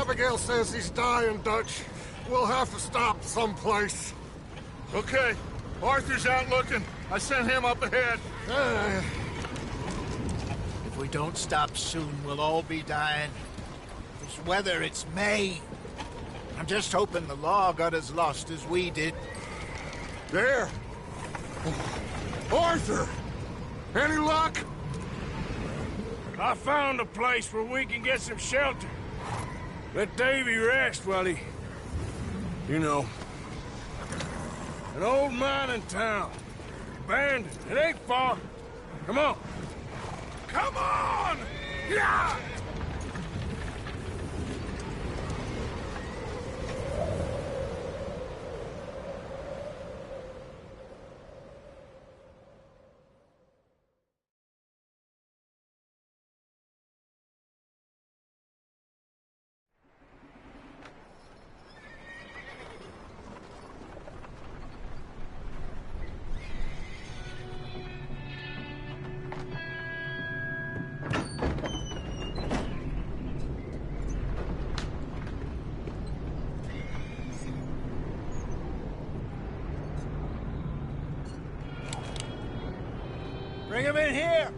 Abigail says he's dying, Dutch. We'll have to stop someplace. Okay. Arthur's out looking. I sent him up ahead. If we don't stop soon, we'll all be dying. This weather, it's May. I'm just hoping the law got as lost as we did. There! Arthur! Any luck? I found a place where we can get some shelter. Let Davy rest while he... You know. An old mining town. Abandoned. It ain't far. Come on. Come on! Yeah! Bring him in here!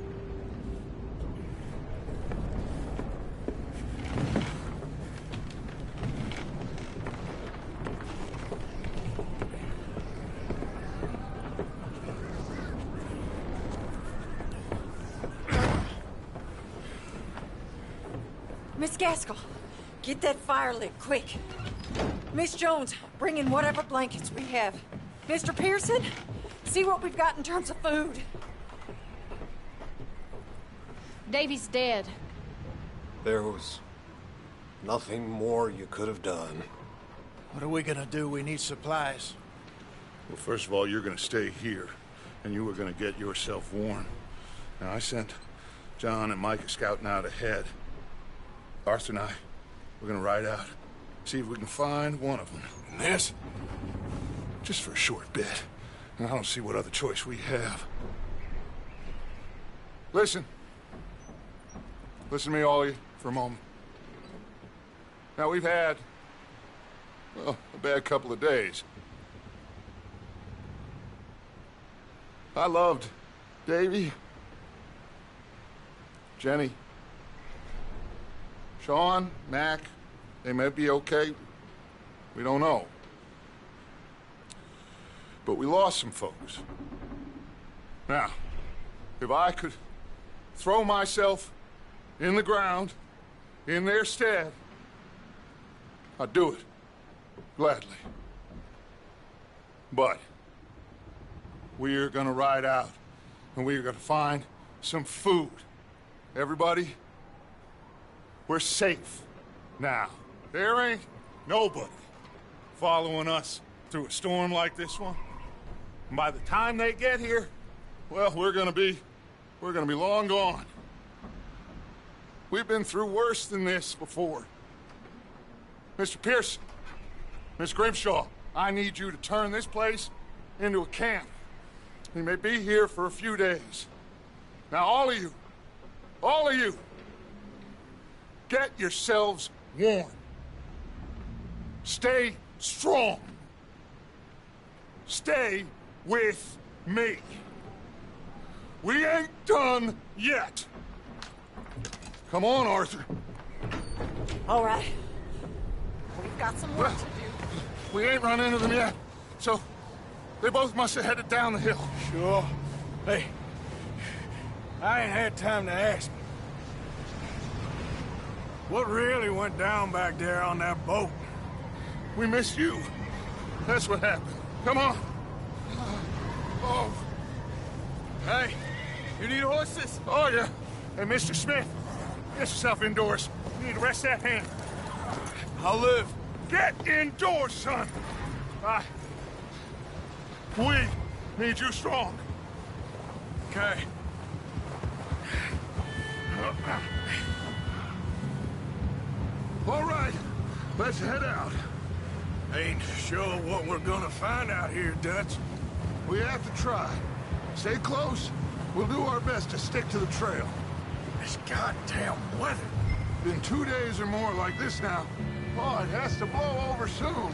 Miss Gaskell, get that fire lit, quick. Miss Jones, bring in whatever blankets we have. Mr. Pearson, see what we've got in terms of food. Davy's dead. There was nothing more you could have done. What are we gonna do? We need supplies. Well, first of all, you're gonna stay here, and you were gonna get yourself warm. Now, I sent John and Micah scouting out ahead. Arthur and I, we're gonna ride out, see if we can find one of them. And this? Just for a short bit. And I don't see what other choice we have. Listen. Listen to me, all of you, for a moment. Now, we've had, well, a bad couple of days. I loved Davy, Jenny, Sean, Mac. They may be okay. We don't know. But we lost some folks. Now, if I could throw myself in the ground, in their stead, I'd do it, gladly. But we're gonna ride out, and we're gonna find some food. Everybody, we're safe now. There ain't nobody following us through a storm like this one. And by the time they get here, well, we're gonna be long gone. We've been through worse than this before. Mr. Pearson, Miss Grimshaw, I need you to turn this place into a camp. We may be here for a few days. Now, all of you, get yourselves warm. Stay strong. Stay with me. We ain't done yet. Come on, Arthur. All right. We've got some work to do. We ain't run into them yet, so they both must have headed down the hill. Sure. Hey, I ain't had time to ask. What really went down back there on that boat? We missed you. That's what happened. Come on. Oh. Hey, you need horses? Oh, yeah. Hey, Mr. Smith, get yourself indoors. You need to rest that hand. I'll live. Get indoors, son. We need you strong. Okay. All right, let's head out. Ain't sure what we're gonna find out here, Dutch. We have to try. Stay close. We'll do our best to stick to the trail. This goddamn weather. Been 2 days or more like this now. Oh, it has to blow over soon.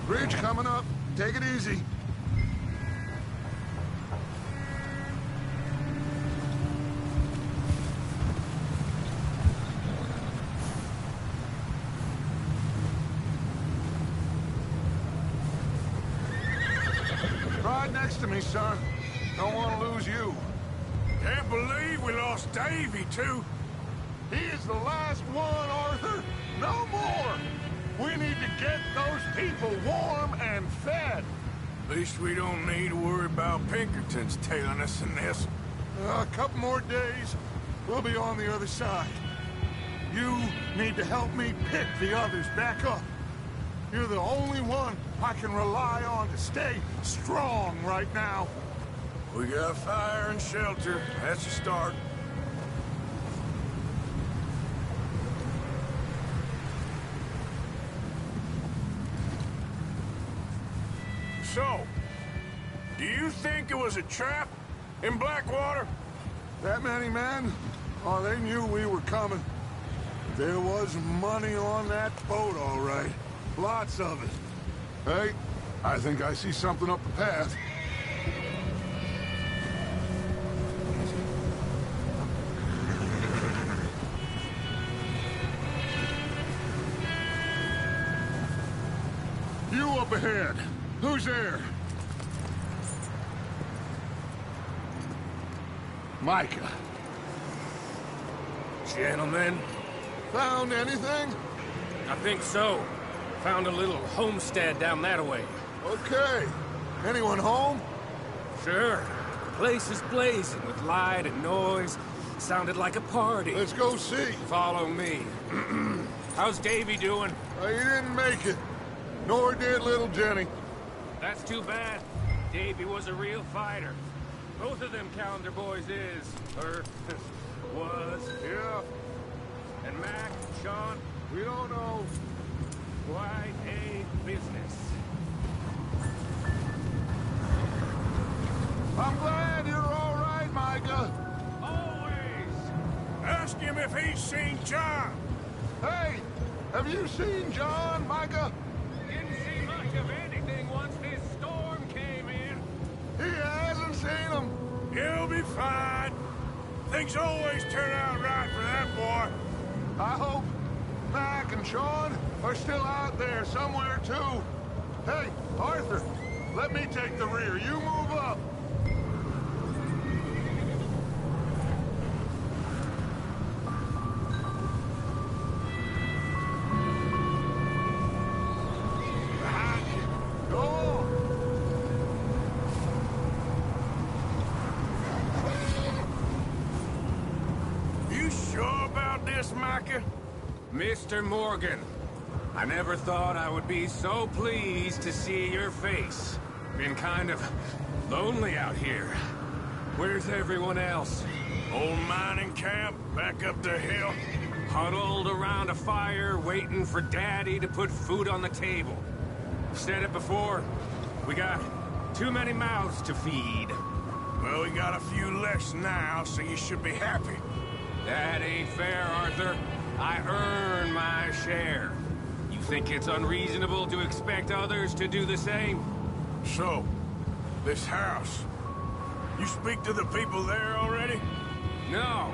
Bridge coming up. Take it easy. Ride next to me, son. Don't want to lose you. Can't believe we lost Davy, too. He is the last one, Arthur. No more. We need to get those people warm and fed. At least we don't need to worry about Pinkertons tailing us in this. A couple more days, we'll be on the other side. You need to help me pick the others back up. You're the only one I can rely on to stay strong right now. We got fire and shelter. That's a start. So, do you think it was a trap in Blackwater? That many men? Oh, they knew we were coming. There was money on that boat, all right. Lots of it. Hey, I think I see something up the path. You up ahead. Who's there? Micah. Gentlemen, Found anything? I think so. Found a little homestead down that way. Okay. Anyone home? Sure. Place is blazing with light and noise. Sounded like a party. Let's go see. Follow me. How's Davy doing? He didn't make it. Nor did little Jenny. That's too bad. Davy was a real fighter. Both of them calendar boys is, or was. Yeah, And Mac, Sean, we don't know. quite a business. I'm glad you're all right, Micah. Always! Ask him if he's seen John. Hey, have you seen John, Micah? Didn't see much of anything once this storm came in. He hasn't seen him. He'll be fine. Things always turn out right for that boy. I hope Mac and Sean are still out there somewhere, too. Hey, Arthur, let me take the rear. You move up. Behind you. Go on. You sure about this, Micah? Mr. Morgan, I never thought I would be so pleased to see your face. Been kind of lonely out here. Where's everyone else? Old mining camp back up the hill. Huddled around a fire, waiting for Daddy to put food on the table. Said it before, we got too many mouths to feed. Well, we got a few less now, so you should be happy. That ain't fair, Arthur. I earn my share. You think it's unreasonable to expect others to do the same? So, this house. You speak to the people there already? No.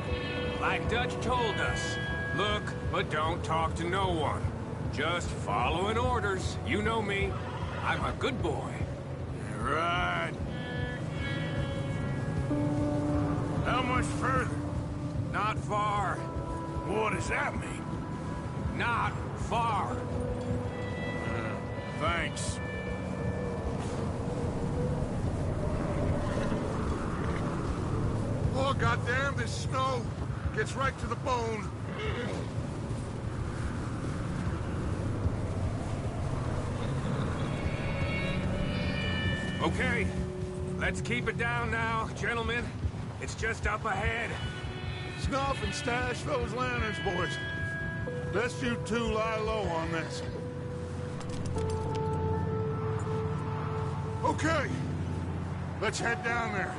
Like Dutch told us. Look, but don't talk to no one. Just following orders. You know me. I'm a good boy. Right. How much further? Not far. What does that mean? Not far. Thanks. Oh, goddamn, this snow gets right to the bone. Okay. Let's keep it down now, gentlemen. It's just up ahead. Snuff and stash those lanterns, boys. Let's you two lie low on this. Okay, let's head down there.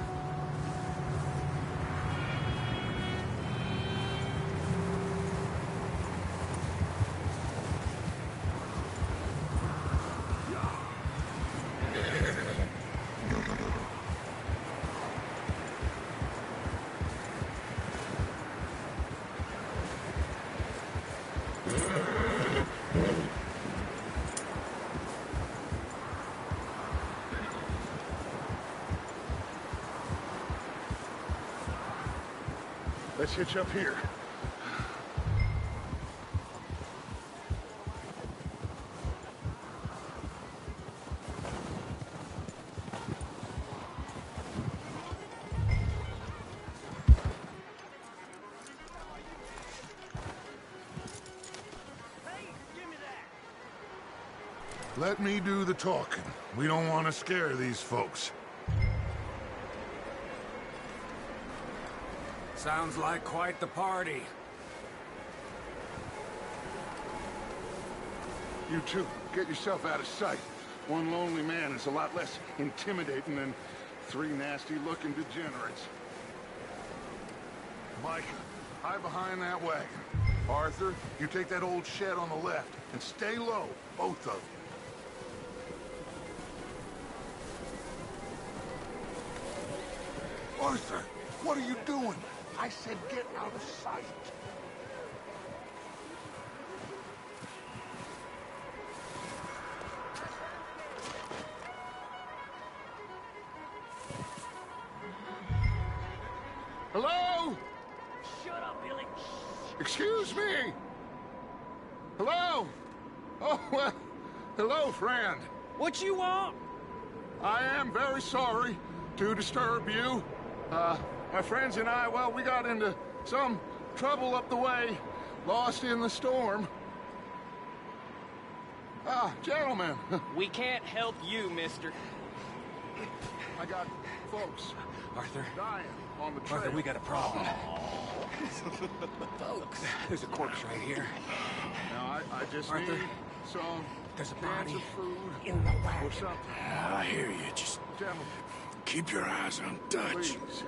Let's hitch up here. Let me do the talking. We don't want to scare these folks. Sounds like quite the party. You two, get yourself out of sight. One lonely man is a lot less intimidating than 3 nasty-looking degenerates. Mike, hide behind that wagon. Arthur, you take that old shed on the left, and stay low, both of you. Arthur, what are you doing? I said get out of sight. Hello? Shut up, Billy. Excuse me? Hello? Oh, well, hello, friend. What you want? I am very sorry to disturb you. My friends and I, well, we got into some trouble up the way, lost in the storm. Gentlemen, We can't help you, mister. I got folks Arthur, dying on the trail. Arthur, we got a problem. Folks, there's a corpse right here. Now, I just Arthur, need some there's a cans body of food in the or wagon. something. I hear you. Just Gentlemen, keep your eyes on Dutch. please.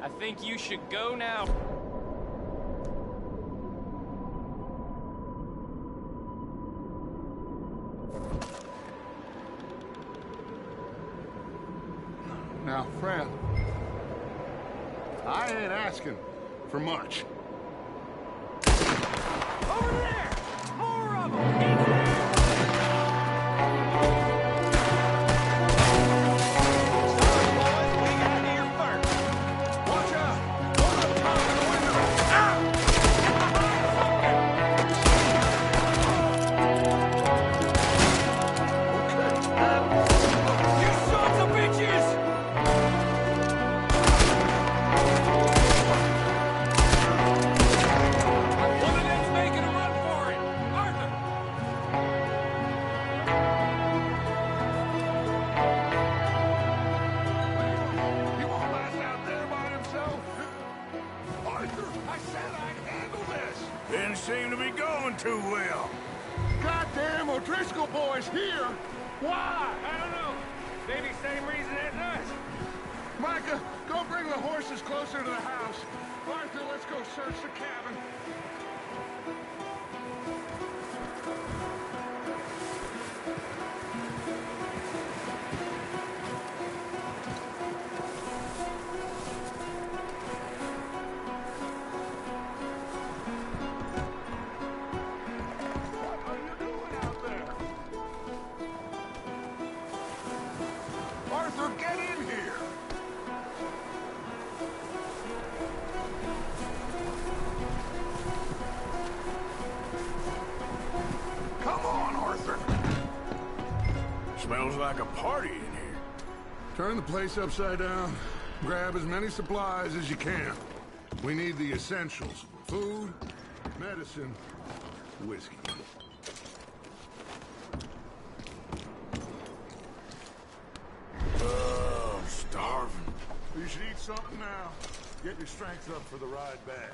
I think you should go now. Now, friend, I ain't asking for much. Over there! More of them! Didn't seem to be going too well. Goddamn O'Driscoll boys here! Why? I don't know. Maybe same reason as us. Micah, go bring the horses closer to the house. Arthur, let's go search the cabin. What are you doing out there? Arthur, get in here! Come on, Arthur! Smells like a party in here. Turn the place upside down. Grab as many supplies as you can. We need the essentials. Food, medicine, whiskey. Oh, I'm starving. You should eat something now. Get your strength up for the ride back.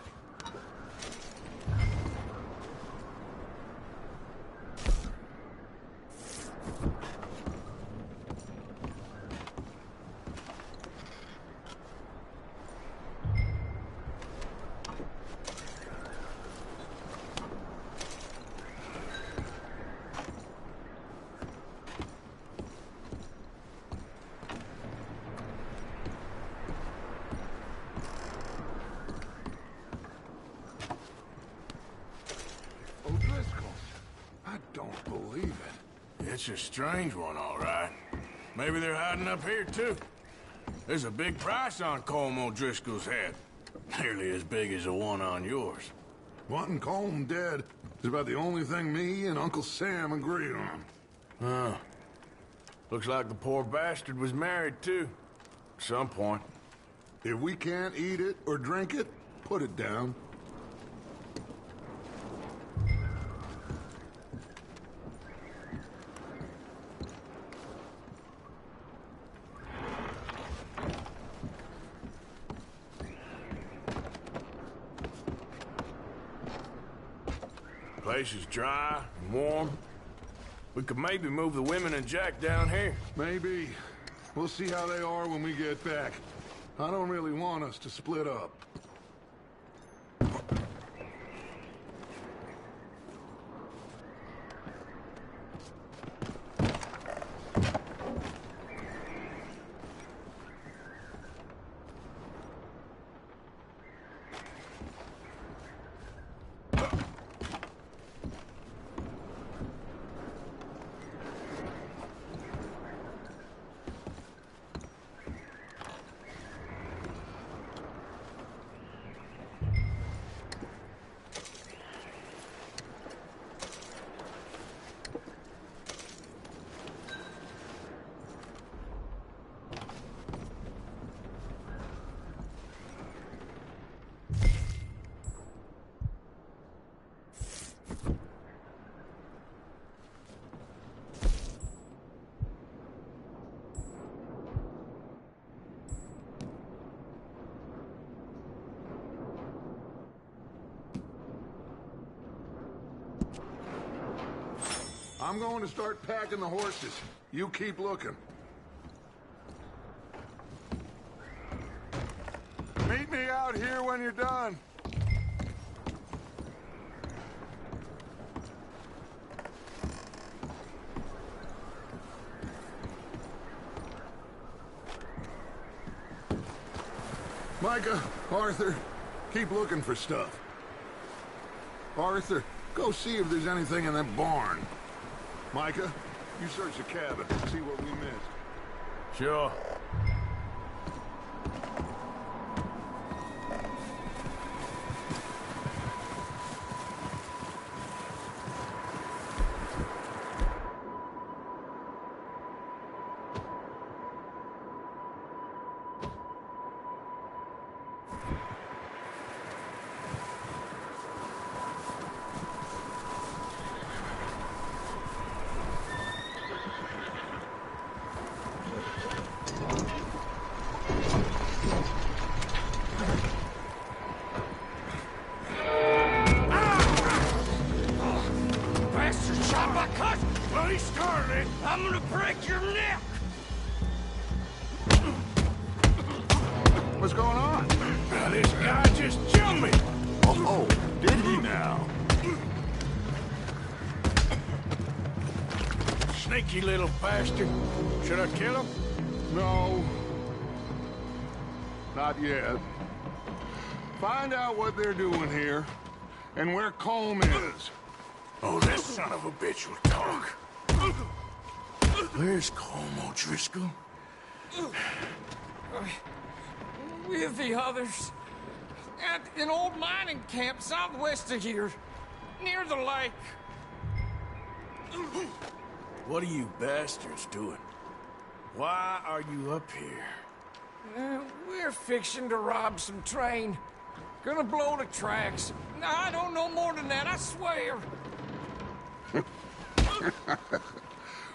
It's a strange one, all right. Maybe they're hiding up here, too. There's a big price on Colm O'Driscoll's head. Nearly as big as the one on yours. Wanting Colm dead is about the only thing me and Uncle Sam agree on. Huh. Looks like the poor bastard was married, too. At some point. If we can't eat it or drink it, put it down. Place is dry and warm. We could maybe move the women and Jack down here. Maybe. We'll see how they are when we get back. I don't really want us to split up. I'm going to start packing the horses. You keep looking. Meet me out here when you're done. Micah, Arthur, keep looking for stuff. Arthur, go see if there's anything in that barn. Micah, you search the cabin, see what we missed. Sure. I'm gonna break your neck! What's going on? Now, this guy just jumped me! Oh, did he now? Sneaky little bastard. Should I kill him? No. Not yet. Find out what they're doing here, and where Colm is. Oh, this son of a bitch will talk. Where's Colm O'Driscoll? With the others. At an old mining camp southwest of here. Near the lake. What are you bastards doing? Why are you up here? We're fixing to rob some train. Gonna blow the tracks. I don't know more than that, I swear.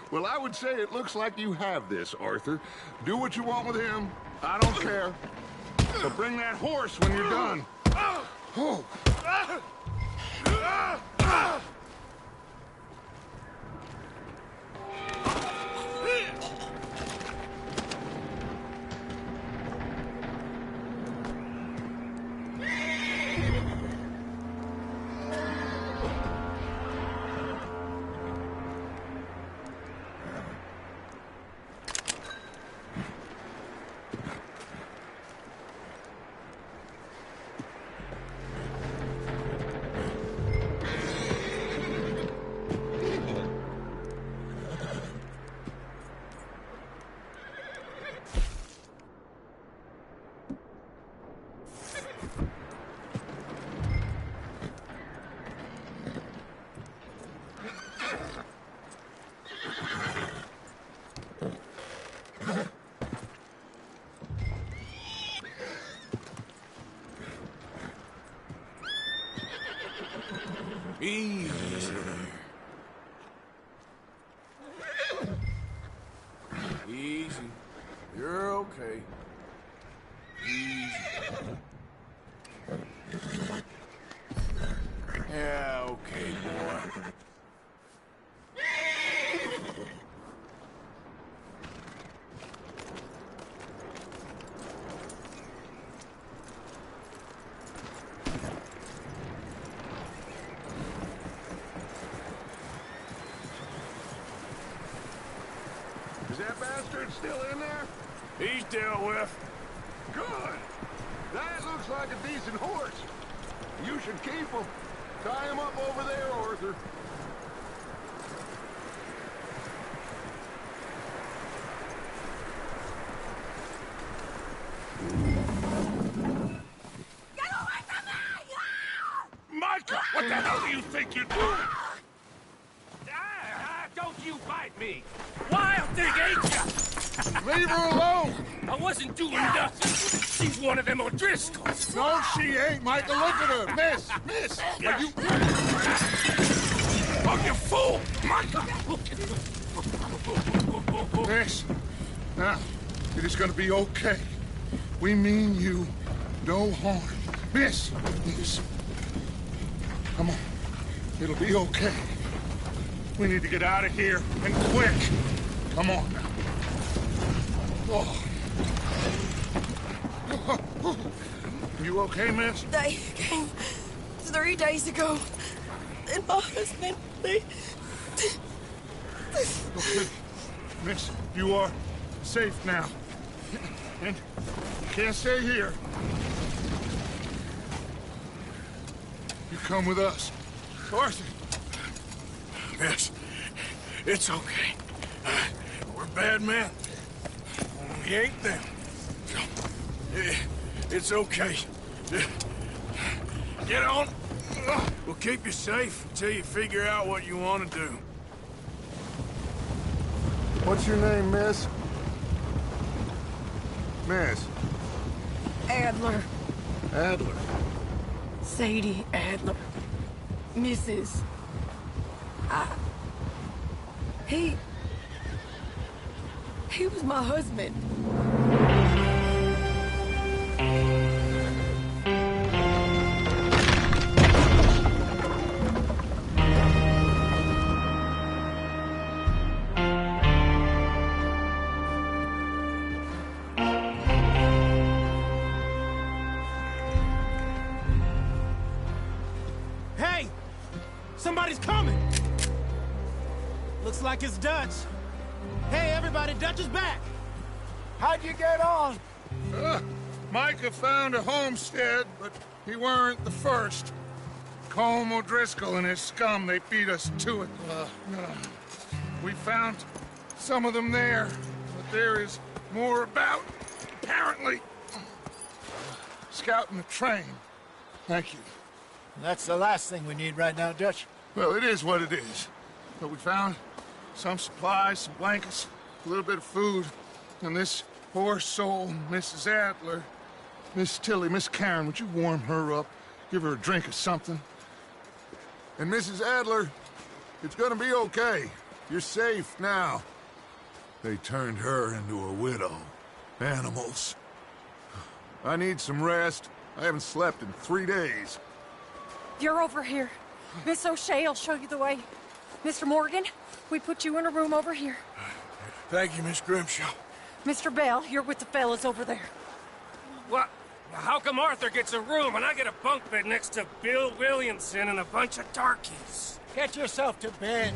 Well, I would say it looks like you have this, Arthur. Do what you want with him. I don't care. But bring that horse when you're done. Oh. Easy there. Easy. You're okay. Easy. Yeah, okay, boy. Is that bastard still in there? He's dealt with. Good. That looks like a decent horse. You should keep him. Tie him up over there, Arthur. Get away from me! Micah, what the hell do you think you're doing? Don't you bite me! Wild thing, ain't ya? Leave her alone! I wasn't doing nothing. She's one of them O'Driscolls. No, she ain't, Micah. Look at her. Miss, are you... Oh, you fool! Micah! Miss, now, it is gonna be okay. We mean you no harm. Miss, come on. It'll be okay. We need to get out of here, and quick. Come on now. Oh. You okay, miss? They came 3 days ago. And my husband, they... Okay. Miss, you are safe now. And you can't stay here. You come with us. Arthur. Miss, it's okay. We're bad men. We ain't them. It's okay. Get on. We'll keep you safe until you figure out what you want to do. What's your name, miss? Miss. Adler. Adler. Sadie Adler. Mrs. He was my husband. Hey! Somebody's coming! Looks like it's Dutch. Hey, everybody, Dutch is back! How'd you get on? Micah found a homestead, but he weren't the first. Colm O'Driscoll and his scum, they beat us to it. We found some of them there, but there is more about, apparently. Scouting the train. Thank you. That's the last thing we need right now, Dutch. Well, it is what it is. But we found some supplies, some blankets, a little bit of food, and this poor soul, Mrs. Adler, Miss Tilly, Miss Karen, would you warm her up? Give her a drink or something? And Mrs. Adler, it's gonna be okay. You're safe now. They turned her into a widow. Animals. I need some rest. I haven't slept in 3 days. You're over here. Miss O'Shea will show you the way. Mr. Morgan, we put you in a room over here. Thank you, Miss Grimshaw. Mr. Bell, you're with the fellas over there. What? How come Arthur gets a room and I get a bunk bed next to Bill Williamson and a bunch of darkies? Get yourself to bed.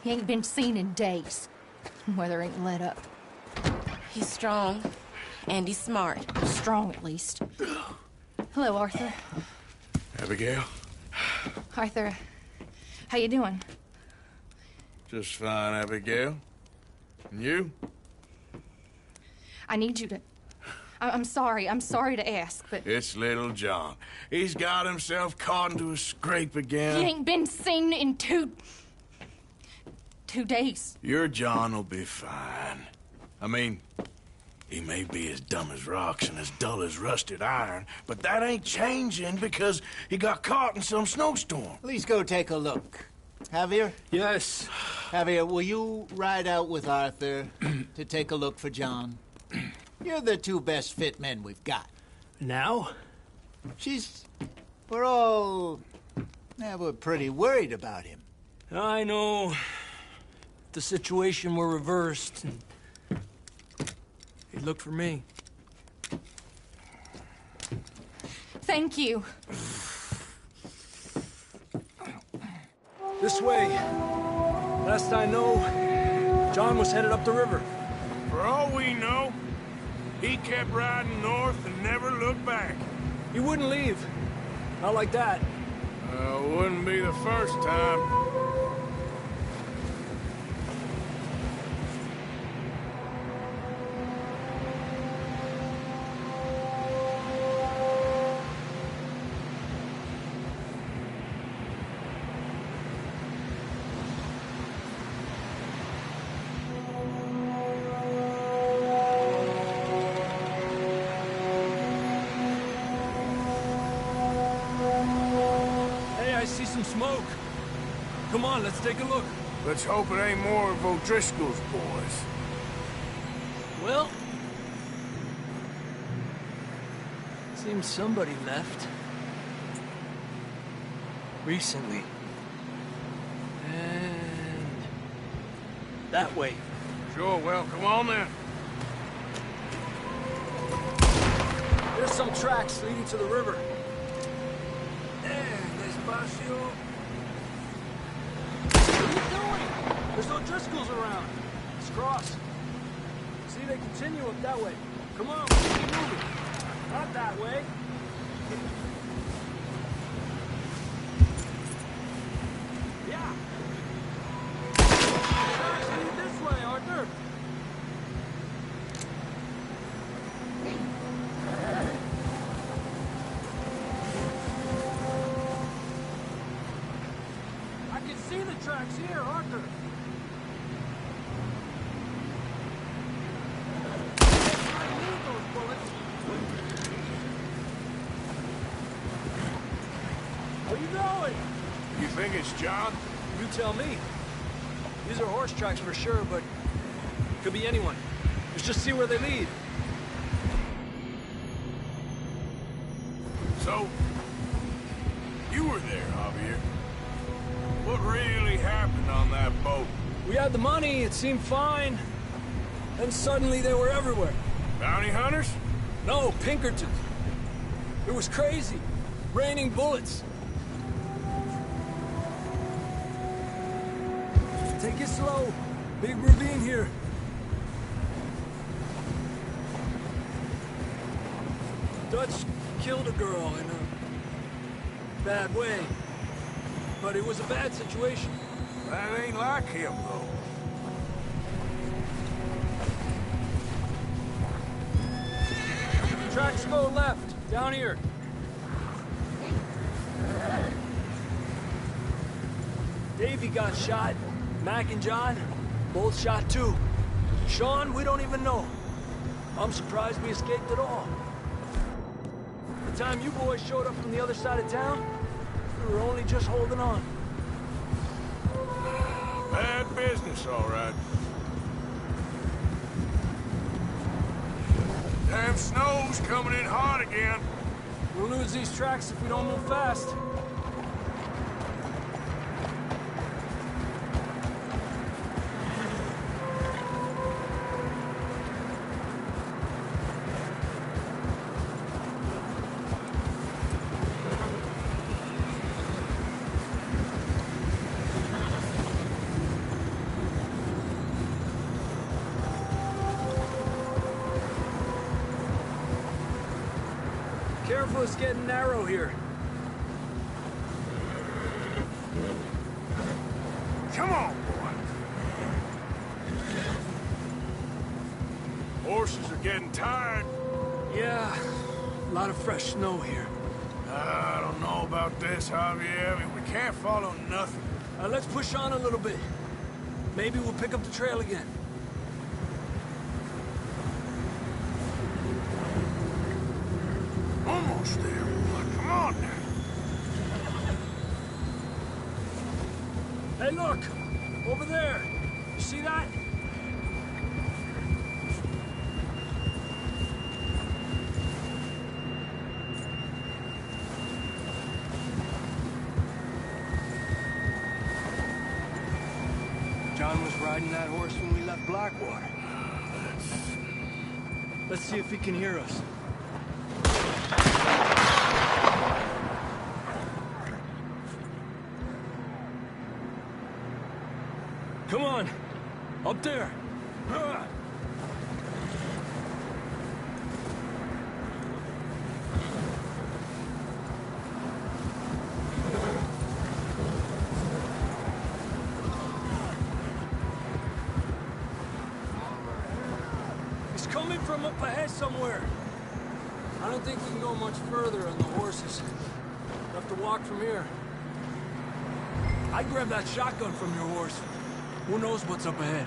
He ain't been seen in days. Weather ain't let up. He's strong, and he's smart. Strong, at least. Hello, Arthur. Abigail? Arthur, how you doing? Just fine, Abigail. And you? I need you to... I'm sorry. I'm sorry to ask, but... It's little John. He's got himself caught into a scrape again. He ain't been seen in 2 days. Your John will be fine. I mean, he may be as dumb as rocks and as dull as rusted iron, but that ain't changing because he got caught in some snowstorm. Please go take a look. Javier? Yes. Javier, will you ride out with Arthur to take a look for John? You're the 2 best fit men we've got. Now? We're pretty worried about him. I know. If the situation were reversed, he'd look for me. Thank you. This way. Last I know, John was headed up the river. For all we know, he kept riding north and never looked back. He wouldn't leave. Not like that. Wouldn't be the first time. Smoke. Come on, let's take a look. Let's hope it ain't more of O'Driscoll's boys. Well, seems somebody left. Recently. And that way. Sure, well, come on then. There's some tracks leading to the river. What are you doing? There's no Driscolls around. Let's cross. See, they continue up that way. Come on, keep moving. Not that way. Yeah. Tracks lead this way, Arthur. See the tracks here, Arthur. I need those bullets. Where you going? You think it's John? You tell me. These are horse tracks for sure, but could be anyone. Let's just see where they lead. So, you were there, Javier. What really happened on that boat? We had the money, it seemed fine. Then suddenly they were everywhere. Bounty hunters? No, Pinkertons. It was crazy. Raining bullets. Take it slow. Big ravine here. Dutch killed a girl in a bad way. But it was a bad situation. That ain't like him, though. Tracks go left, down here. Davey got shot. Mac and John, both shot too. Sean, we don't even know. I'm surprised we escaped at all. The time you boys showed up from the other side of town, we were only just holding on. Bad business, all right. Damn snow's coming in hot again. We'll lose these tracks if we don't move fast. Careful, it's getting narrow here. Come on, boy. Horses are getting tired. Yeah, a lot of fresh snow here. I don't know about this, Javier. I mean, we can't follow nothing. Let's push on a little bit. Maybe we'll pick up the trail again. Almost there, boy. Come on now. Hey, look! Over there! You see that? John was riding that horse when we left Blackwater. Let's see if he can hear us. Come on! Up there! He's coming from up ahead somewhere. I don't think we can go much further on the horses. We'll have to walk from here. I'd grab that shotgun from your horse. Who knows what's up ahead?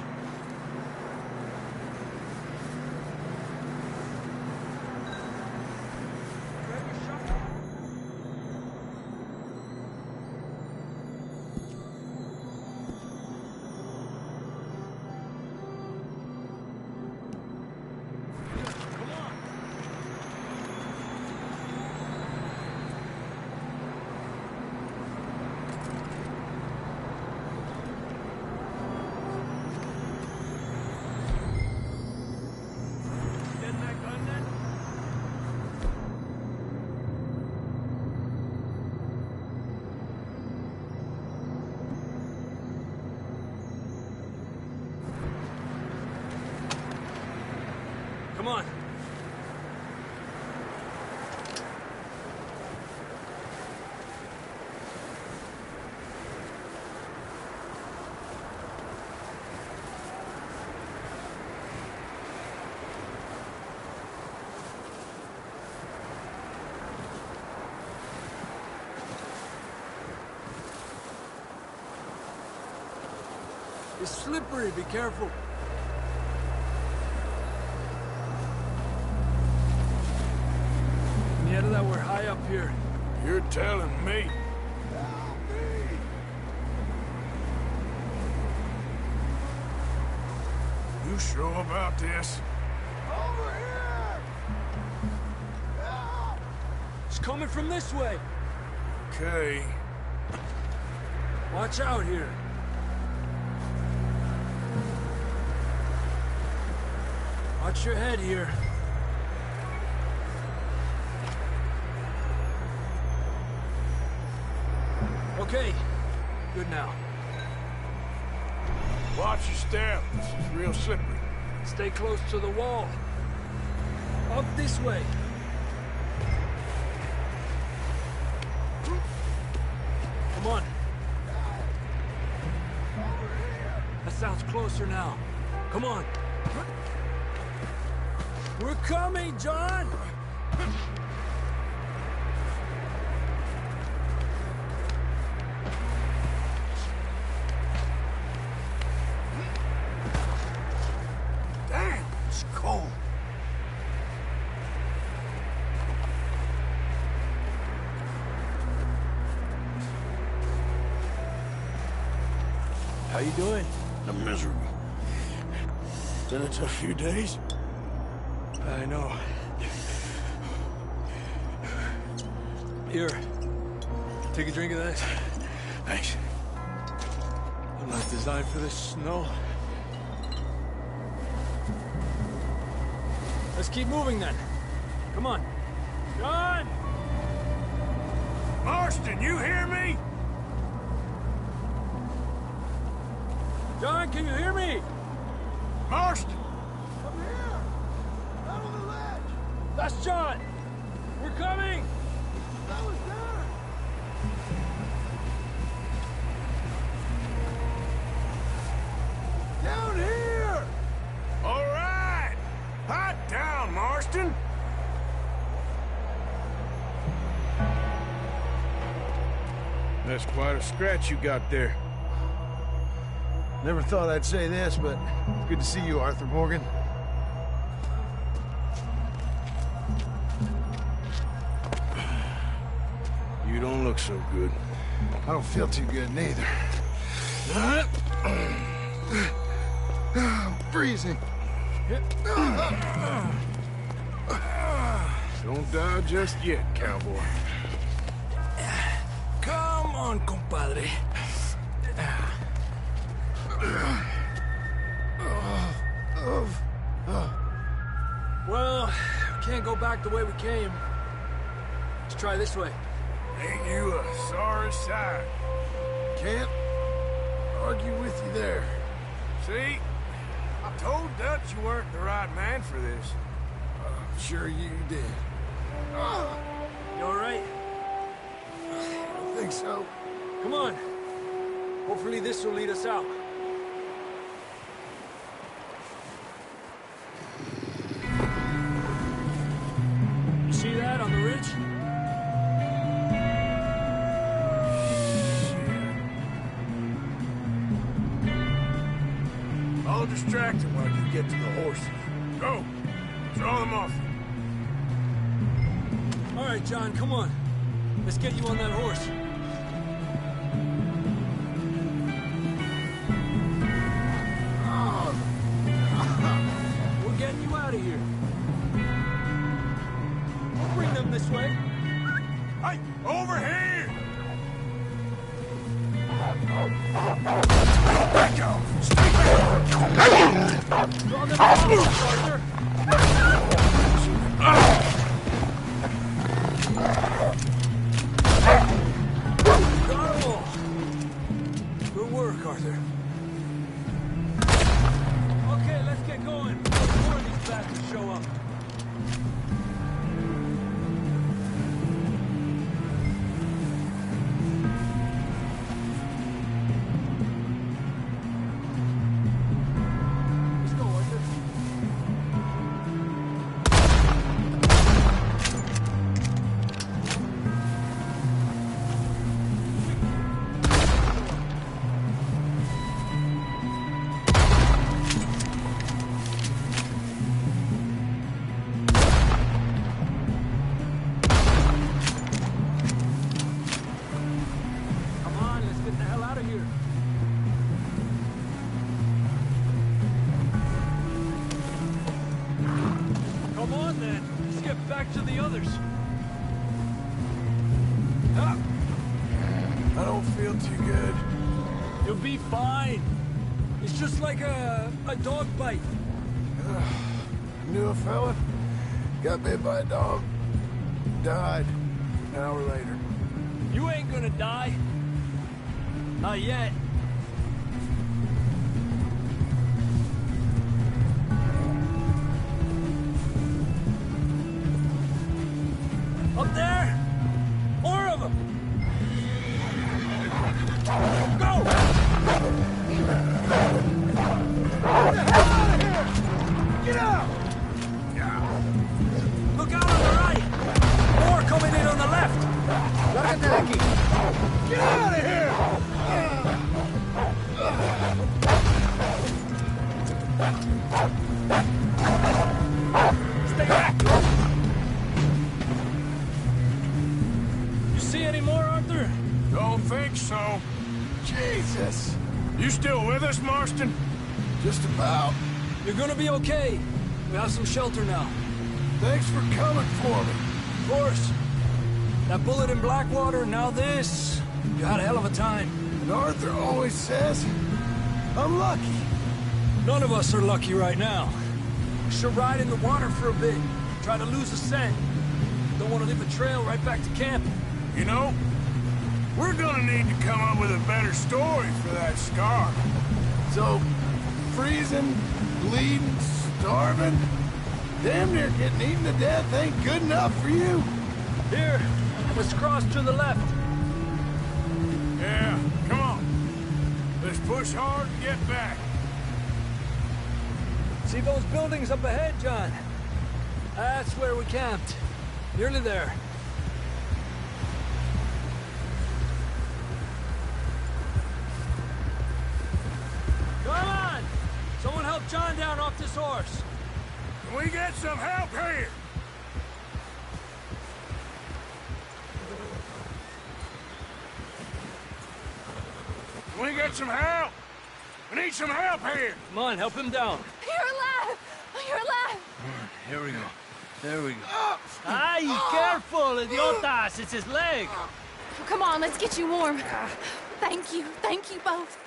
Come on. It's slippery, be careful. Yeah, that we're high up here. You're telling me. You sure about this? Over here! It's coming from this way. Okay. Watch out here. Watch your head here. Okay, good now. Watch your step. This is real slippery. Stay close to the wall. Up this way. Come on. That sounds closer now. Come on. We're coming, John! Damn, it's cold. How you doing? I'm miserable. Been a tough few days. I know. Here. Take a drink of that. Thanks. I'm not designed for this snow. Let's keep moving then. Come on. John! Marston, you hear me? John, can you hear me? Marston! Come here! Out on the ledge! That's John! We're coming! That was there! Down here! All right! Hot down, Marston! That's quite a scratch you got there. Never thought I'd say this, but it's good to see you, Arthur Morgan. You don't look so good. I don't feel too good, neither. I'm freezing. Don't die just yet, cowboy. Come on, compadre. Well, we can't go back the way we came. Let's try this way. Ain't you a sorry sight? Can't argue with you there. See? I told Dutch you weren't the right man for this. Sure you did. You all right? I don't think so. Come on. Hopefully this will lead us out. You see that on the ridge? I'll distract him while you get to the horses. Go! Draw them off. All right, John, come on. Let's get you on that horse. We're getting you out of here. We'll bring them this way. Hey, over here! Back off! Stay back! Draw them off, Arthur. Got 'em all. Good work, Arthur. Okay, let's get going before these bastards show up. Let's go, Arthur. Come on, let's get the hell out of here. Come on, then. Let's get back to the others. Ah, I don't feel too good. you'll be fine. It's just like a dog bite. Knew a fella, got bit by a dog, died an hour later. You ain't gonna die. Not yet. Up there! More of them! Go! Get out! Look out on the right! More coming in on the left! Get out of here! Stay back! You see any more, Arthur? Don't think so. Jesus! You still with us, Marston? Just about. You're gonna be okay. We have some shelter now. Thanks for coming for me. Of course. That bullet in Blackwater, now this. You had a hell of a time. And Arthur always says, I'm lucky. None of us are lucky right now. We should ride in the water for a bit. Try to lose the scent. Don't want to leave a trail right back to camp. You know, we're gonna need to come up with a better story for that scar. So, freezing, bleeding, starving, damn near getting eaten to death ain't good enough for you. Here, let's cross to the left. Yeah, come on. Let's push hard and get back. See those buildings up ahead, John? That's where we camped. Nearly there. down off this horse. Can we get some help here? Can we get some help? We need some help here. Come on, help him down. You're alive! You're alive! Here we go. There we go. Ay, careful, idiotas! It's his leg. Come on, let's get you warm. Thank you both.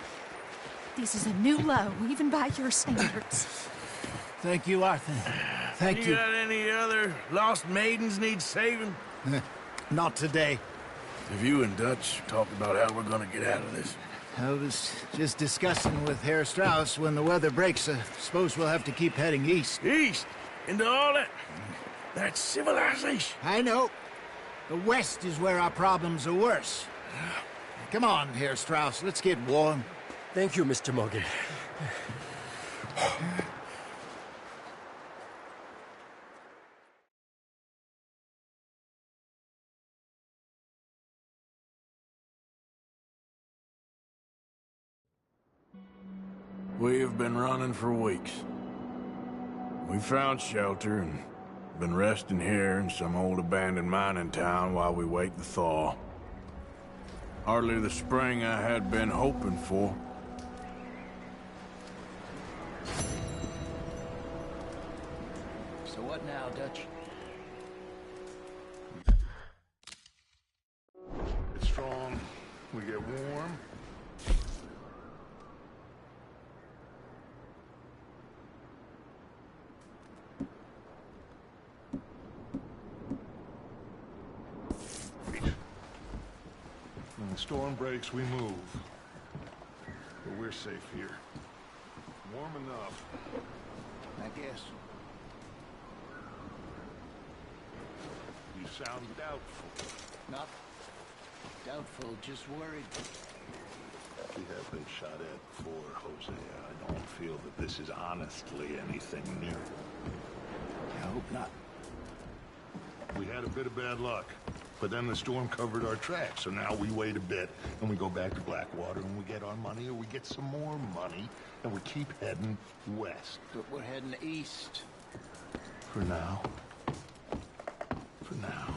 This is a new low, even by your standards. Thank you, Arthur. Thank you. Got any other lost maidens need saving? Not today. Have you and Dutch talked about how we're gonna get out of this? I was just discussing with Herr Strauss when the weather breaks. I suppose we'll have to keep heading east. East? Into all that... That's civilization. I know. The west is where our problems are worse. Come on, Herr Strauss, let's get warm. Thank you, Mr. Morgan. We have been running for weeks. We found shelter and been resting here in some old abandoned mining town while we wait the thaw. Hardly the spring I had been hoping for. So what now, Dutch? It's strong. We get warm. When the storm breaks, we move. But we're safe here. Warm enough. I guess. You sound doubtful. Not doubtful, just worried. We have been shot at before, Jose. I don't feel that this is honestly anything new. I hope not. We had a bit of bad luck, but then the storm covered our tracks, so now we wait a bit, and we go back to Blackwater, and we get our money, or we get some more money, and we keep heading west. But we're heading east. For now. For now.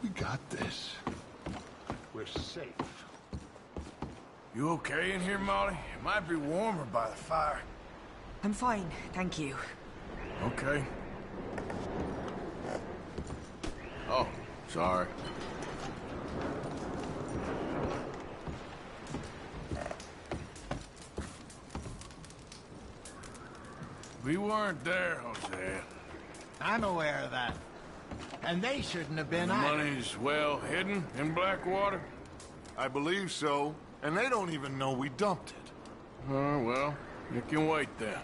We got this. We're safe. You okay in here, Molly? It might be warmer by the fire. I'm fine, thank you. Okay. Oh, sorry. We weren't there, Hosea. I'm aware of that. And they shouldn't have been The either. money's well hidden in Blackwater? I believe so, and they don't even know we dumped it. Oh, well, you can wait then.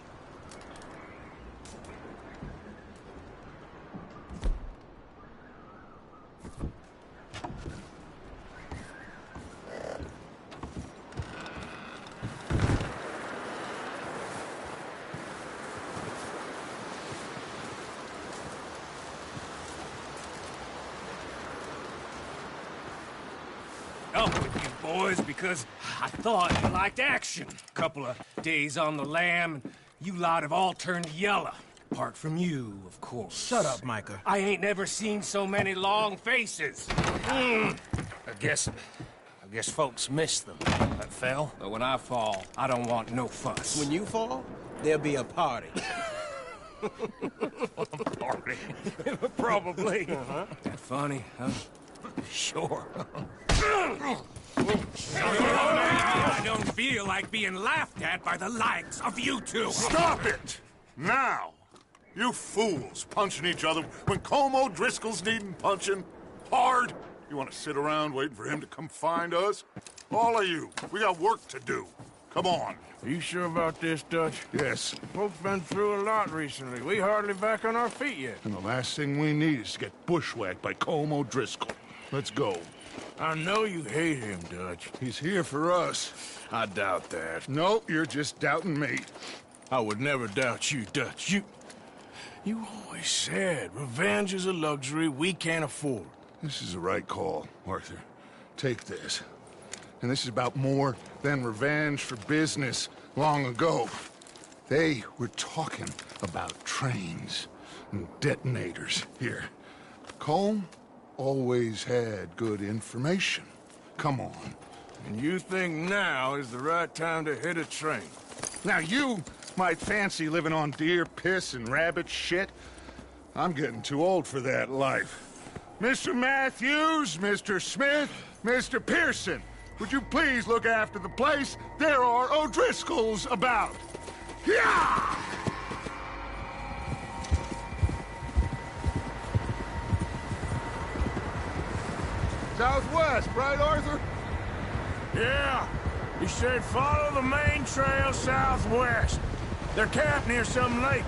Up with you boys because I thought you liked action. Couple of days on the lam, and you lot have all turned yellow. Apart from you, of course. Shut up, Micah. I ain't never seen so many long faces. I guess folks miss them. That fell. But when I fall, I don't want no fuss. When you fall, there'll be a party. Party? Probably. That funny, huh? Sure. I don't feel like being laughed at by the likes of you two. Stop it! Now! You fools punching each other when Como Driscoll's needing punching. Hard! You want to sit around waiting for him to come find us? All of you, we got work to do. Come on. Are you sure about this, Dutch? Yes. Folks been through a lot recently. We hardly back on our feet yet. And the last thing we need is to get bushwhacked by Como Driscoll. Let's go. I know you hate him, Dutch. He's here for us. I doubt that. No, you're just doubting me. I would never doubt you, Dutch. You always said revenge is a luxury we can't afford. This is the right call, Arthur. Take this. And this is about more than revenge for business long ago. They were talking about trains and detonators here. Colm always had good information. Come on. And you think now is the right time to hit a train? Now you might fancy living on deer piss and rabbit shit. I'm getting too old for that life. Mr. Matthews, Mr. Smith, Mr. Pearson, would you please look after the place? There are O'Driscolls about. Yeah! Southwest, right, Arthur? Yeah. He said follow the main trail southwest. They're camped near some lake.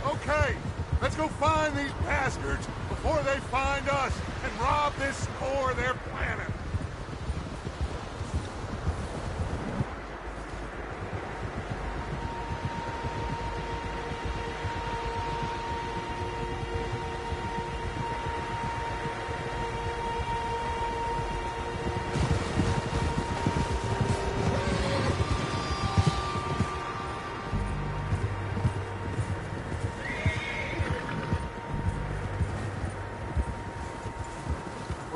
Okay, let's go find these bastards before they find us and rob this store they're planning.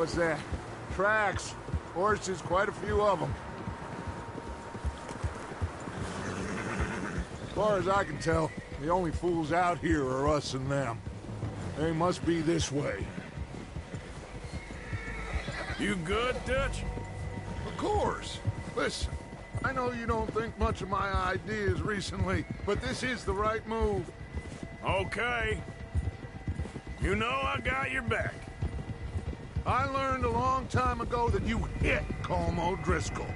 What's that? Tracks. Horses, quite a few of them. As far as I can tell, the only fools out here are us and them. They must be this way. You good, Dutch? Of course. Listen, I know you don't think much of my ideas recently, but this is the right move. Okay. You know I got your back. I learned a long time ago that you hit Colm O'Driscoll.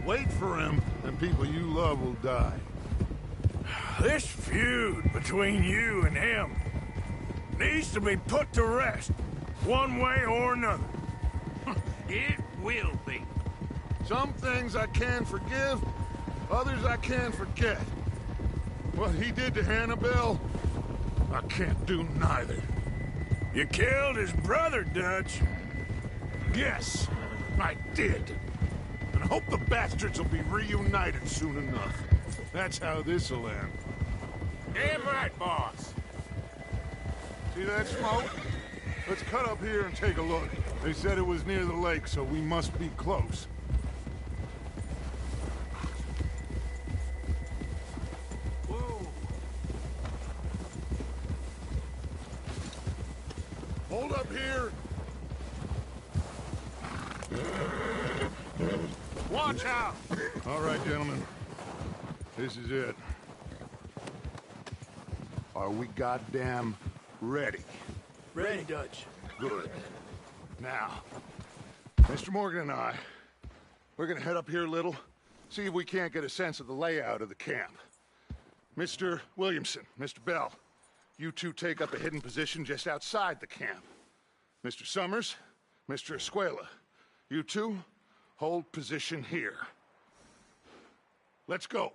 Wait for him, and people you love will die. This feud between you and him needs to be put to rest, one way or another. It will be. Some things I can forgive, others I can forget. What he did to Annabelle, I can't do neither. You killed his brother, Dutch. Yes, I did. And I hope the bastards will be reunited soon enough. That's how this'll end. Damn right, boss. See that smoke? Let's cut up here and take a look. They said it was near the lake, so we must be close. Whoa. Hold up here. Watch out! All right, gentlemen. This is it. Are we goddamn ready? Ready, Dutch. Good. Now, Mr. Morgan and I, we're gonna head up here a little, see if we can't get a sense of the layout of the camp. Mr. Williamson, Mr. Bell, you two take up a hidden position just outside the camp. Mr. Summers, Mr. Escuela, you two hold position here. Let's go.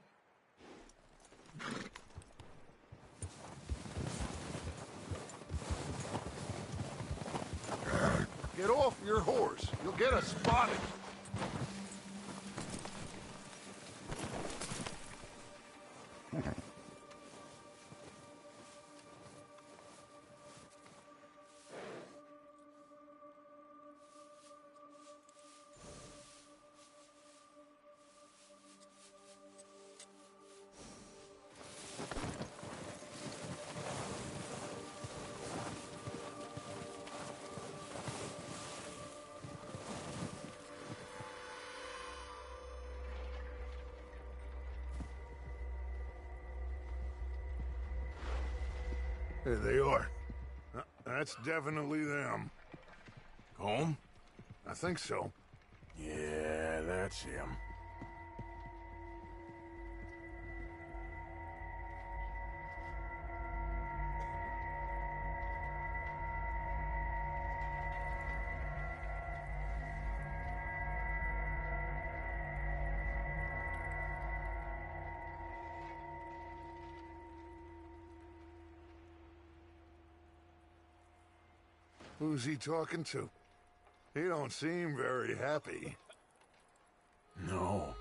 Get off your horse. You'll get us spotted. There they are. That's definitely them. Home? I think so. Yeah, that's him. Who's he talking to? He don't seem very happy. No.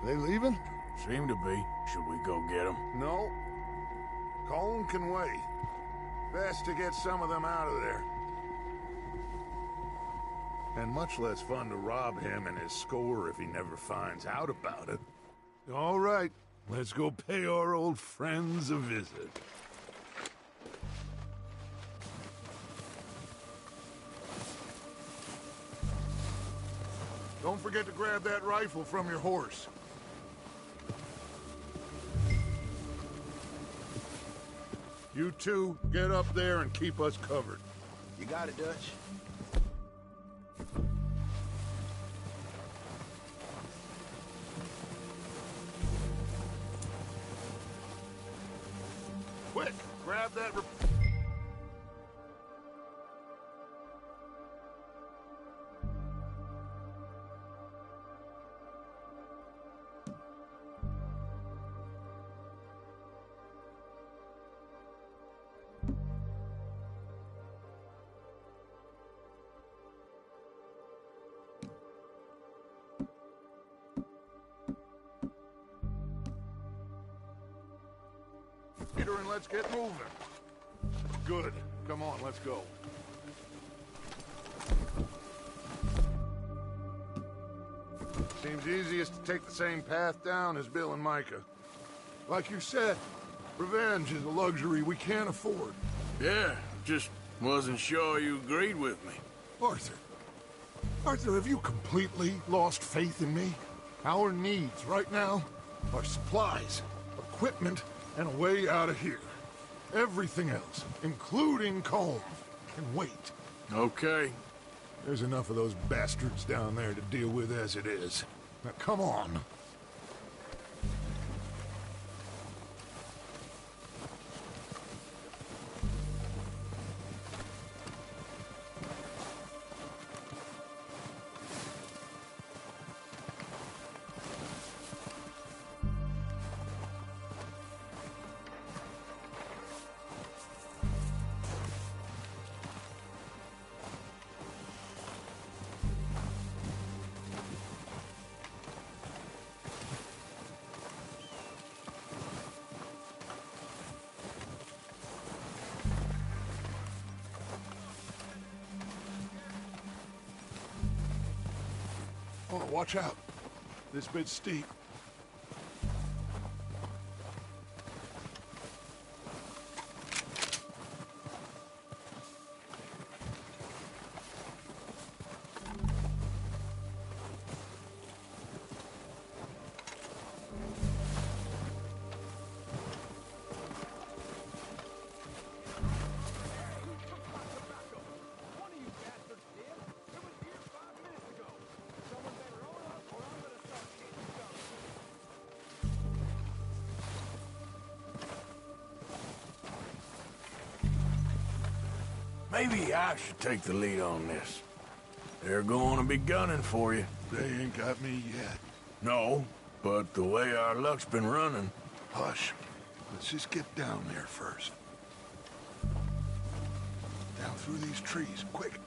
They leaving? Seem to be. Should we go get them? No. Colin can wait. Best to get some of them out of there. And much less fun to rob him and his score if he never finds out about it. All right, let's go pay our old friends a visit. Don't forget to grab that rifle from your horse. You two, get up there and keep us covered. You got it, Dutch. Quick, grab that and let's get moving. Good. Come on, let's go. Seems easiest to take the same path down as Bill and Micah. Like you said, revenge is a luxury we can't afford. Yeah, just wasn't sure you agreed with me. Arthur. Arthur, have you completely lost faith in me? Our needs right now are supplies, equipment, and a way out of here. Everything else, including Colm, can wait. Okay. There's enough of those bastards down there to deal with as it is. Now come on. Oh, watch out. This bit's steep. Maybe I should take the lead on this. They're going to be gunning for you. They ain't got me yet. No, but the way our luck's been running... Hush. Let's just get down there first. Down through these trees, quick.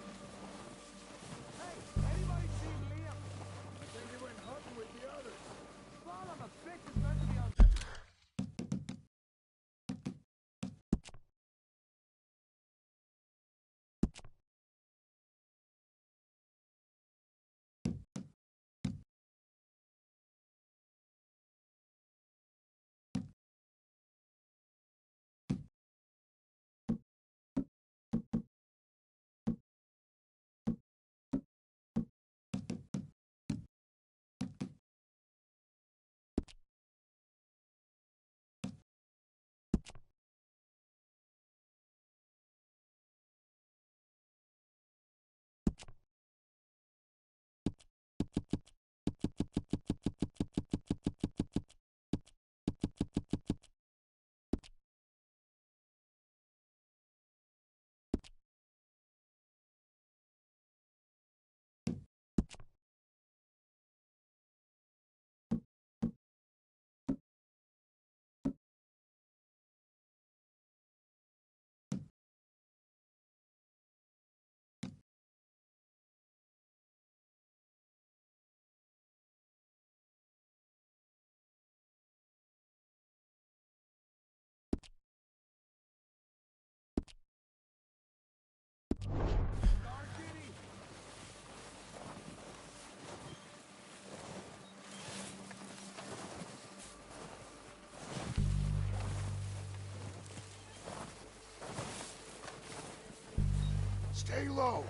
Stay low.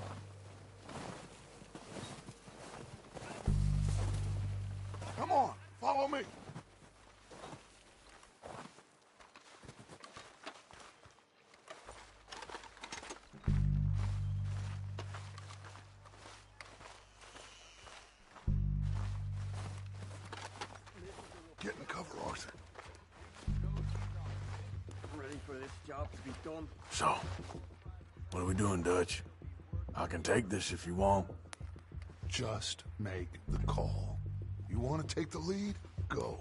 Come on, follow me. Get in cover, Arthur. Ready for this job to be done. So, what are we doing, Dutch? I can take this if you want. Just make the call. You want to take the lead? Go.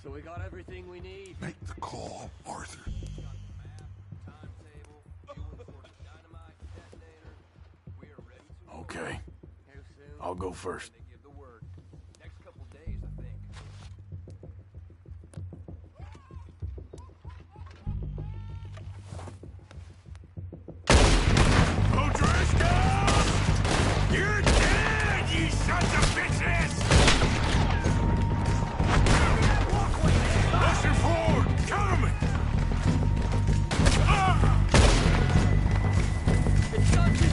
So we got everything we need. Make the call, Arthur. Okay. I'll go first. You're dead, you sons of bitches! Pushing forward! Cover me! It's not too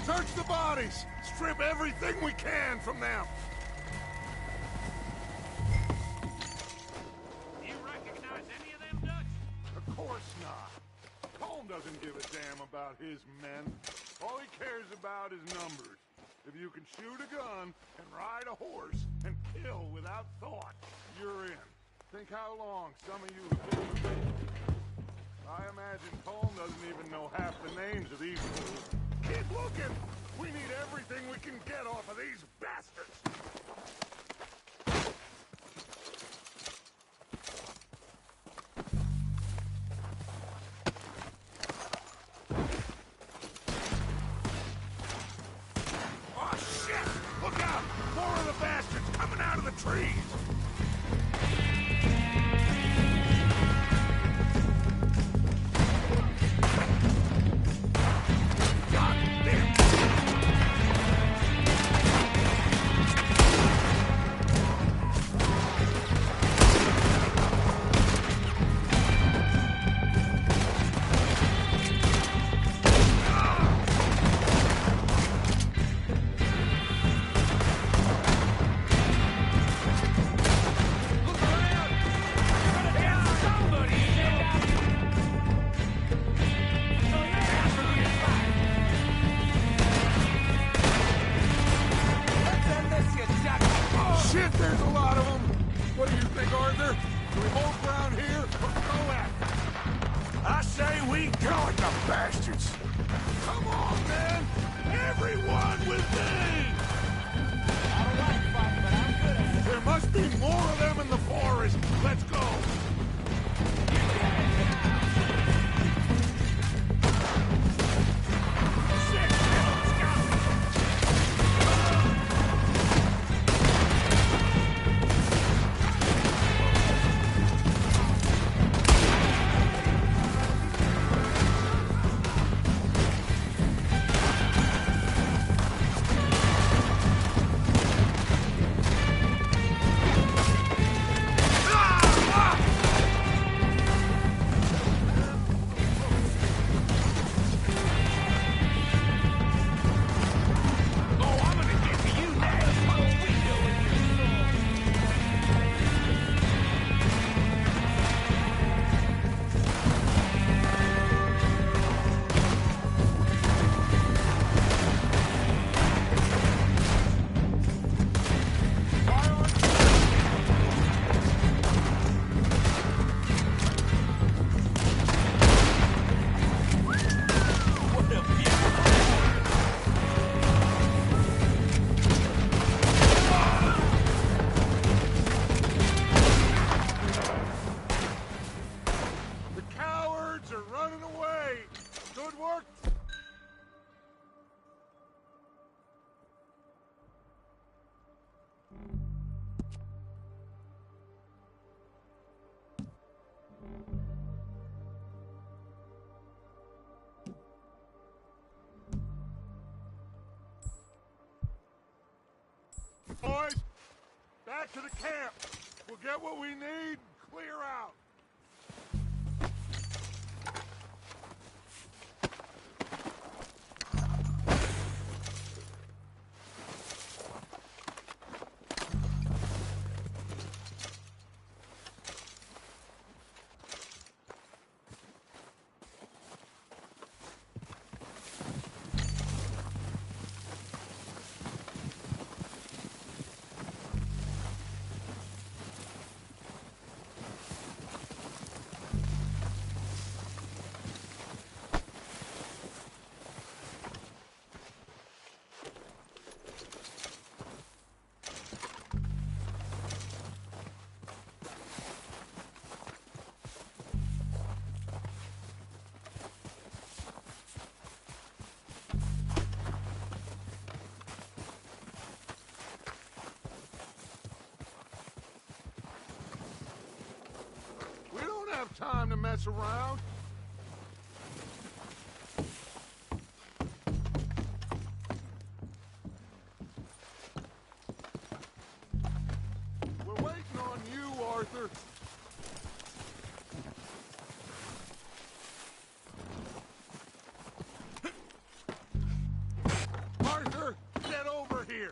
Search the bodies! Strip everything we can from them! You recognize any of them, Dutch? Of course not. Colm doesn't give a damn about his men. All he cares about is numbers. If you can shoot a gun and ride a horse and kill without thought, you're in. Think how long some of you have been with me. I imagine Colm doesn't even know half the names of these fools. Keep looking! We need everything we can get off of these bastards! Oh, shit! Look out! More of the bastards coming out of the trees! back to the camp. We'll get what we need and clear out. Time to mess around. We're waiting on you, Arthur. Arthur, get over here.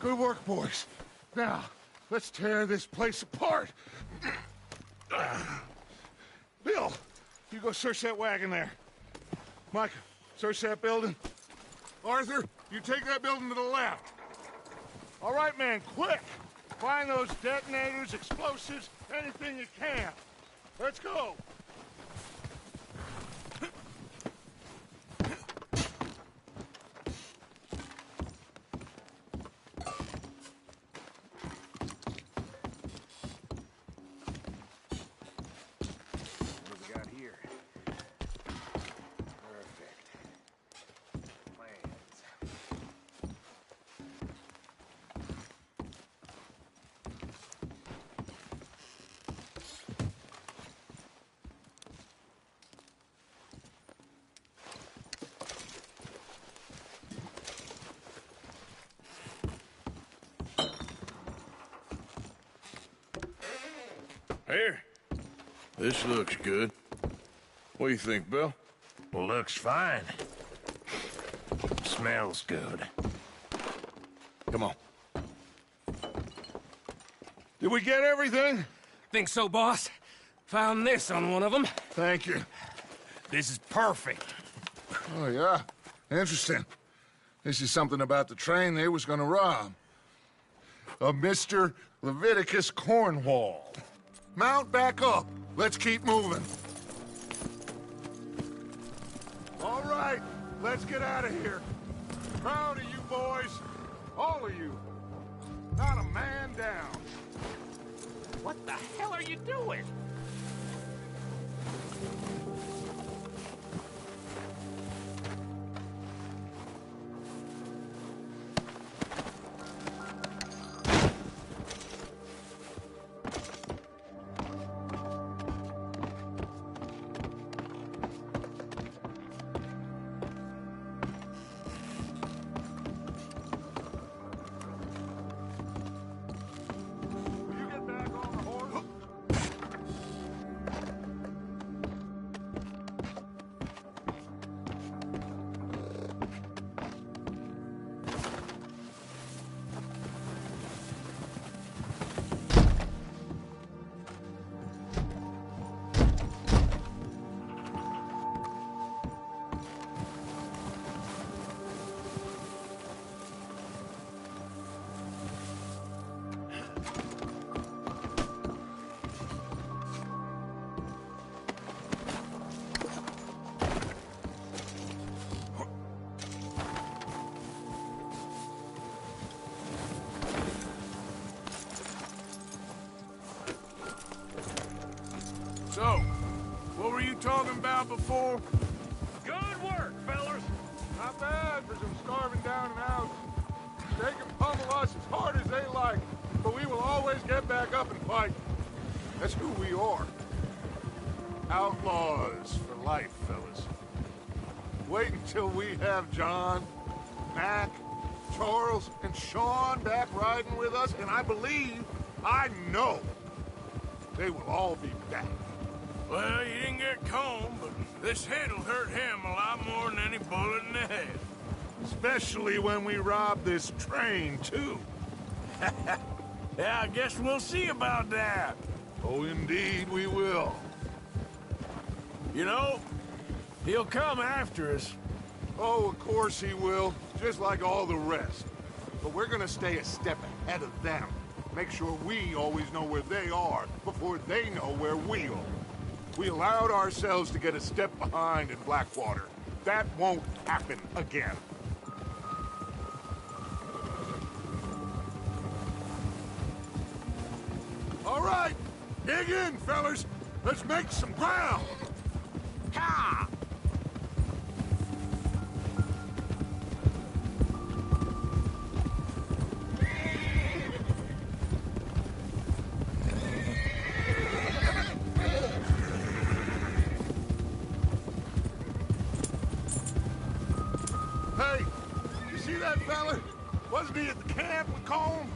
Good work, boys. Now, let's tear this place apart. Bill, you go search that wagon there. Mike, search that building. Arthur, you take that building to the left. All right, man, quick! Find those detonators, explosives, anything you can. Let's go! Here. This looks good. What do you think, Bill? Looks fine. Smells good. Come on. Did we get everything? Think so, boss. Found this on one of them. Thank you. This is perfect. Oh, yeah? Interesting. This is something about the train they was gonna rob. A Mr. Leviticus Cornwall. Mount back up. Let's keep moving. All right, let's get out of here. Proud of you boys. All of you. Not a man down. What the hell are you doing? they like, but we will always get back up and fight. That's who we are. Outlaws for life, fellas. Wait until we have John, Mac, Charles, and Sean back riding with us, and I believe, I know, they will all be back. Well, you didn't get Combe, but this head'll hurt him a lot more than any bullet in the head. Especially when we rob this train, too. Yeah, I guess we'll see about that. Oh, indeed we will. You know, he'll come after us. Oh, of course he will, just like all the rest. But we're gonna stay a step ahead of them. Make sure we always know where they are before they know where we are. We allowed ourselves to get a step behind in Blackwater. That won't happen again. All right, dig in, fellas. Let's make some ground. Ha! Hey, you see that fella? Wasn't he at the camp with Combe?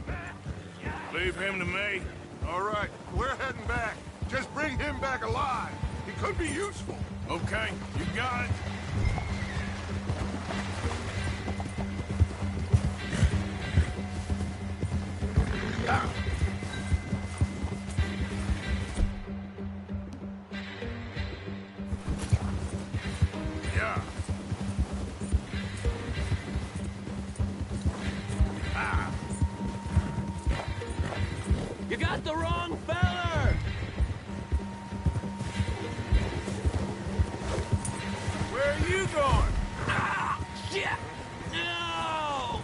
Leave him to me. All right, we're heading back. Just bring him back alive. He could be useful. Okay, you got it. Yeah. You got the wrong feller! Where are you going? Ah! Shit! No!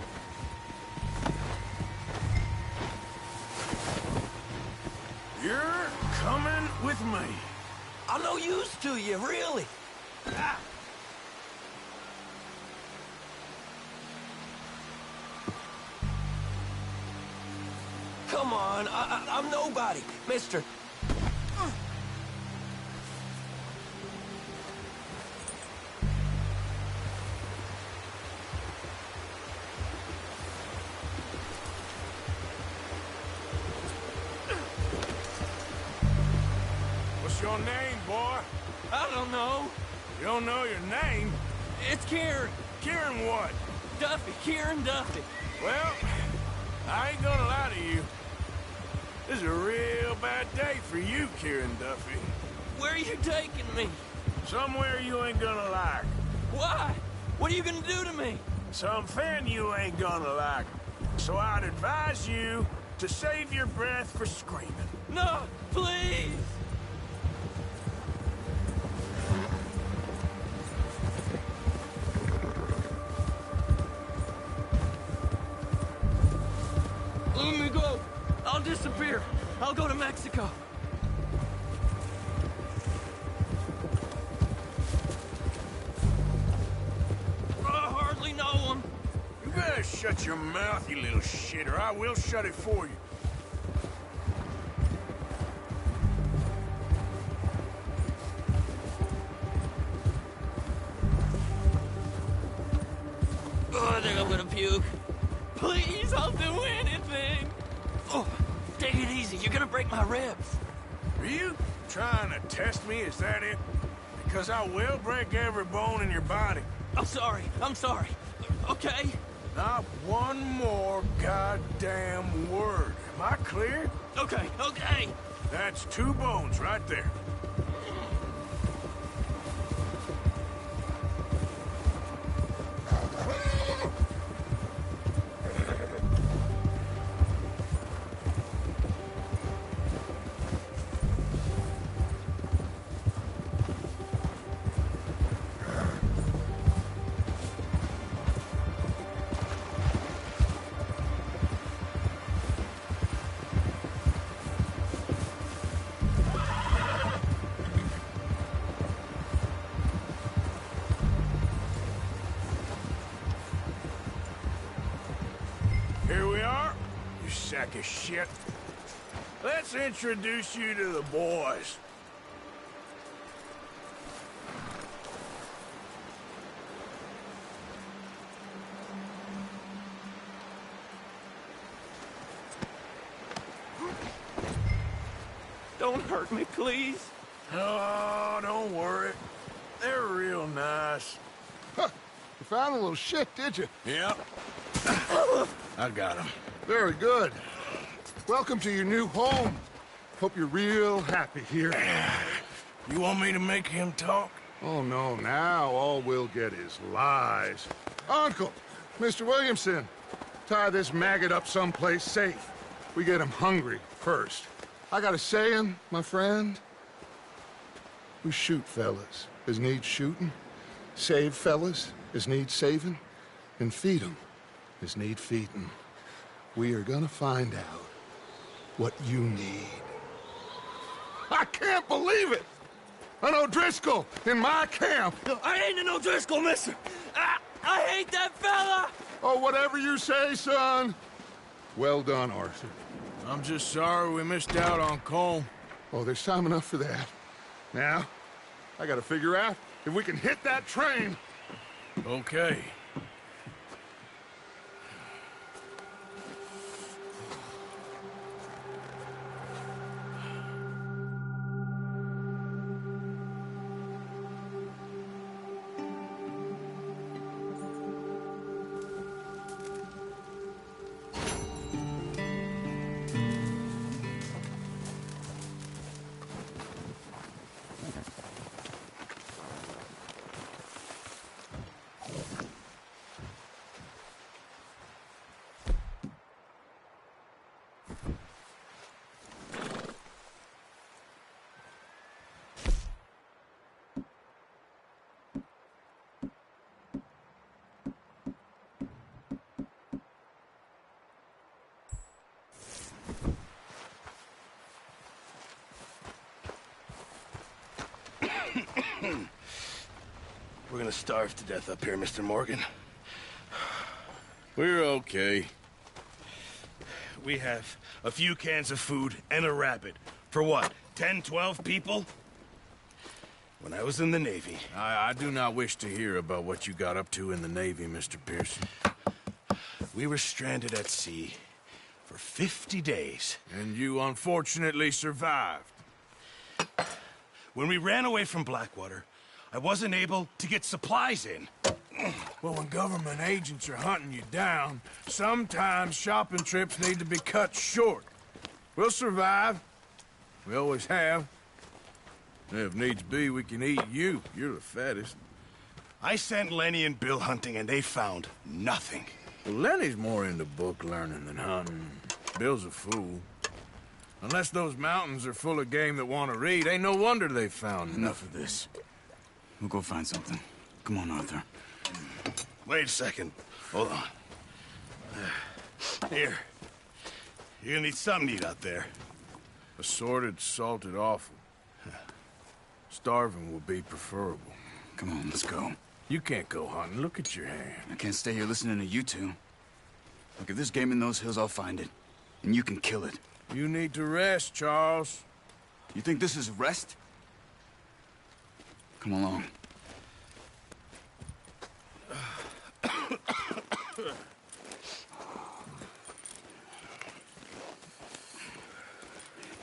You're coming with me. I'm no use to you, really. Ah! Come on, I'm nobody, mister. What's your name, boy? I don't know. You don't know your name? It's Kieran. Kieran what? Duffy, Kieran Duffy. Well, I ain't gonna lie to you. This is a real bad day for you, Kieran Duffy. Where are you taking me? Somewhere you ain't gonna like. Why? What are you gonna do to me? Something you ain't gonna like. So I'd advise you to save your breath for screaming. No, please! Let me go. I'll disappear. I'll go to Mexico. I hardly know him. You better shut your mouth, you little shit, or I will shut it for you. Oh, I think I'm gonna puke. Please, I'll do anything. Oh, take it easy. You're gonna break my ribs. Are you trying to test me? Is that it? Because I will break every bone in your body. I'm sorry. I'm sorry. Okay? Not one more goddamn word. Am I clear? Okay, okay. That's 2 bones right there. sack of shit. Let's introduce you to the boys. Don't hurt me, please. Oh, don't worry. They're real nice. Huh. You found a little shit, did you? Yep. I got him. Very good. Welcome to your new home. Hope you're real happy here. You want me to make him talk? Oh, no. Now all we'll get is lies. Uncle, Mr. Williamson, tie this maggot up someplace safe. We get him hungry first. I got a saying, my friend. We shoot fellas as need shooting, save fellas as need saving, and feed 'em as need feeding. We are gonna find out what you need. I can't believe it! An O'Driscoll in my camp! I ain't an O'Driscoll, mister! I hate that fella! Oh, whatever you say, son. Well done, Arthur. I'm just sorry we missed out on Colm. Oh, there's time enough for that. Now, I gotta figure out if we can hit that train. Okay. We're gonna starve to death up here, Mr. Morgan. We're okay. We have a few cans of food and a rabbit. For what, 10, 12 people? When I was in the Navy... I do not wish to hear about what you got up to in the Navy, Mr. Pearson. We were stranded at sea for 50 days. And you unfortunately survived. When we ran away from Blackwater, I wasn't able to get supplies in. Well, when government agents are hunting you down, sometimes shopping trips need to be cut short. We'll survive. We always have. And if needs be, we can eat you. You're the fattest. I sent Lenny and Bill hunting, and they found nothing. Well, Lenny's more into book learning than hunting. Bill's a fool. Unless those mountains are full of game that want to read, ain't no wonder they found Enough of this. We'll go find something. Come on, Arthur. Wait a second. Hold on. Here. You're gonna need something to eat out there. Assorted, salted offal. Starving would be preferable. Come on, let's go. You can't go hunting. Look at your hand. I can't stay here listening to you two. Look, if there's game in those hills, I'll find it. And you can kill it. You need to rest, Charles. You think this is rest? Come along.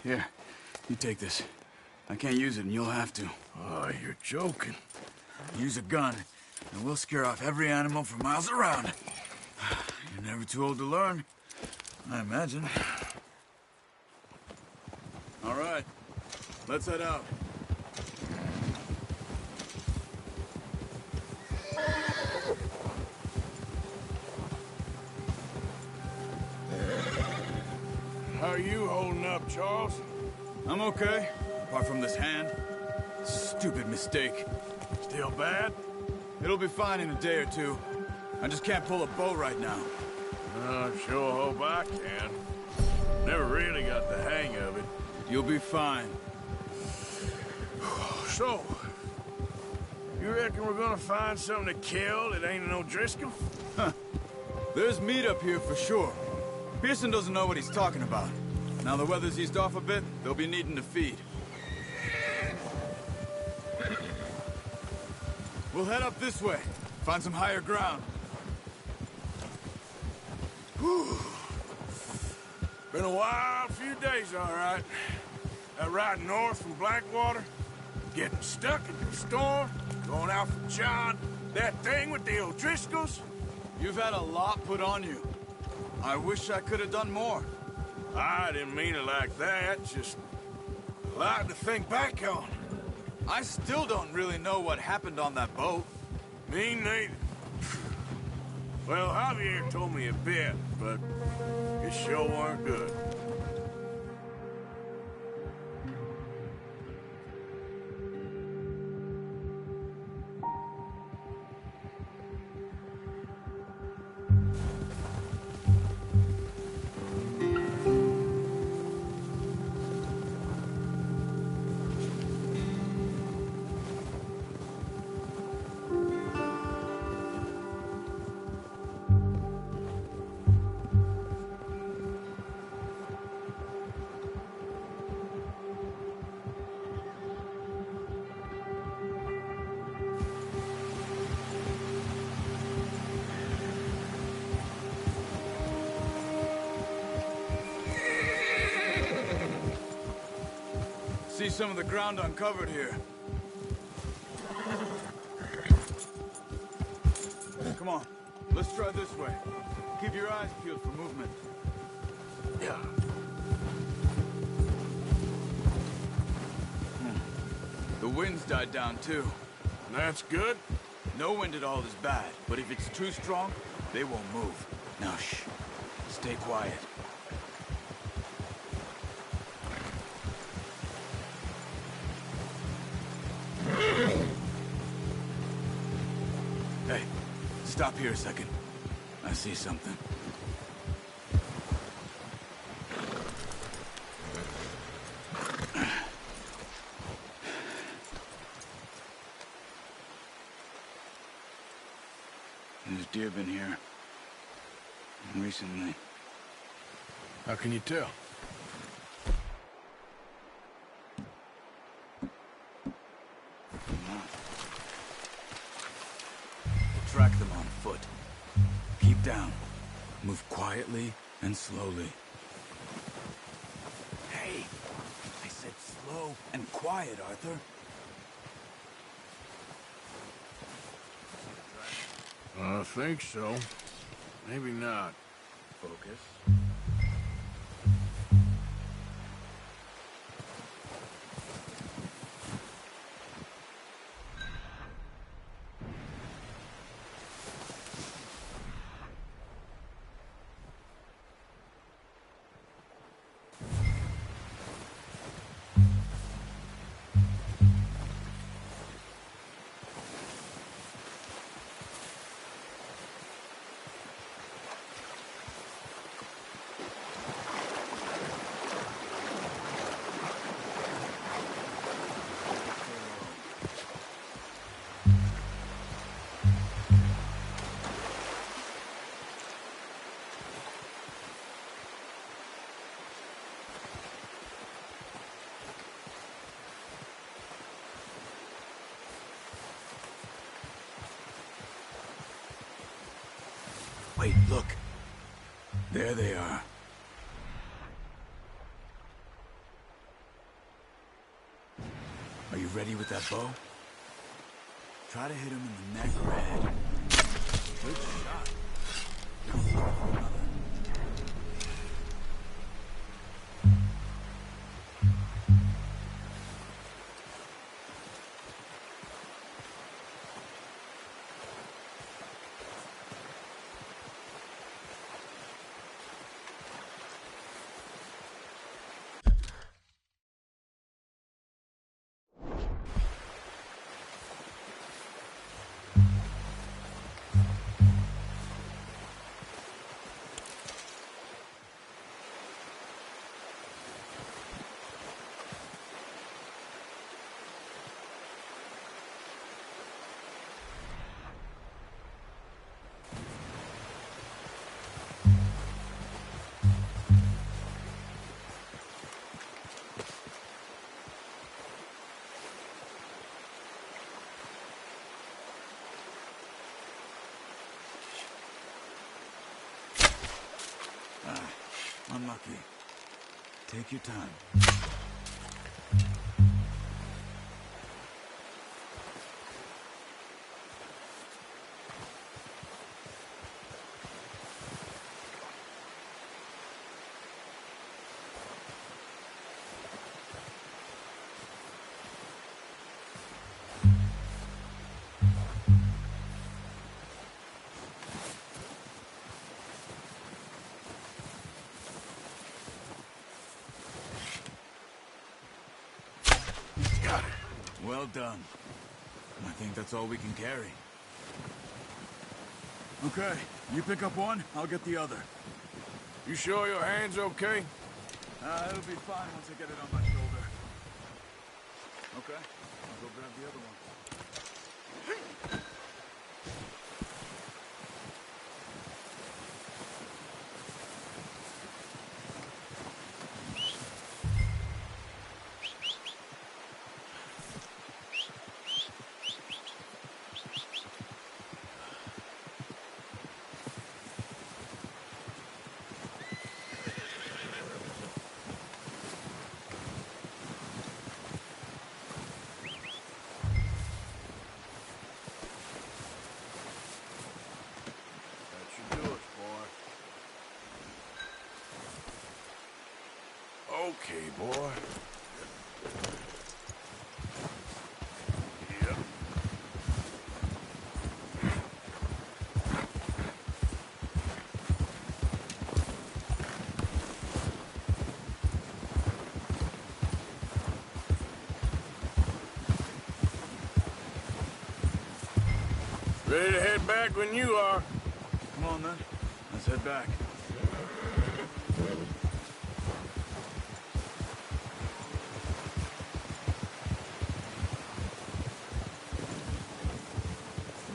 Here, you take this. I can't use it, and you'll have to. Oh, you're joking. Use a gun, and we'll scare off every animal for miles around. You're never too old to learn, I imagine. All right, let's head out. How are you holding up, Charles? I'm okay, apart from this hand. Stupid mistake. Still bad? It'll be fine in a day or two. I just can't pull a bow right now. I sure hope I can. Never really got the hang of it. You'll be fine. So, you reckon we're gonna find something to kill that ain't an O'Driscoll? Huh. There's meat up here for sure. Pearson doesn't know what he's talking about. Now the weather's eased off a bit, they'll be needing to feed. We'll head up this way. Find some higher ground. Whew. Been a wild few days, all right. That ride north from Blackwater, getting stuck in the storm, going out for John, that thing with the O'Driscolls. You've had a lot put on you. I wish I could have done more. I didn't mean it like that, just a lot to think back on. I still don't really know what happened on that boat. Me neither. Well, Javier told me a bit, but it sure weren't good. See some of the ground uncovered here. Come on, let's try this way. Keep your eyes peeled for movement. Yeah. The wind's died down too. That's good. No wind at all is bad, but if it's too strong, they won't move. Now shh, stay quiet. Hey, stop here a second. I see something. There's deer been here. Recently. How can you tell? Track them on foot. Keep down. Move quietly and slowly. Hey, I said slow and quiet, Arthur. I think so. Maybe not. Focus. Wait, look. There they are. Are you ready with that bow? Try to hit him in the neck or head. Good shot. Unlucky. Take your time. Well done. I think that's all we can carry. Okay, you pick up one, I'll get the other. You sure your hand's okay? It'll be fine once I get it on my shoulder. Okay, I'll go grab the other one. Okay, boy. Yep. Ready to head back when you are. Come on, then. Let's head back.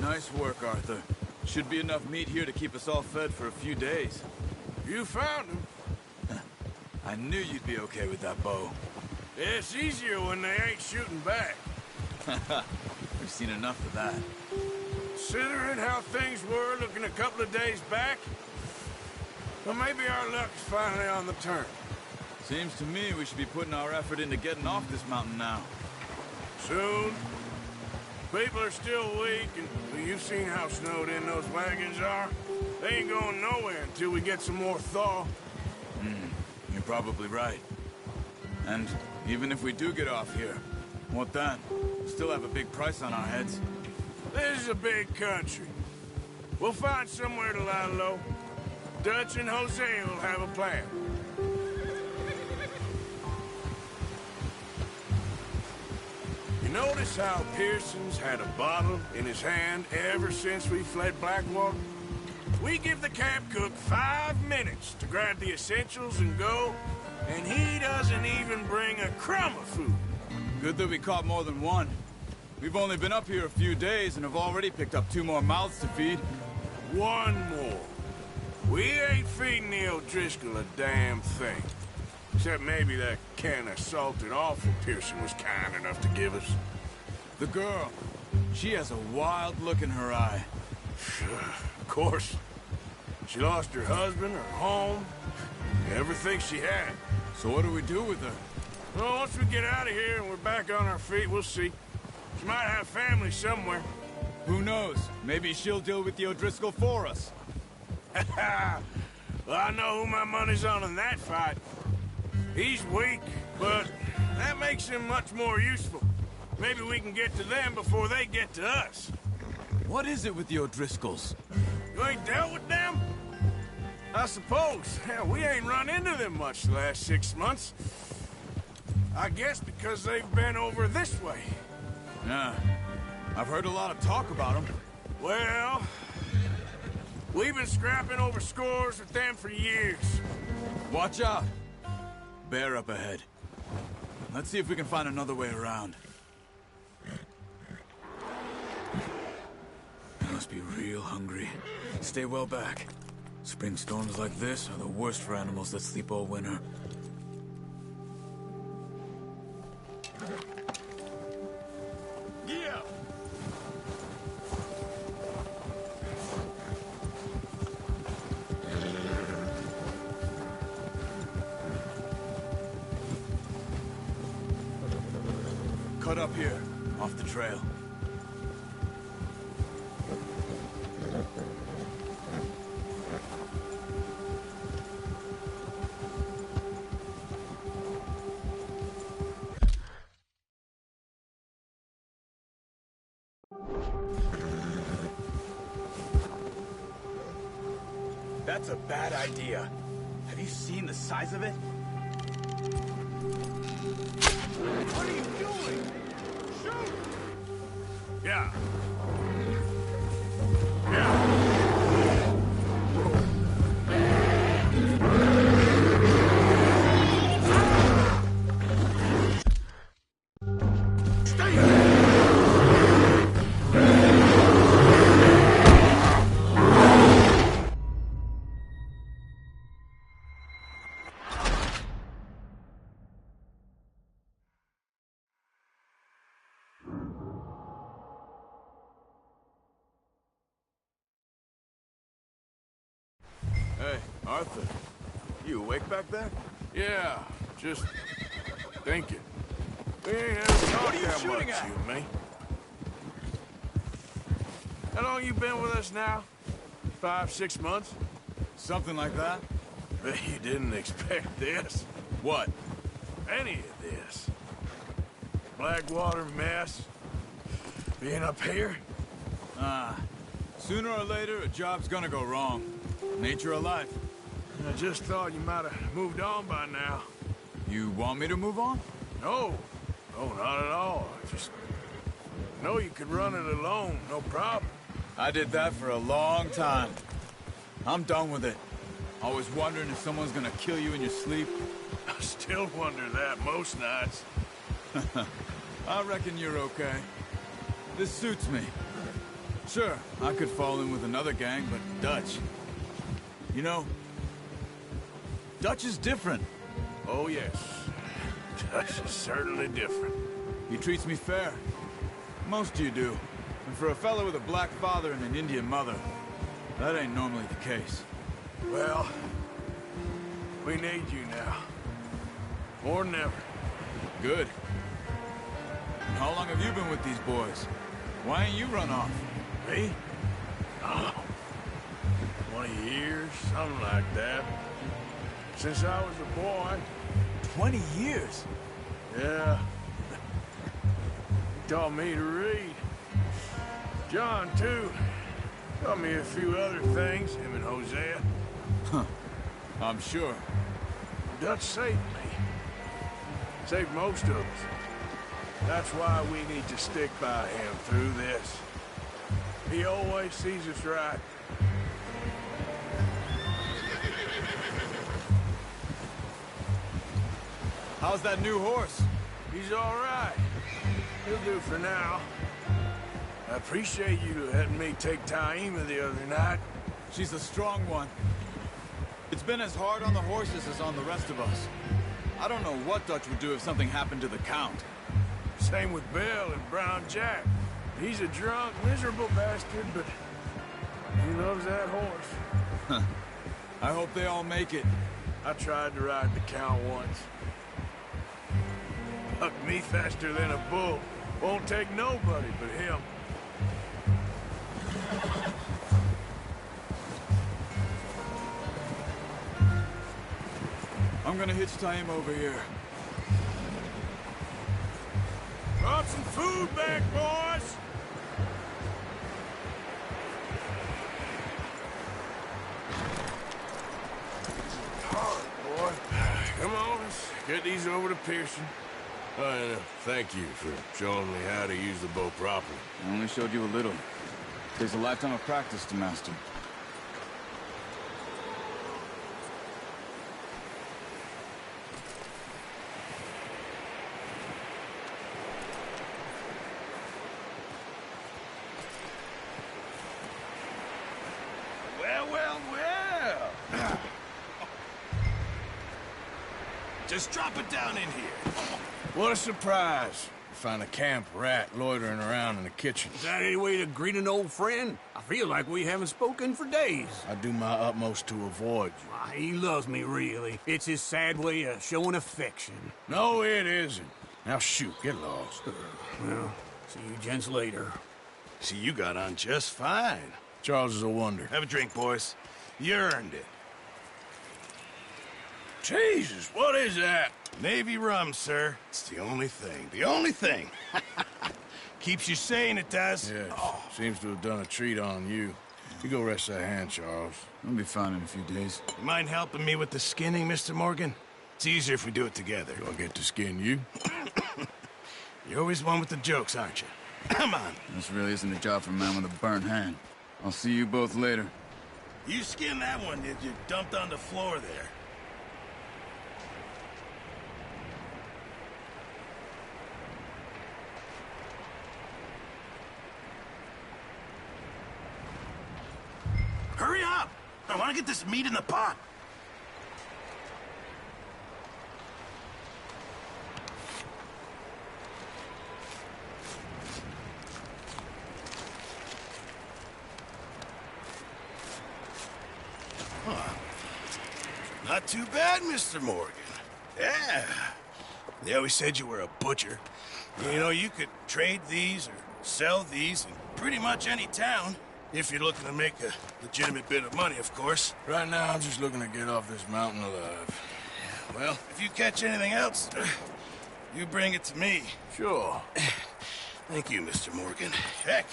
Nice work, Arthur. Should be enough meat here to keep us all fed for a few days. You found him. I knew you'd be okay with that bow. It's easier when they ain't shooting back. We've seen enough of that. Considering how things were looking a couple of days back, well, maybe our luck's finally on the turn. Seems to me we should be putting our effort into getting off this mountain now. Soon. People are still weak, and well, you've seen how snowed in those wagons are. They ain't going nowhere until we get some more thaw. You're probably right. And even if we do get off here, what then? We still have a big price on our heads. This is a big country. We'll find somewhere to lie low. Dutch and Jose will have a plan. You notice how Pearson's had a bottle in his hand ever since we fled Blackwater? We give the camp cook 5 minutes to grab the essentials and go, and he doesn't even bring a crumb of food. Good that we caught more than one. We've only been up here a few days and have already picked up 2 more mouths to feed. 1 more. We ain't feeding the O'Driscoll a damn thing. Except maybe that can of salted offal Pearson was kind enough to give us. The girl. She has a wild look in her eye. Of course. She lost her husband, her home, everything she had. So what do we do with her? Well, once we get out of here and we're back on our feet, we'll see. She might have family somewhere. Who knows? Maybe she'll deal with the O'Driscoll for us. Well, I know who my money's on in that fight. He's weak, but that makes him much more useful. Maybe we can get to them before they get to us. What is it with the O'Driscolls? You ain't dealt with them? I suppose. Hell, we ain't run into them much the last 6 months. I guess because they've been over this way. Yeah. I've heard a lot of talk about them. Well, we've been scrapping over scores with them for years. Watch out. Bear up ahead. Let's see if we can find another way around. They must be real hungry. Stay well back. Spring storms like this are the worst for animals that sleep all winter. Yeah. cut up here, off the trail. That's a bad idea. Have you seen the size of it? What are you doing? Shoot! Yeah. Hey, Arthur. You awake back there? Yeah, just thinking. We ain't ever talked that much, you and me. How long you been with us now? 5, 6 months? Something like that? Bet you didn't expect this. What? Any of this. Blackwater mess. Being up here? Sooner or later, a job's gonna go wrong. Nature of life. I just thought you might have moved on by now. You want me to move on? No. No, not at all. I just know you could run it alone, no problem. I did that for a long time. I'm done with it. Always wondering if someone's gonna kill you in your sleep. I still wonder that most nights. I reckon you're okay. This suits me. Sure, I could fall in with another gang, but Dutch... You know, Dutch is different. Oh, yes. Dutch is certainly different. He treats me fair. Most of you do. And for a fellow with a black father and an Indian mother, that ain't normally the case. Well, we need you now. More than ever. Good. And how long have you been with these boys? Why ain't you run off? Me? Oh, 20 years, something like that. Since I was a boy. 20 years? Yeah. He taught me to read. John, too. Taught me a few other things, him and Hosea. Huh. I'm sure. Dutch saved me. Saved most of us. That's why we need to stick by him through this. He always sees us right. How's that new horse? He's all right. He'll do for now. I appreciate you letting me take Taima the other night. She's a strong one. It's been as hard on the horses as on the rest of us. I don't know what Dutch would do if something happened to the Count. Same with Bill and Brown Jack. He's a drunk, miserable bastard, but he loves that horse. I hope they all make it. I tried to ride the Count once. Bucked me faster than a bull. Won't take nobody but him. I'm gonna hitch Taima over here. Brought some food back, boys! Hard, boy. Come on, let's get these over to Pearson. And thank you for showing me how to use the bow properly. I only showed you a little. Takes a lifetime of practice to master. Well, well, well. Just drop it down in here. What a surprise. Find a camp rat loitering around in the kitchen. Is that any way to greet an old friend? I feel like we haven't spoken for days. I do my utmost to avoid you. He loves me, really. It's his sad way of showing affection. No, it isn't. Now shoot, get lost. Well, see you gents later. See, you got on just fine. Charles is a wonder. Have a drink, boys. You earned it. Jesus, what is that? Navy rum, sir. It's the only thing. The only thing. Keeps you sane, it does. Yeah, seems to have done a treat on you. You go rest that hand, Charles. I'll be fine in a few days. You mind helping me with the skinning, Mr. Morgan? It's easier if we do it together. Do I get to skin you? You're always one with the jokes, aren't you? Come on. This really isn't a job for a man with a burnt hand. I'll see you both later. You skinned that one, did you? Dumped on the floor there. Hurry up! I want to get this meat in the pot. Not too bad, Mr. Morgan. Yeah. They always said you were a butcher. You know, you could trade these or sell these in pretty much any town. If you're looking to make a legitimate bit of money, of course. Right now, I'm just looking to get off this mountain alive. Well, if you catch anything else, you bring it to me. Sure. Thank you, Mr. Morgan. Heck,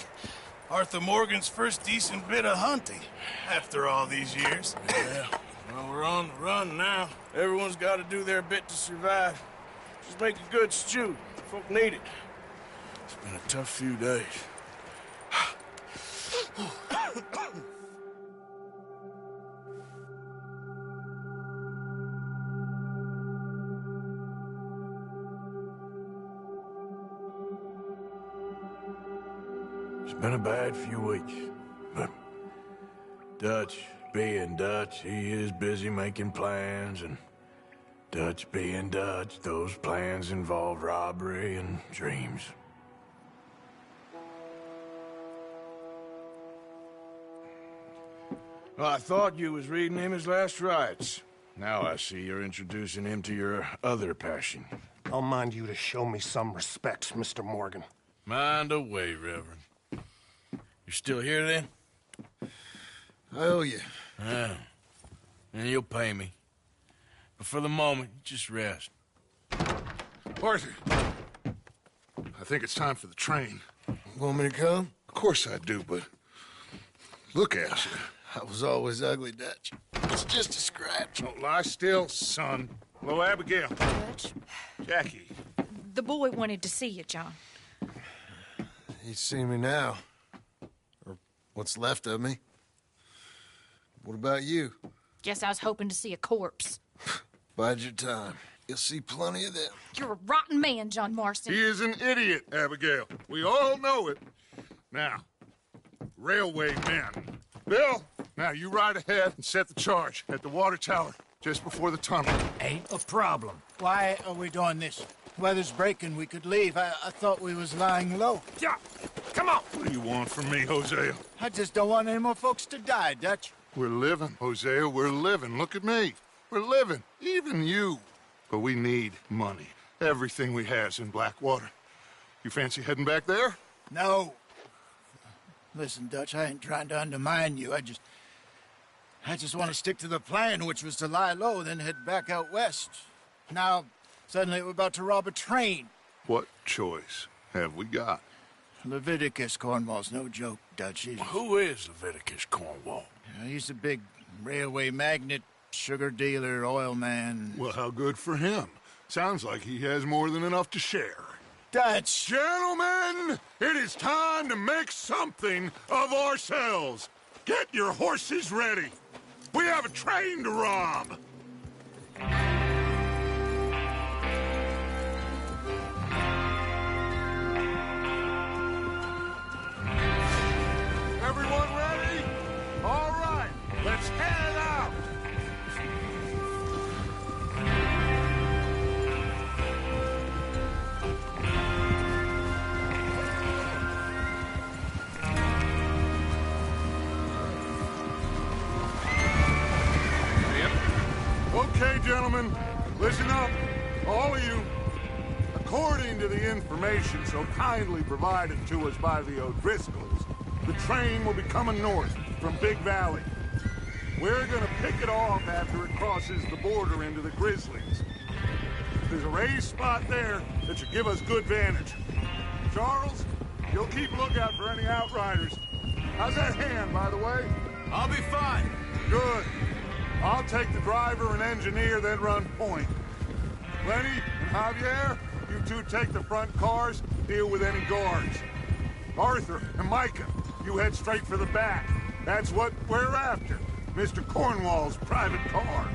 Arthur Morgan's first decent bit of hunting after all these years. Yeah. Well, we're on the run now. Everyone's got to do their bit to survive. Just make a good stew. Folk need it. It's been a tough few days. It's been a bad few weeks, but Dutch being Dutch, he is busy making plans, and Dutch being Dutch, those plans involve robbery and dreams. Well, I thought you was reading him his last rites. Now I see you're introducing him to your other passion. I'll mind you to show me some respect, Mr. Morgan. Mind away, Reverend. You still here, then? I owe you. Yeah. And you'll pay me. But for the moment, just rest. Arthur, I think it's time for the train. Want me to come? Of course I do, but look at you. I was always ugly, Dutch. It's just a scratch. Don't lie still, son. Hello, Abigail. Dutch, Jackie. the boy wanted to see you, John. He's seen me now. Or what's left of me. What about you? Guess I was hoping to see a corpse. Bide your time. You'll see plenty of them. You're a rotten man, John Marston. He is an idiot, Abigail. We all know it. Now, railway men. Bill, now you ride ahead and set the charge at the water tower just before the tunnel. Ain't a problem. Why are we doing this? Weather's breaking. We could leave. I thought we was lying low. Yeah, come on. What do you want from me, Hosea? I just don't want any more folks to die, Dutch. We're living, Hosea. We're living. Look at me. We're living. Even you. But we need money. Everything we has in Blackwater. You fancy heading back there? No. Listen, Dutch, I ain't trying to undermine you. I just want to stick to the plan, which was to lie low, then head back out west. Now, suddenly we're about to rob a train. What choice have we got? Leviticus Cornwall's no joke, Dutch. Who is Leviticus Cornwall? He's a big railway magnate, sugar dealer, oil man. Well, how good for him. Sounds like he has more than enough to share. Dutch! Gentlemen, it is time to make something of ourselves. Get your horses ready. We have a train to rob. Everyone ready? All right, let's head out. Okay, gentlemen, listen up, all of you. A According to the information so kindly provided to us by the O'Driscolls, the train will be coming north from Big Valley. We're gonna pick it off after it crosses the border into the Grizzlies. There's a raised spot there that should give us good vantage. Charles, you'll keep lookout for any outriders. How's that hand, by the way? I'll be fine. Good. I'll take the driver and engineer, then run point. Lenny and Javier, you two take the front cars, deal with any guards. Arthur and Micah, you head straight for the back. That's what we're after. Mr. Cornwall's private car.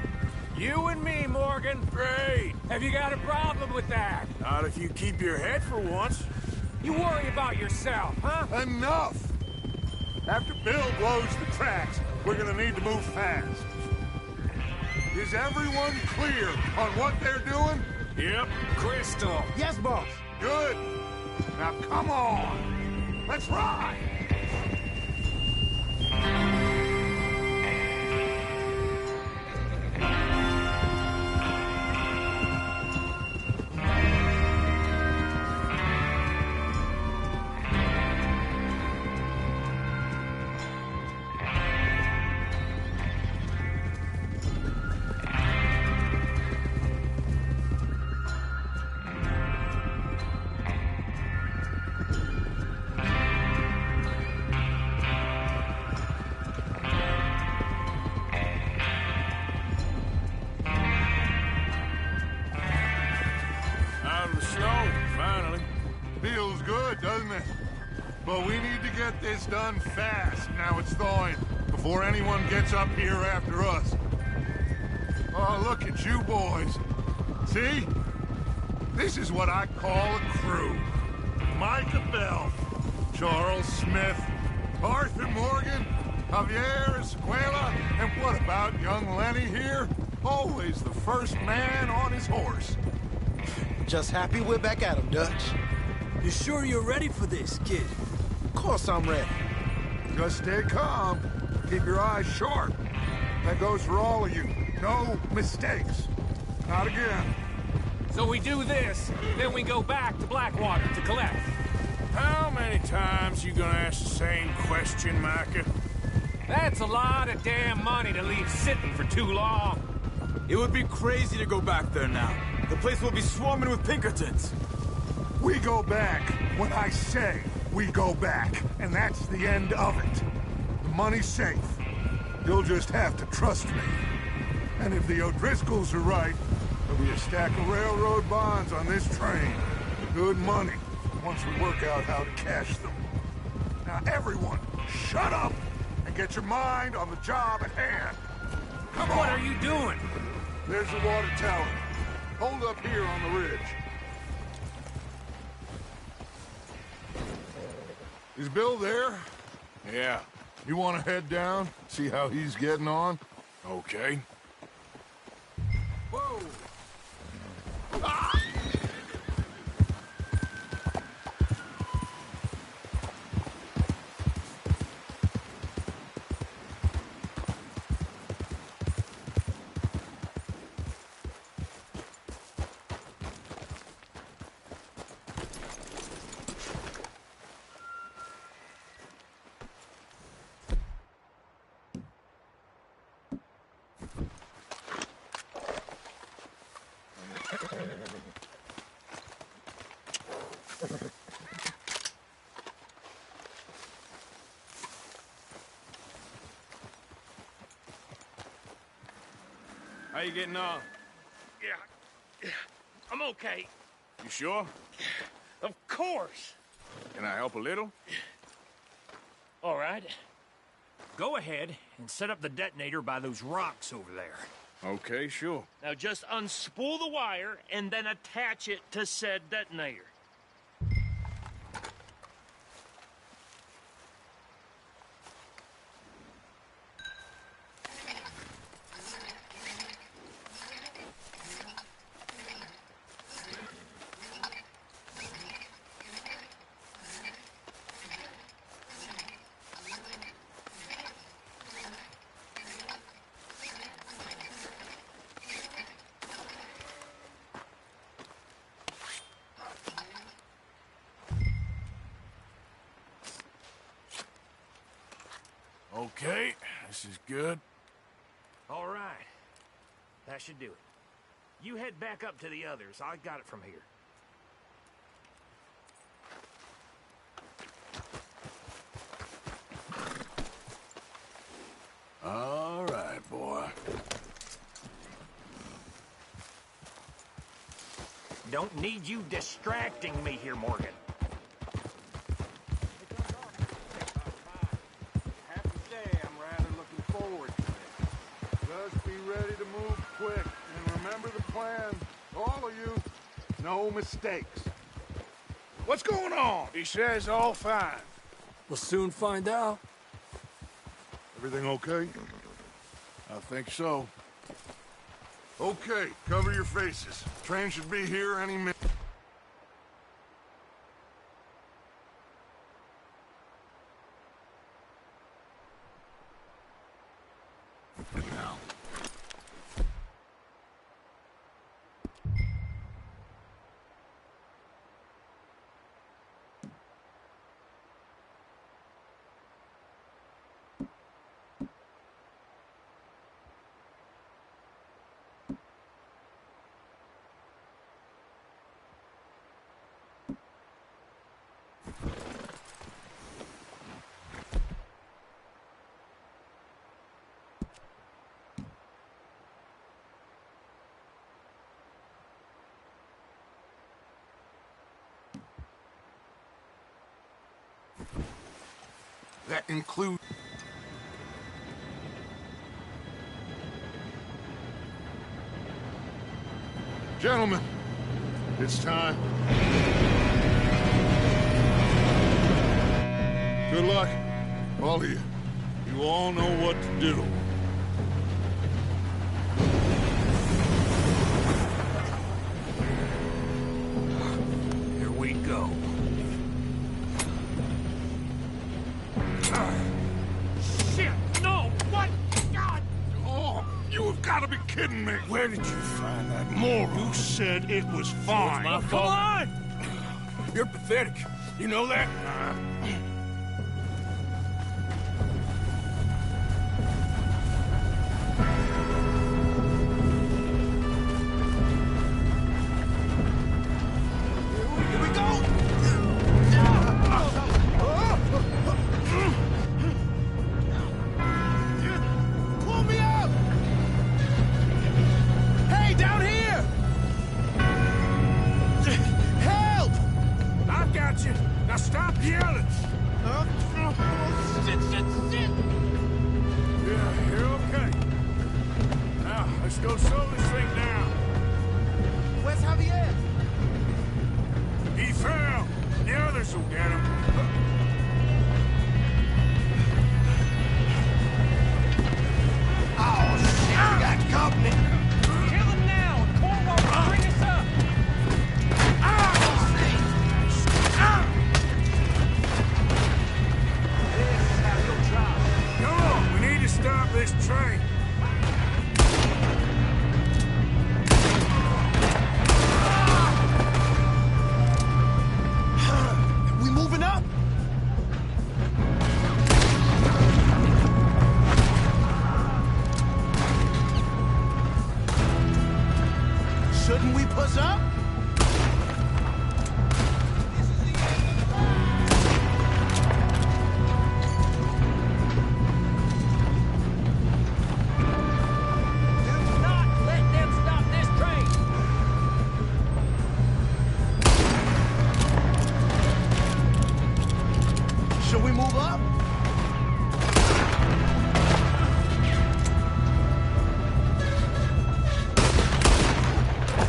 You and me, Morgan. Great. Have you got a problem with that? Not if you keep your head for once. You worry about yourself, huh? Enough! After Bill blows the tracks, we're gonna need to move fast. Is everyone clear on what they're doing? Yep. Crystal. Yes, boss. Good. Now come on. Let's ride. Feels good, doesn't it? But we need to get this done fast, now it's thawing, before anyone gets up here after us. Oh, look at you boys. See? This is what I call a crew. Micah Bell, Charles Smith, Arthur Morgan, Javier Escuela, and what about young Lenny here? Always the first man on his horse. Just happy we're back at him, Dutch. You sure you're ready for this, kid? Of course I'm ready. Just stay calm. Keep your eyes sharp. That goes for all of you. No mistakes. Not again. So we do this, then we go back to Blackwater to collect. How many times you gonna ask the same question, Micah? That's a lot of damn money to leave sitting for too long. It would be crazy to go back there now. The place will be swarming with Pinkertons. We go back when I say we go back, and that's the end of it. The money's safe. You'll just have to trust me. And if the O'Driscolls are right, there'll be a stack of railroad bonds on this train. Good money, once we work out how to cash them. Now everyone, shut up and get your mind on the job at hand. Come on. What are you doing? There's the water tower. Hold up here on the ridge. Is Bill there? Yeah. You want to head down, see how he's getting on? Okay. Whoa! How you getting on? Yeah, I'm okay. You sure? Of course. Can I help a little? All right. Go ahead and set up the detonator by those rocks over there. Okay, sure. Now just unspool the wire and then attach it to said detonator. Okay, this is good. All right. That should do it. You head back up to the others. I got it from here. All right, boy. Don't need you distracting me here, Morgan. Have to say, I'm rather looking forward to this. Just be ready to move quick, and remember the plan. All of you, no mistakes. What's going on? He says all fine. We'll soon find out. Everything okay? I think so. Okay, cover your faces. Train should be here any minute. Now. That includes... Gentlemen, it's time. Good luck, all of you. You all know what to do. Here we go. Shit! No! What? God! Oh, you have got to be kidding me. Where did you find that moral? You said it was fine. my Come fault. on! You're pathetic. You know that? Here we go! Pull me up! Hey, down here! Help! I've got you. Now stop yelling. Shit! Yeah, you're okay. Now, let's go slow this thing down. Where's Javier? He fell. The others will get him. Oh, shit! We got company! Kill him now, and Cornwall will bring us up. This is how you'll try. Come on, we need to stop this train. We moving up? Shouldn't we push up? Do not let them stop this train. Should we move up?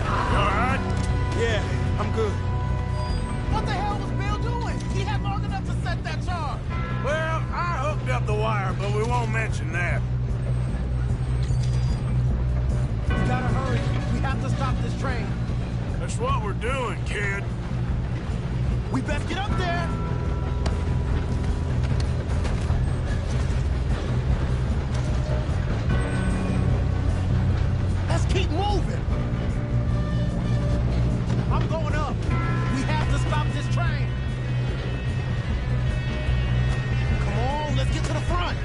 You all right? Yeah, I'm good. What the hell was Bill doing? He had long enough to set that charge. Well, I hooked up the wire, but we won't mention that. We gotta hurry. We have to stop this train. That's what we're doing, kid. We best get up there. Let's keep moving. I'm going up. We have to stop this train. Come on, let's get to the front.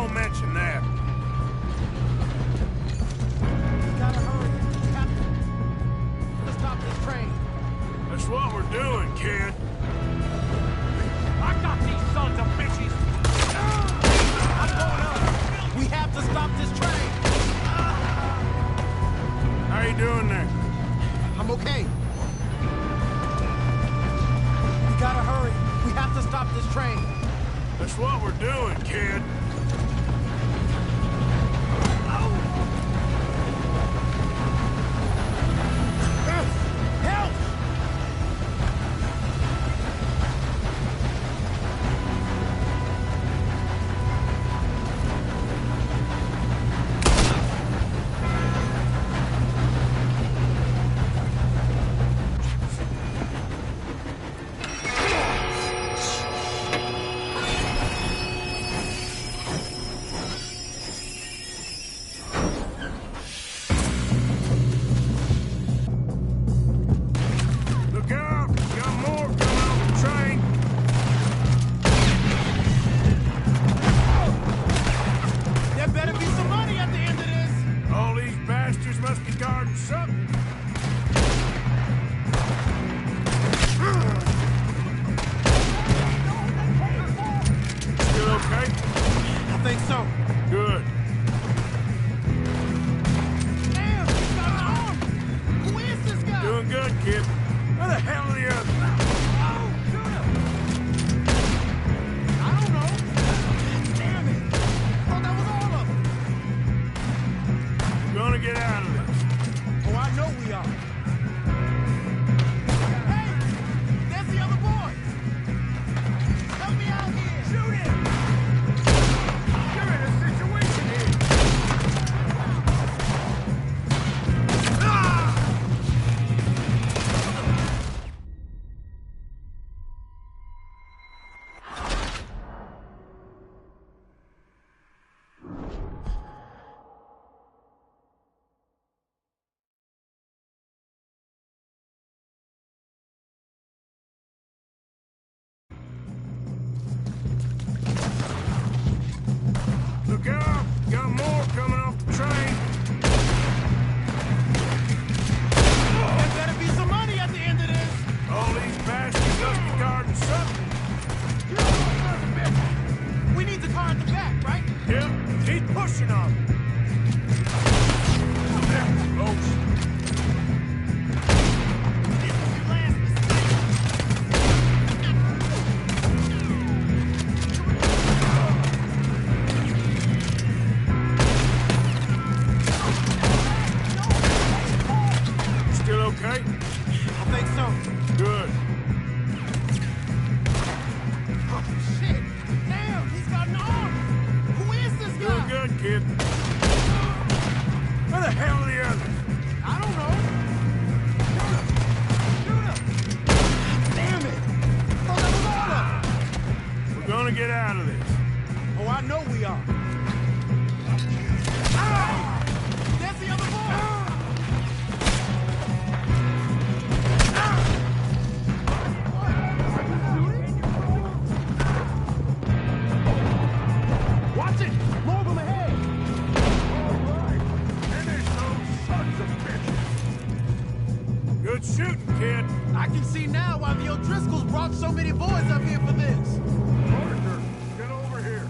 don't mention that. We gotta hurry. We have to stop this train. That's what we're doing, kid. I got these sons of bitches. I'm going up. We have to stop this train. How you doing there? I'm okay. We gotta hurry. We have to stop this train. That's what we're doing, kid. Help! Look out! Got more coming off the train. There better be some money at the end of this. All these bastards must be guarding something. Still okay? I think so. Good. Damn, he's got an arm. Who is this guy? Doing good, kid. Where the hell are the others? Oh, shoot him. I don't know. Damn it. Thought that was all of them. We're gonna get out of this. Oh, I know we are. Hey, there's the other boy. Help me out here. Shoot him. You're in a situation here. Look out! Got more coming off the train. There better be some money at the end of this. All these bastards must be guarding something. We need the car at the back, right? Yep, keep pushing on. There, folks. Still okay? I think so. Good. Oh, shit. Damn, he's got an arm. Who is this guy? Doing good, kid. Where the hell are the others? I don't know. Shoot him. Damn it. Thought that was all of them. We're gonna get out of this. Oh, I know we are. There's the other boy. Watch it! More of them ahead! All right. Finish those sons of bitches. Good shooting, kid. I can see now why the O'Driscolls brought so many boys up here for this. Parker, get over here.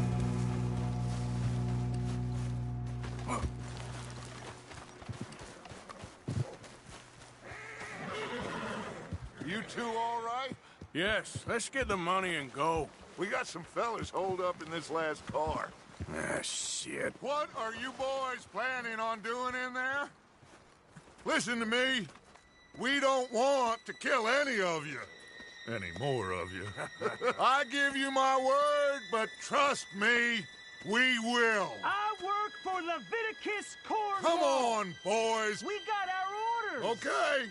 You two all right? Yes, let's get the money and go. We got some fellas holed up in this last car. Ah, shit. What are you boys planning on doing in there? Listen to me. We don't want to kill any of you. Any more of you. I give you my word, but trust me, we will. I work for Leviticus Corps. Come on, boys. We got our orders. Okay.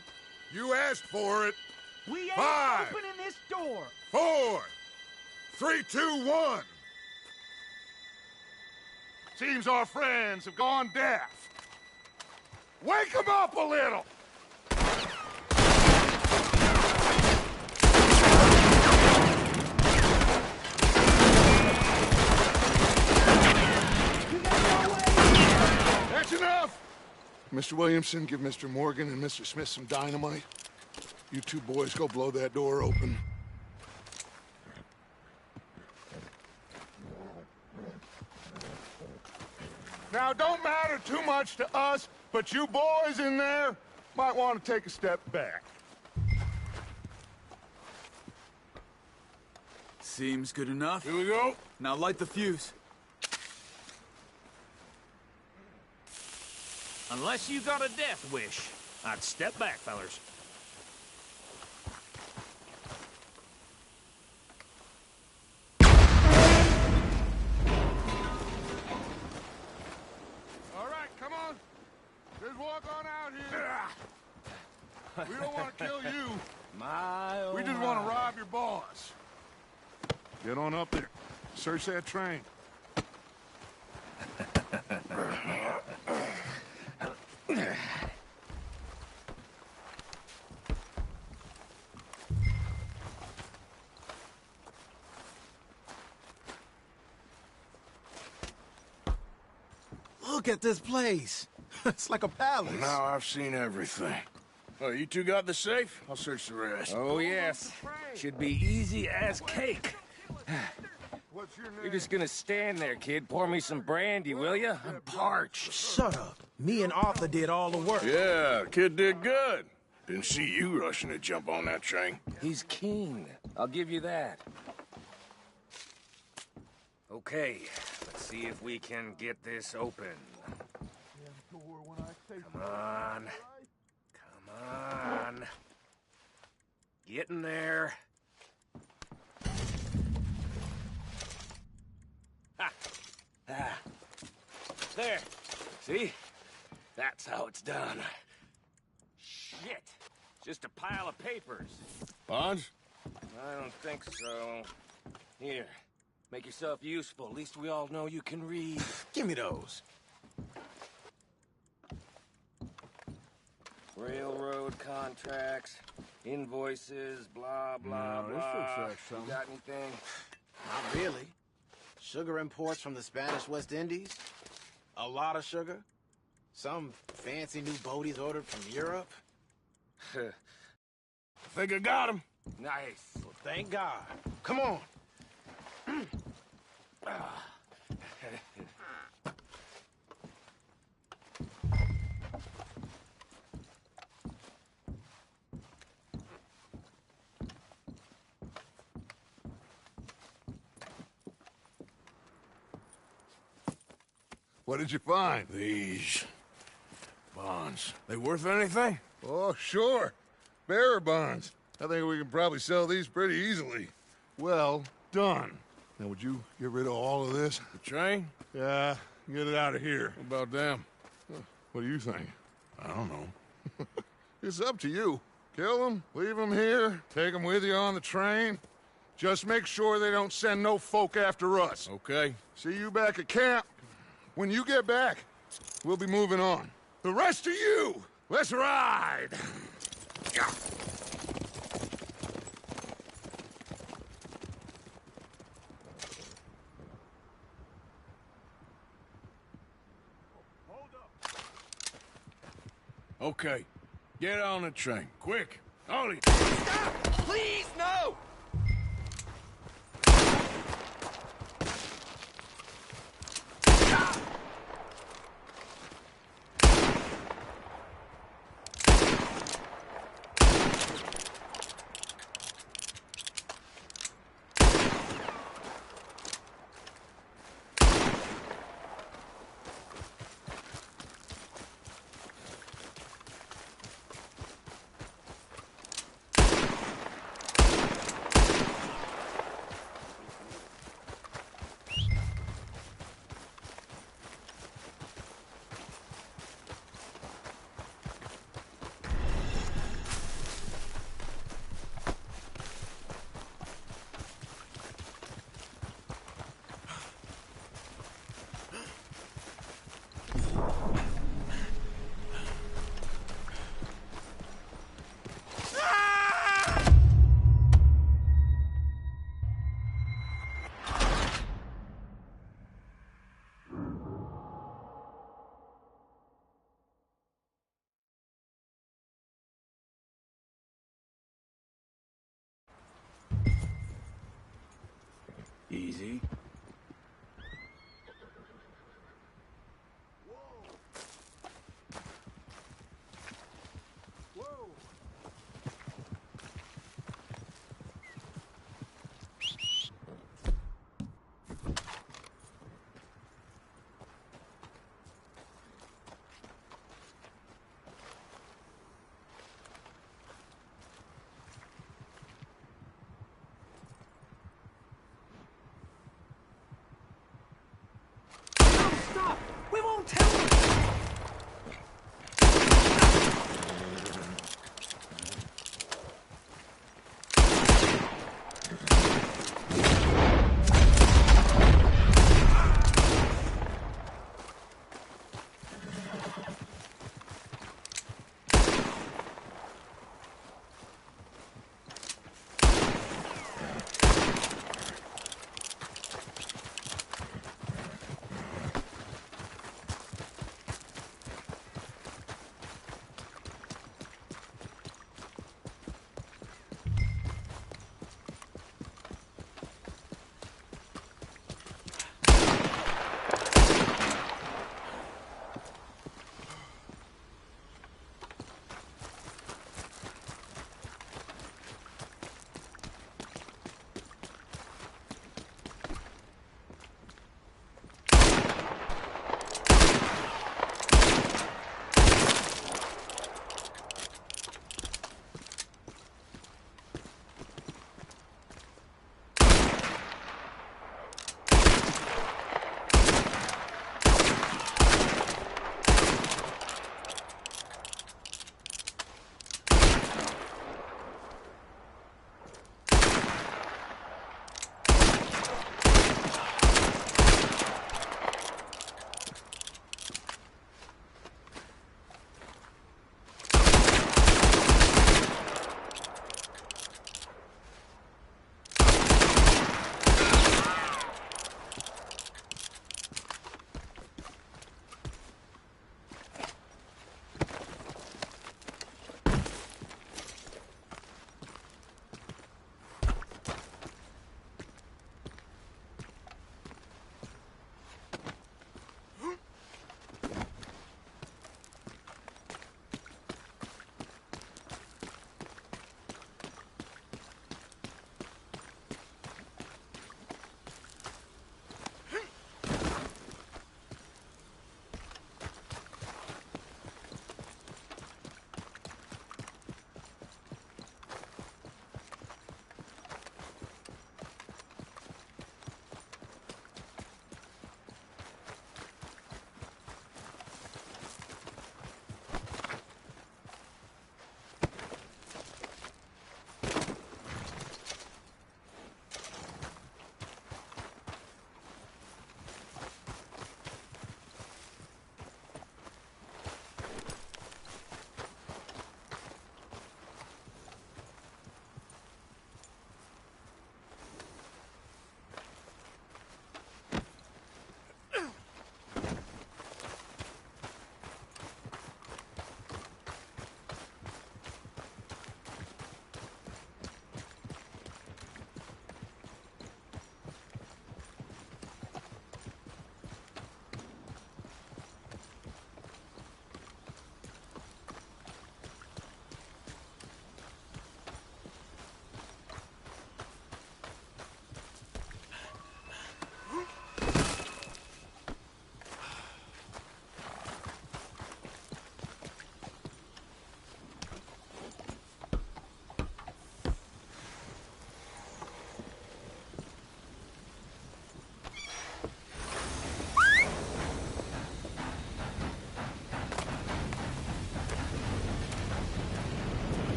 You asked for it. We ain't 5, opening this door. 4, 3, 2, 1. Seems our friends have gone deaf. Wake them up a little. Mr. Williamson, give Mr. Morgan and Mr. Smith some dynamite. You two boys go blow that door open. Now, don't matter too much to us, but you boys in there might want to take a step back. Seems good enough. Here we go. Now light the fuse. Unless you got a death wish, I'd step back, fellers. All right, come on. Just walk on out here. We don't want to kill you. We just want to rob your boss. Get on up there. Search that train. Look at this place. It's like a palace. Well, now I've seen everything. Oh, you two got the safe? I'll search the rest. Oh, yes. Should be easy as cake. What's your name? You're just gonna stand there, kid. Pour me some brandy, will you? I'm parched. Shut up. Me and Arthur did all the work. Yeah, the kid did good. Didn't see you rushing to jump on that train. He's keen. I'll give you that. Okay, let's see if we can get this open. Come on. Come on. Get in there. Ha! Ah. There. See? That's how it's done. Shit. Just a pile of papers. Bonds? I don't think so. Here. Make yourself useful. At least we all know you can read. Give me those. Railroad contracts, invoices, blah, blah, No, this blah. looks like You something. got anything? Not really. Sugar imports from the Spanish West Indies. A lot of sugar. Some fancy new boaties ordered from Europe. Think I got him. Nice. Well, thank God. Come on. What did you find? These bonds. They worth anything? Oh, sure. Bearer bonds. I think we can probably sell these pretty easily. Well done. Now, would you get rid of all of this? The train? Yeah, get it out of here. What about them? What do you think? I don't know. It's up to you. Kill them, leave them here, take them with you on the train. Just make sure they don't send no folk after us. Okay. See you back at camp. When you get back, we'll be moving on. The rest of you, let's ride! Okay. Get on the train. Quick. Ollie. Stop! Please, no! easy. Stop! We won't tell him!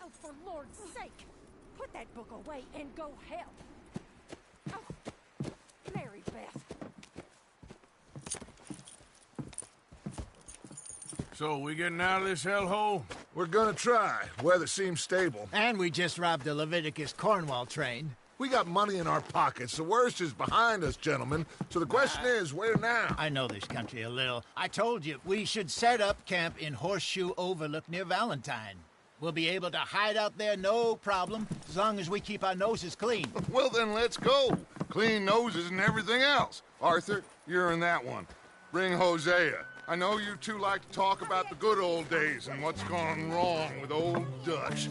Oh, for Lord's sake! Put Put that book away and go help. Oh, Mary Beth. So, we getting out of this hellhole? We're gonna try. Weather seems stable. And we just robbed the Leviticus Cornwall train. We got money in our pockets. The worst is behind us, gentlemen. So the question is, where now? I know this country a little. I told you, we should set up camp in Horseshoe Overlook near Valentine. We'll be able to hide out there, no problem, as long as we keep our noses clean. Well, then let's go. Clean noses and everything else. Arthur, you're in that one. Bring Hosea. I know you two like to talk about the good old days and what's gone wrong with old Dutch.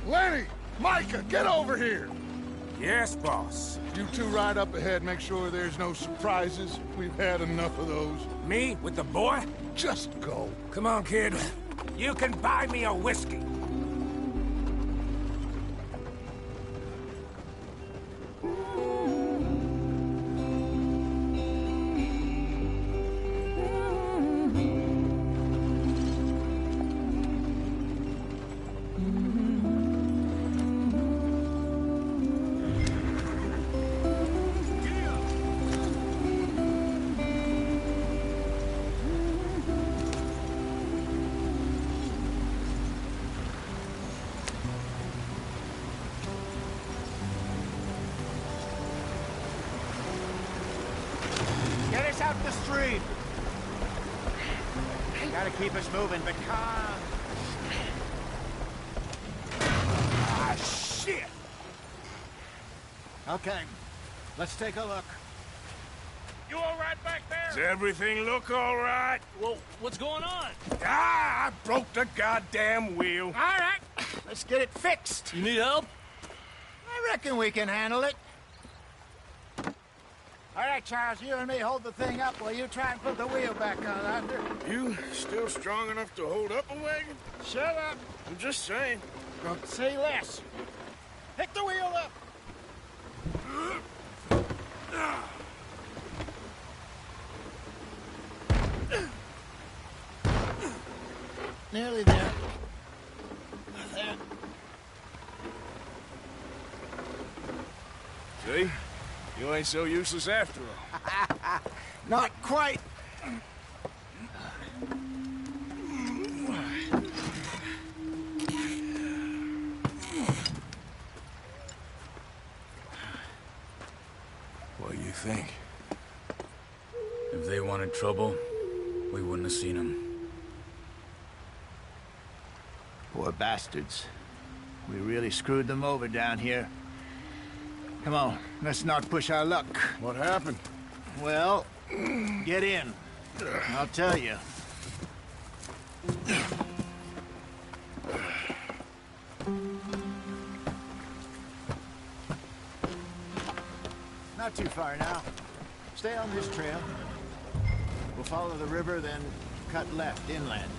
Lenny! Micah, get over here! Yes, boss. You two ride up ahead, make sure there's no surprises. We've had enough of those. Me? With the boy? Just go. Come on, kid. You can buy me a whiskey. Get us out the street. Gotta keep us moving, but calm. Ah, shit! Okay, let's take a look. You all right back there? Does everything look all right? Well, what's going on? Ah, I broke the goddamn wheel. All right, let's get it fixed. You need help? I reckon we can handle it. All right, Charles, you and me hold the thing up while you try and put the wheel back on, Arthur. You still strong enough to hold up a wagon? Shut up. I'm just saying. Don't say less. Pick the wheel up. Nearly there. There. See? You ain't so useless after all. Not quite. What do you think? If they wanted trouble, we wouldn't have seen them. Poor bastards. We really screwed them over down here. Come on, let's not push our luck. What happened? Well, get in. I'll tell you. Not too far now. Stay on this trail. We'll follow the river, then cut left inland.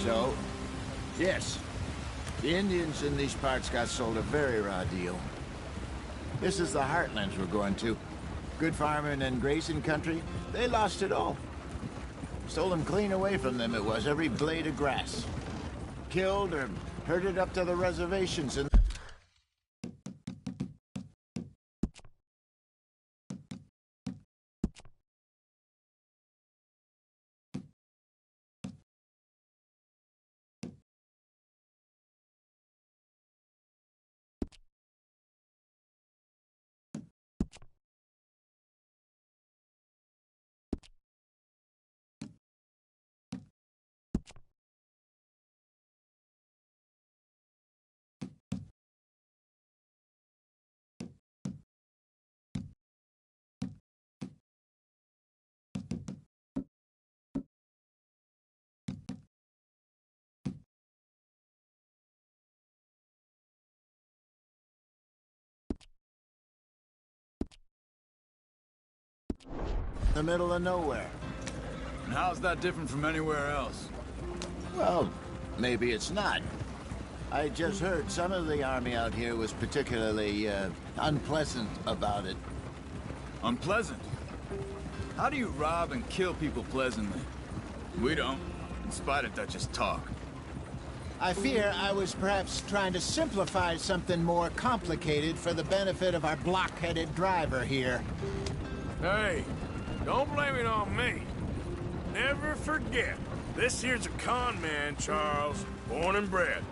So, yes, the Indians in these parts got sold a very raw deal. This is the heartlands we're going to. Good farming and grazing country, they lost it all. Stolen clean away from them it was, every blade of grass. Killed or herded up to the reservations and the middle of nowhere. And how's that different from anywhere else? Well, maybe it's not. I just heard some of the army out here was particularly, unpleasant about it. Unpleasant? How do you rob and kill people pleasantly? We don't, in spite of Dutch's talk. I fear I was perhaps trying to simplify something more complicated for the benefit of our block-headed driver here. Hey, don't blame it on me. Never forget, this here's a con man, Charles, born and bred.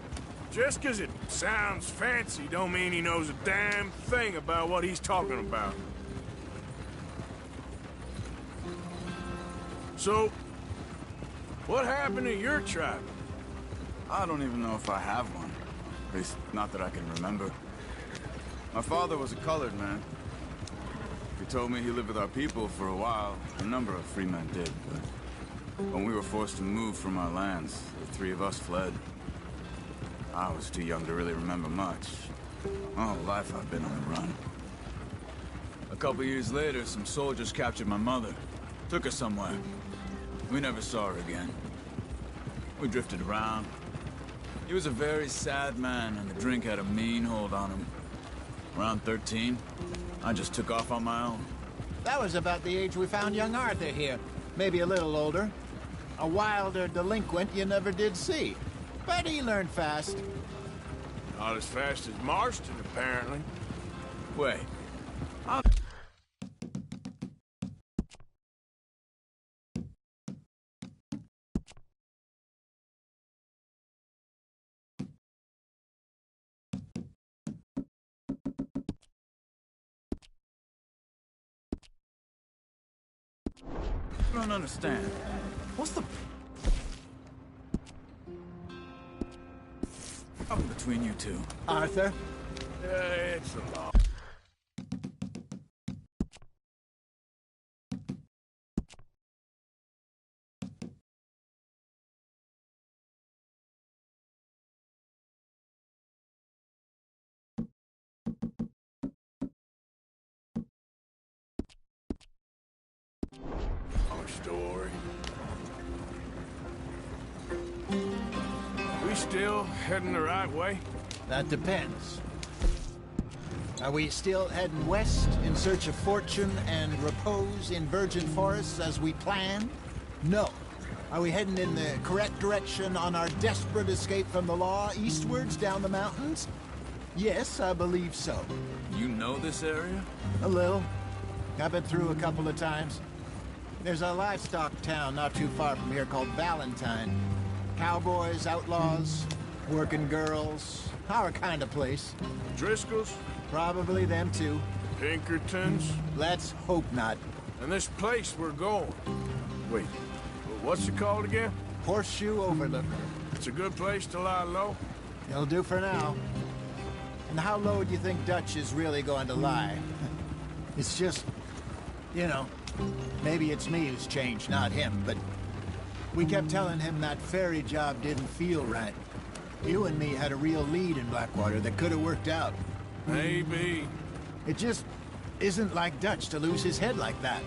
Just 'cause it sounds fancy don't mean he knows a damn thing about what he's talking about. So, what happened to your tribe? I don't even know if I have one. At least, not that I can remember. My father was a colored man. He told me he lived with our people for a while. A number of free men did, but when we were forced to move from our lands, the three of us fled. I was too young to really remember much. My whole life I've been on the run. A couple years later, some soldiers captured my mother. Took her somewhere. We never saw her again. We drifted around. He was a very sad man, and the drink had a mean hold on him. Around 13, I just took off on my own. That was about the age we found young Arthur here. Maybe a little older. A wilder delinquent you never did see. But he learned fast. Not as fast as Marston, apparently. Wait. I don't understand. What's the problem between you two? Arthur? It's a law. Our story. We still heading the right way? That depends. Are we still heading west in search of fortune and repose in virgin forests as we planned? No. Are we heading in the correct direction on our desperate escape from the law eastwards down the mountains? Yes, I believe so. You know this area? A little. I've been through a couple of times. There's a livestock town not too far from here called Valentine. Cowboys, outlaws, working girls, our kind of place. Driscoll's? Probably them too. Pinkertons? Let's hope not. And this place we're going. Wait, what's it called again? Horseshoe Overlook. It's a good place to lie low? It'll do for now. And how low do you think Dutch is really going to lie? It's just, you know, maybe it's me who's changed, not him, but we kept telling him that ferry job didn't feel right. You and me had a real lead in Blackwater that could have worked out. Maybe. It just isn't like Dutch to lose his head like that.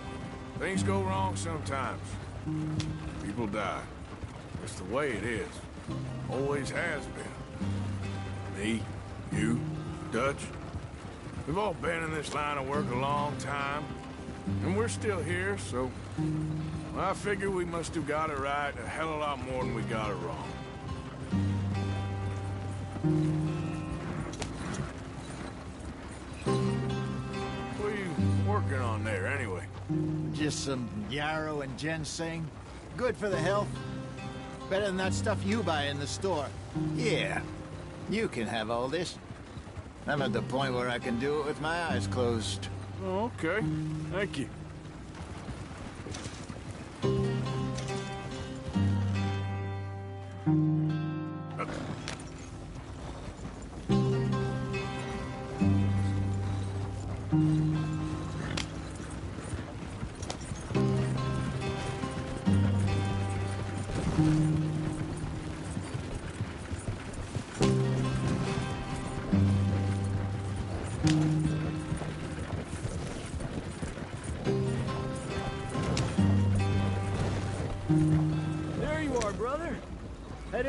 Things go wrong sometimes. People die. It's the way it is. Always has been. Me, you, Dutch. We've all been in this line of work a long time. And we're still here, so... well, I figure we must have got it right a hell of a lot more than we got it wrong. What are you working on there, anyway? Just some yarrow and ginseng. Good for the health. Better than that stuff you buy in the store. Yeah, you can have all this. I'm at the point where I can do it with my eyes closed. Oh, okay. Thank you.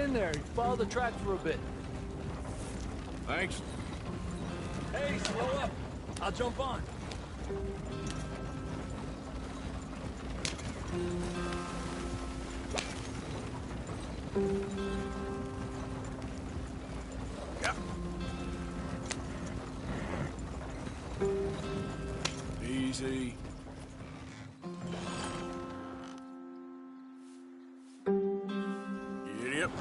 in there. Follow the track for a bit. Thanks. Hey, slow up. I'll jump on. Yeah. Easy. Giddy up.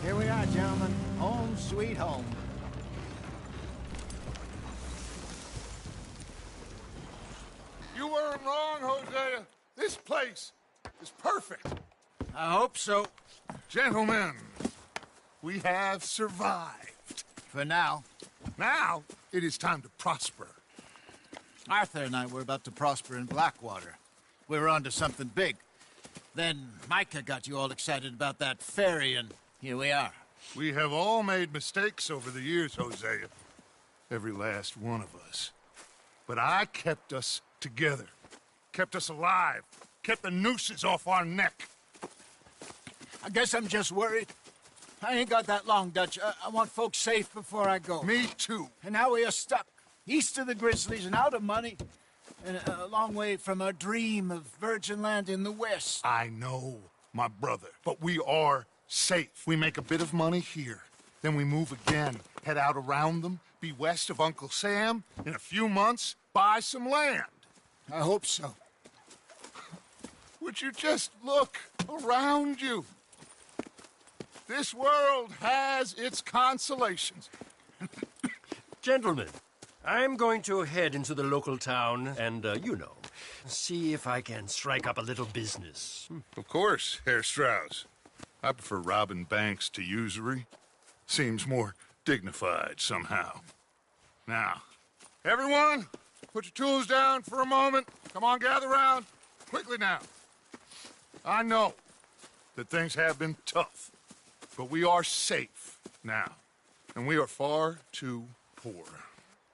Here we are, gentlemen. Home sweet home. You weren't wrong, Hosea. This place is perfect. I hope so. Gentlemen, we have survived. For now. Now, it is time to prosper. Arthur and I were about to prosper in Blackwater. We were onto something big. Then Micah got you all excited about that ferry, and here we are. We have all made mistakes over the years, Hosea. Every last one of us. But I kept us together. Kept us alive. Kept the nooses off our neck. I guess I'm just worried. I ain't got that long, Dutch. I want folks safe before I go. Me too. And now we are stuck, east of the Grizzlies and out of money, and a long way from our dream of virgin land in the west. I know, my brother, but we are safe. We make a bit of money here, then we move again, head out around them, be west of Uncle Sam, in a few months, buy some land. I hope so. Would you just look around you? This world has its consolations. Gentlemen, I'm going to head into the local town and, you know, see if I can strike up a little business. Of course, Herr Strauss. I prefer robbing banks to usury. Seems more dignified somehow. Now, everyone, put your tools down for a moment. Come on, gather round. Quickly now. I know that things have been tough, but we are safe now, and we are far too poor.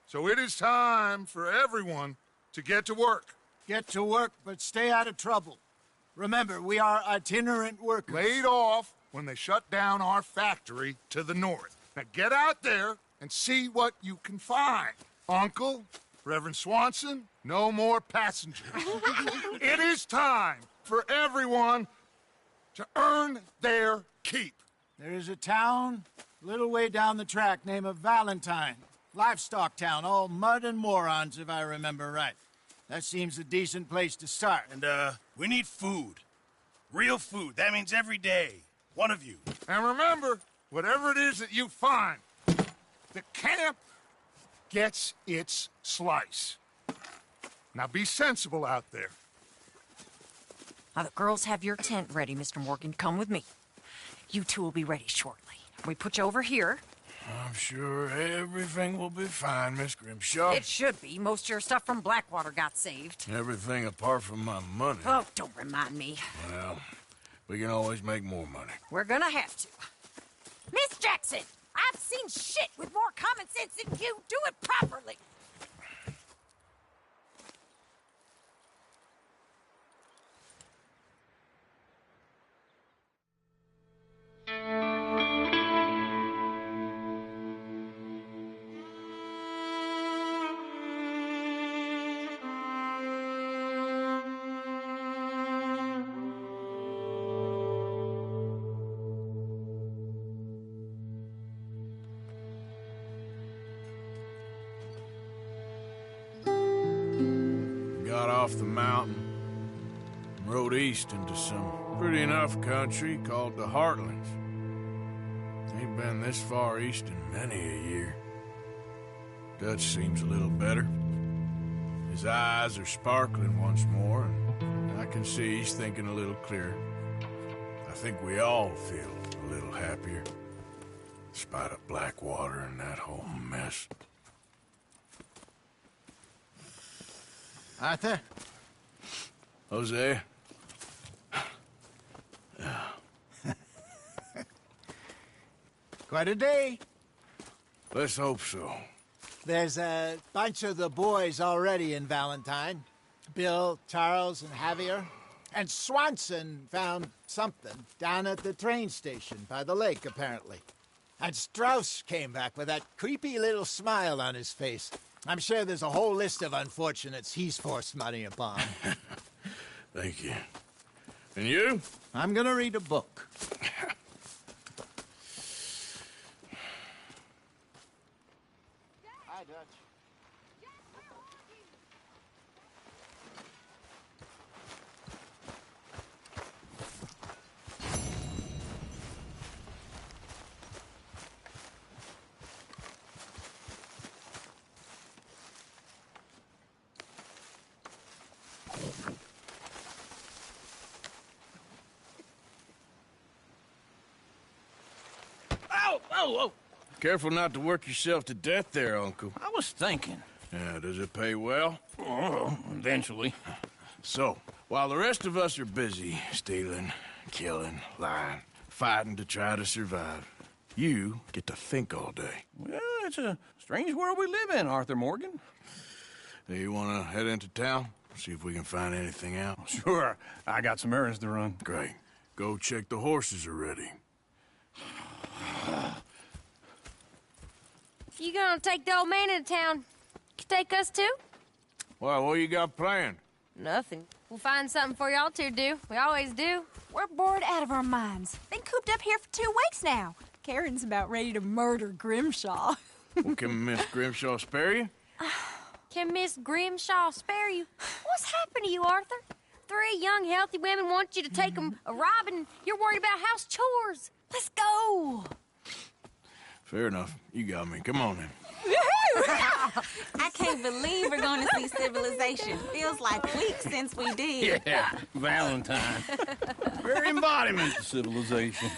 So it is time for everyone to get to work. Get to work, but stay out of trouble. Remember, we are itinerant workers. Laid off when they shut down our factory to the north. Now get out there and see what you can find. Uncle, Reverend Swanson, no more passengers. It is time for everyone to earn their keep. There is a town a little way down the track named Valentine. Livestock town, all mud and morons, if I remember right. That seems a decent place to start. And, we need food. Real food. That means every day. One of you. And remember, whatever it is that you find, the camp gets its slice. Now be sensible out there. Now, the girls have your tent ready, Mr. Morgan. Come with me. You two will be ready shortly. We put you over here. I'm sure everything will be fine, Miss Grimshaw. It should be. Most of your stuff from Blackwater got saved. Everything apart from my money. Oh, don't remind me. Well, we can always make more money. We're gonna have to. Miss Jackson, I've seen shit with more common sense than you. Do it properly. Got off the mountain, rode east into some pretty enough country called the Heartlands. Ain't been this far east in many a year. Dutch seems a little better. His eyes are sparkling once more, and I can see he's thinking a little clearer. I think we all feel a little happier, despite of Blackwater and that whole mess. Arthur? Jose? Quite a day. Let's hope so. There's a bunch of the boys already in Valentine. Bill, Charles, and Javier. And Swanson found something down at the train station by the lake, apparently. And Strauss came back with that creepy little smile on his face. I'm sure there's a whole list of unfortunates he's forced money upon. Thank you. And you? I'm gonna read a book. Hi, Dutch. Oh! Careful not to work yourself to death there, Uncle. I was thinking. Yeah, does it pay well? Oh, eventually. So, while the rest of us are busy stealing, killing, lying, fighting to try to survive, you get to think all day. Well, it's a strange world we live in, Arthur Morgan. Hey, you want to head into town? See if we can find anything out? Sure. I got some errands to run. Great. Go check the horses are ready. You gonna take the old man into town? You take us too? Well, what you got planned? Nothing. We'll find something for y'all to do. We always do. We're bored out of our minds. Been cooped up here for 2 weeks now. Karen's about ready to murder Grimshaw. Well, can Miss Grimshaw spare you? Can Miss Grimshaw spare you? What's happened to you, Arthur? 3 young, healthy women want you to take them a robbing. You're worried about house chores. Let's go. Fair enough. You got me. Come on then. I can't believe we're going to see civilization. Feels like weeks since we did. Yeah, Valentine. Very embodiment of civilization.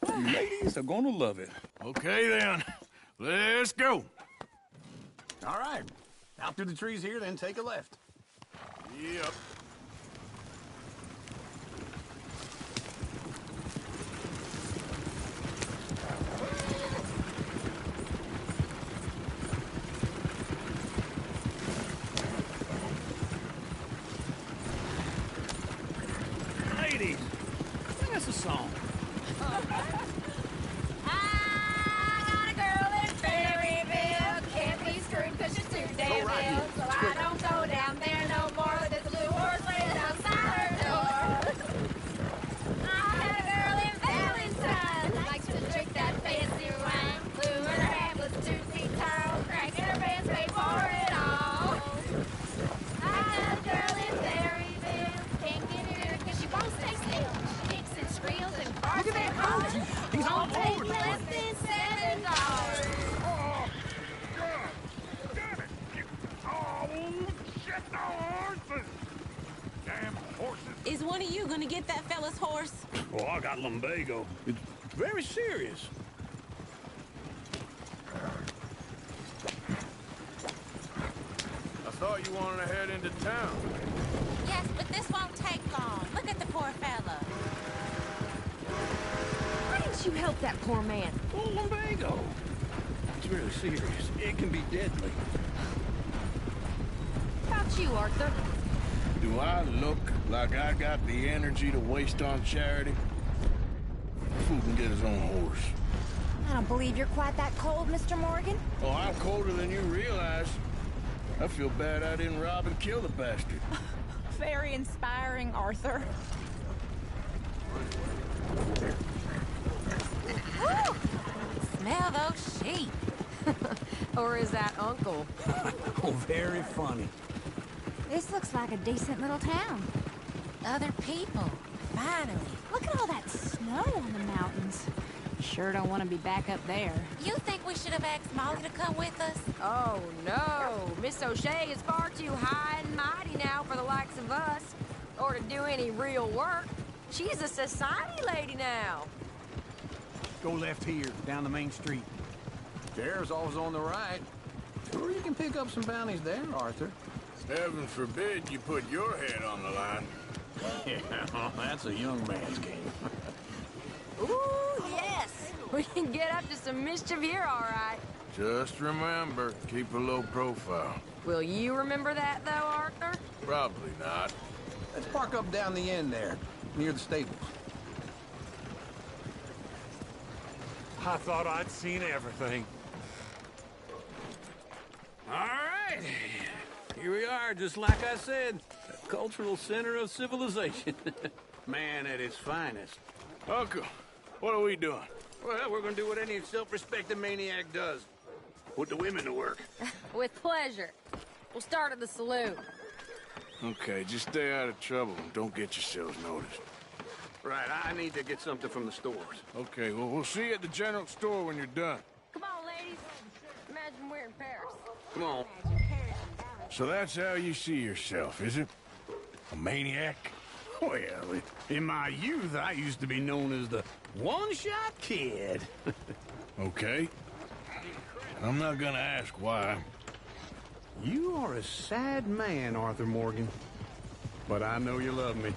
You ladies are gonna love it. Okay then. Let's go. All right. Out through the trees here, then take a left. Yep. Ladies, sing us a song. I got a girl in Berryville. Can't be screwed 'cause she's too damn ill. So I don't go down there no more. There's a blue horse laying outside her door. I had a girl in Valentine. Likes to drink that fancy wine. Blue in her hand was 2 feet tall. Cracking her pants, paid for it all. I had a girl in Berryville. Can't get her 'cause she won't stay still. She kicks and squeals and barks and hollers. He's all Won't take over. less than $7. Damn horses. Is one of you going to get that fella's horse? Oh, I got lumbago. It's very serious. I thought you wanted to head into town. Yes, but this won't take long. Look at the poor fella. Why didn't you help that poor man? Oh, lumbago. It's really serious. It can be deadly. How about you, Arthur? Do I look like I got the energy to waste on charity? Fool can get his own horse. I don't believe you're quite that cold, Mr. Morgan. Oh, I'm colder than you realize. I feel bad I didn't rob and kill the bastard. Very inspiring, Arthur. Woo! Smell those sheep. Or is that Uncle? Oh, very funny. This looks like a decent little town. Other people. Finally. Look at all that snow on the mountains. Sure don't want to be back up there. You think we should have asked Molly to come with us? Oh, no. Miss O'Shea is far too high and mighty now for the likes of us. Or to do any real work. She's a society lady now. Go left here, down the main street. Sheriff's always on the right. Sure, you can pick up some bounties there, Arthur. Heaven forbid you put your head on the line. Yeah, that's a young man's game. Ooh, yes. We can get up to some mischief here, all right. Just remember, keep a low profile. Will you remember that, though, Arthur? Probably not. Let's park up down the end there, near the stables. I thought I'd seen everything. All right. Here we are, just like I said. The cultural center of civilization. Man at its finest. Uncle, what are we doing? Well, we're gonna do what any self-respecting maniac does. Put the women to work. With pleasure. We'll start at the saloon. Okay, just stay out of trouble and don't get yourselves noticed. Right, I need to get something from the stores. Okay, well, we'll see you at the general store when you're done. Come on, ladies. Imagine we're in Paris. Come on. So that's how you see yourself, is it? A maniac? Well, in my youth, I used to be known as the one-shot kid. Okay. I'm not gonna ask why. You are a sad man, Arthur Morgan. But I know you love me.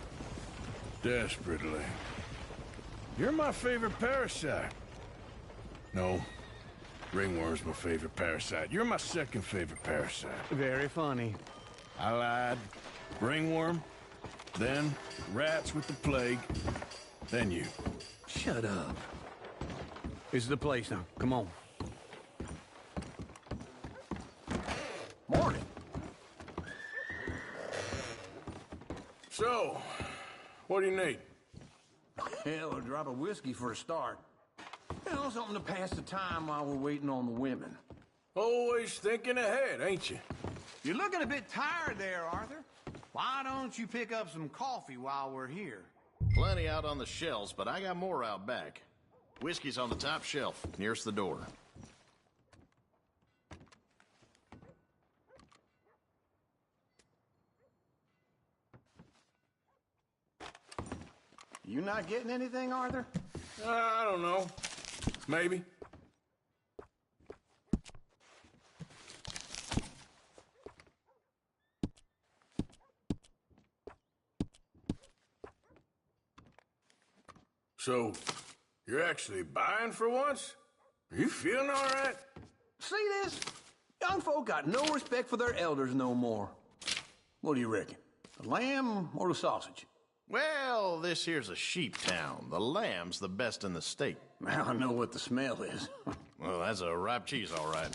Desperately. You're my favorite parasite. No. Ringworm's my favorite parasite. You're my second favorite parasite. Very funny. I lied. Ringworm, then rats with the plague, then you. Shut up. This is the place now. Come on. Morning. So, what do you need? Hell, a drop of whiskey for a start. You know, something to pass the time while we're waiting on the women. Always thinking ahead, ain't you? You're looking a bit tired there, Arthur. Why don't you pick up some coffee while we're here? Plenty out on the shelves, but I got more out back. Whiskey's on the top shelf, nearest the door. You not getting anything, Arthur? I don't know. Maybe. So, you're actually buying for once? Are you feeling all right? See this? Young folk got no respect for their elders no more. What do you reckon? The lamb or the sausage? Well, this here's a sheep town. The lamb's the best in the state. Now I know what the smell is. Well, that's a ripe cheese, all right.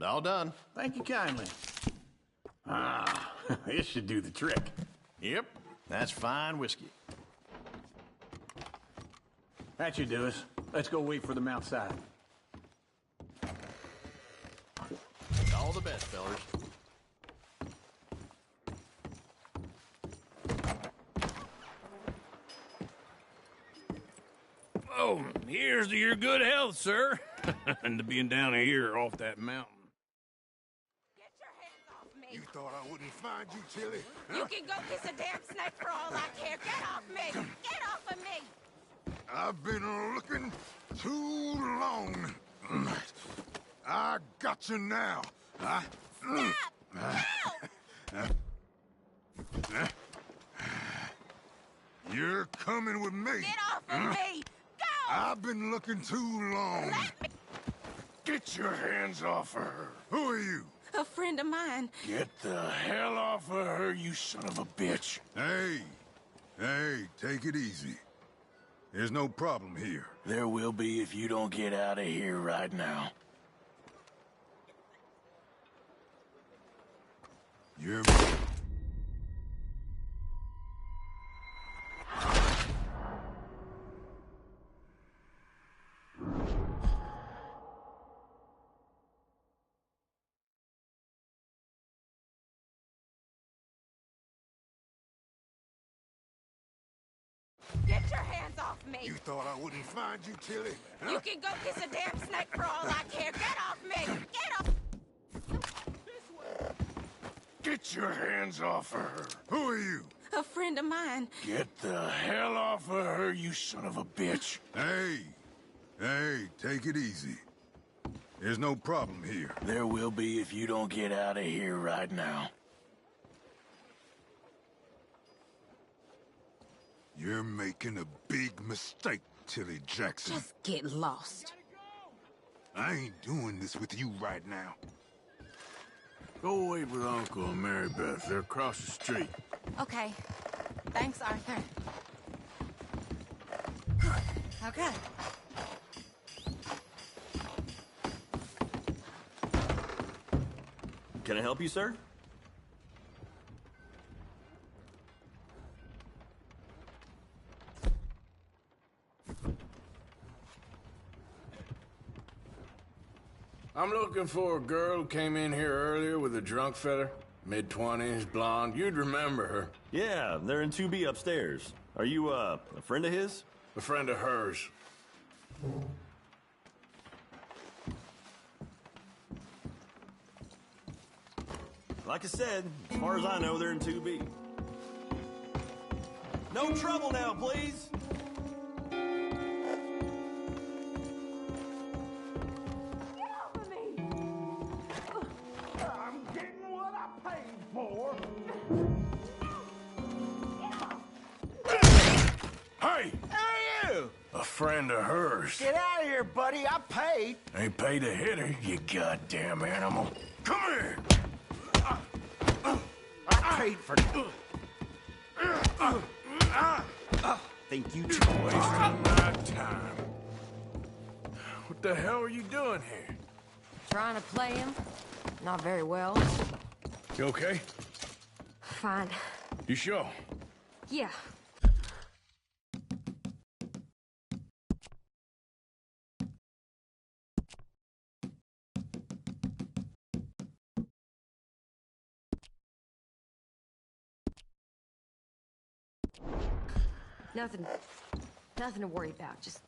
All done. Thank you kindly. Ah, this should do the trick. Yep, that's fine whiskey. That should do us. Let's go wait for them outside. All the best, fellers. Oh, here's to your good health, sir. And to being down here off that mountain. Get your hands off me. You thought I wouldn't find you, Tilly? You can go kiss a damn snake for all I care. Get off me. Get off of me. I've been looking too long. I got you now. You're coming with me. Get off of me. Go. I've been looking too long. Get your hands off of her. Who are you? A friend of mine. Get the hell off of her, you son of a bitch. Hey, take it easy. There's no problem here. There will be if you don't get out of here right now. You're... Get your hands off me. You thought I wouldn't find you, Tilly? Huh? You can go kiss a damn snake for all I care. Get off me. Get off. Get your hands off of her. Who are you? A friend of mine. Get the hell off of her, you son of a bitch. Hey, take it easy. There's no problem here. There will be if you don't get out of here right now. You're making a big mistake, Tilly Jackson. Just get lost. I ain't doing this with you right now. Go wait with Uncle and Mary Beth. They're across the street. Okay. Thanks, Arthur. Okay. Can I help you, sir? I'm looking for a girl who came in here earlier with a drunk fella. Mid-20s, blonde. You'd remember her. Yeah, they're in 2B upstairs. Are you, a friend of his? A friend of hers. Like I said, as far as I know, they're in 2B. No trouble now, please! I'm getting what I paid for. Hey! Hey, you! A friend of hers. Get out of here, buddy. I paid. Ain't paid to hit her, you goddamn animal. Come here! I paid for Thank you, Wasting my time. What the hell are you doing here? Trying to play him? Not very well. You okay? Fine. You sure? Yeah. Nothing to worry about. Just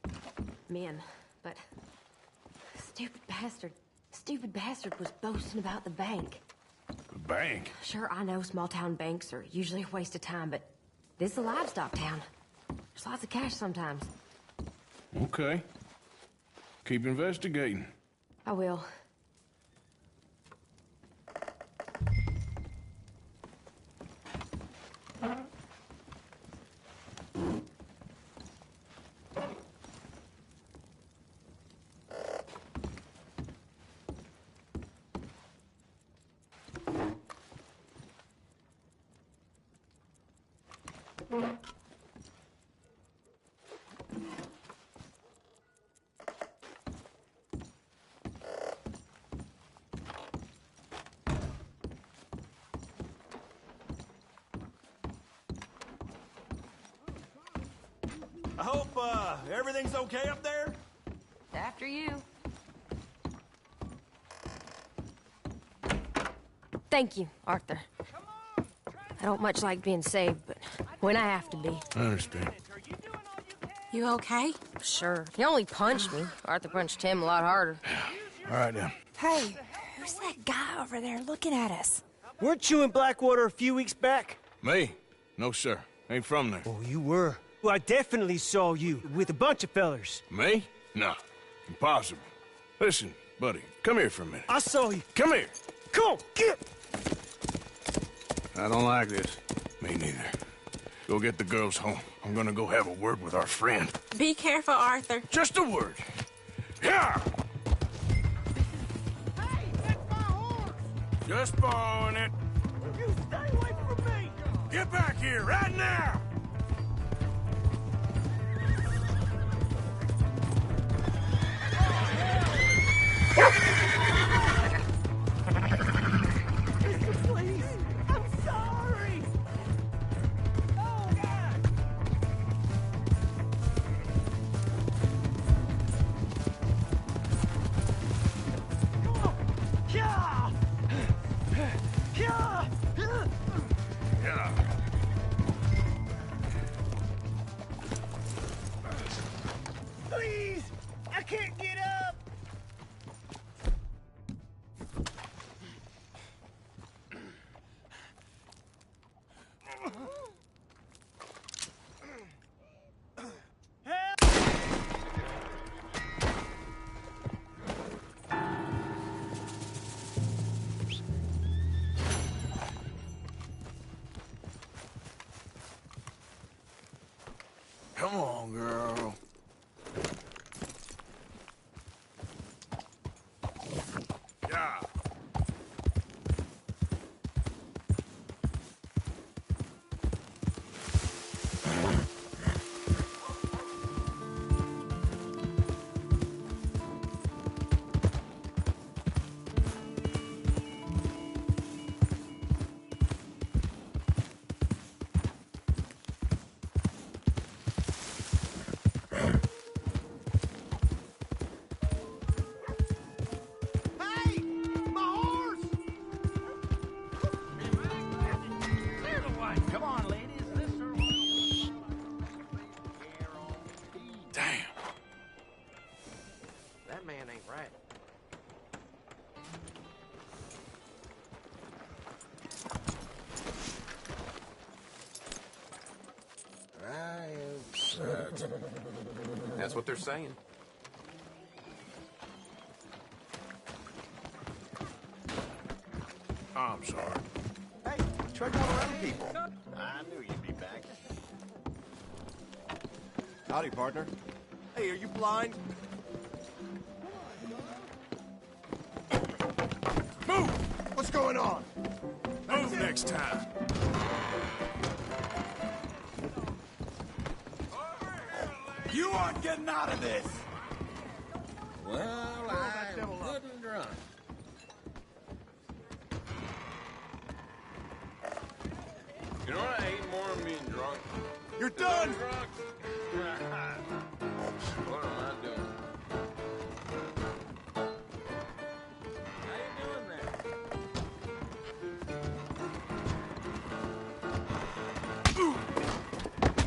men. But stupid bastard was boasting about the bank. The bank? Sure, I know small town banks are usually a waste of time, but this is a livestock town. There's lots of cash sometimes. Okay. Keep investigating. I will. I hope, everything's okay up there? After you. Thank you, Arthur. I don't much like being saved, but when I have to be. I understand. You okay? Sure. He only punched me. Arthur punched him a lot harder. All right, now. Hey, who's that guy over there looking at us? Weren't you in Blackwater a few weeks back? Me? No, sir. Ain't from there. Oh, you were. Well, I definitely saw you with a bunch of fellers. Me? No. Impossible. Listen, buddy, come here for a minute. I saw you. Come here. Come on, get! I don't like this. Me neither. Go get the girls home. I'm gonna go have a word with our friend. Be careful, Arthur. Just a word. Yeah! Hey, that's my horse! Just borrowing it. You stay away from me! Get back here right now! Please, I'm sorry! Oh, God! Come on! Yeah! Yeah! Yeah. Please! I can't get up! job. Come on, ladies. Damn. That man ain't right. I am certain. That's what they're saying. I'm sorry. Hey, try going around people. I knew you'd be back. Howdy, partner. Hey, are you blind? Move! What's going on? Move next time. You aren't getting out of this! Well, I wouldn't run. You know what I hate more than being drunk? You're done! Drunk. What am I doing? How you doing there?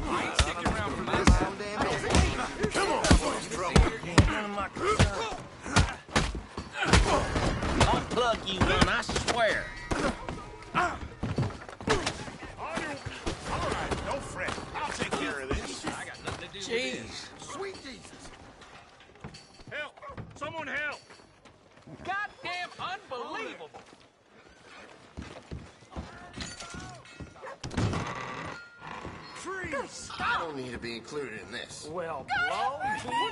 I ain't sticking around for this. Come on, boys, trouble. I'll plug you one, I swear. All right, no fret. I'll take care of this. I got nothing to do Jeez. with this. Sweet Jesus. Help! Someone help! Goddamn unbelievable! Freeze! I don't need to be included in this. Well, blow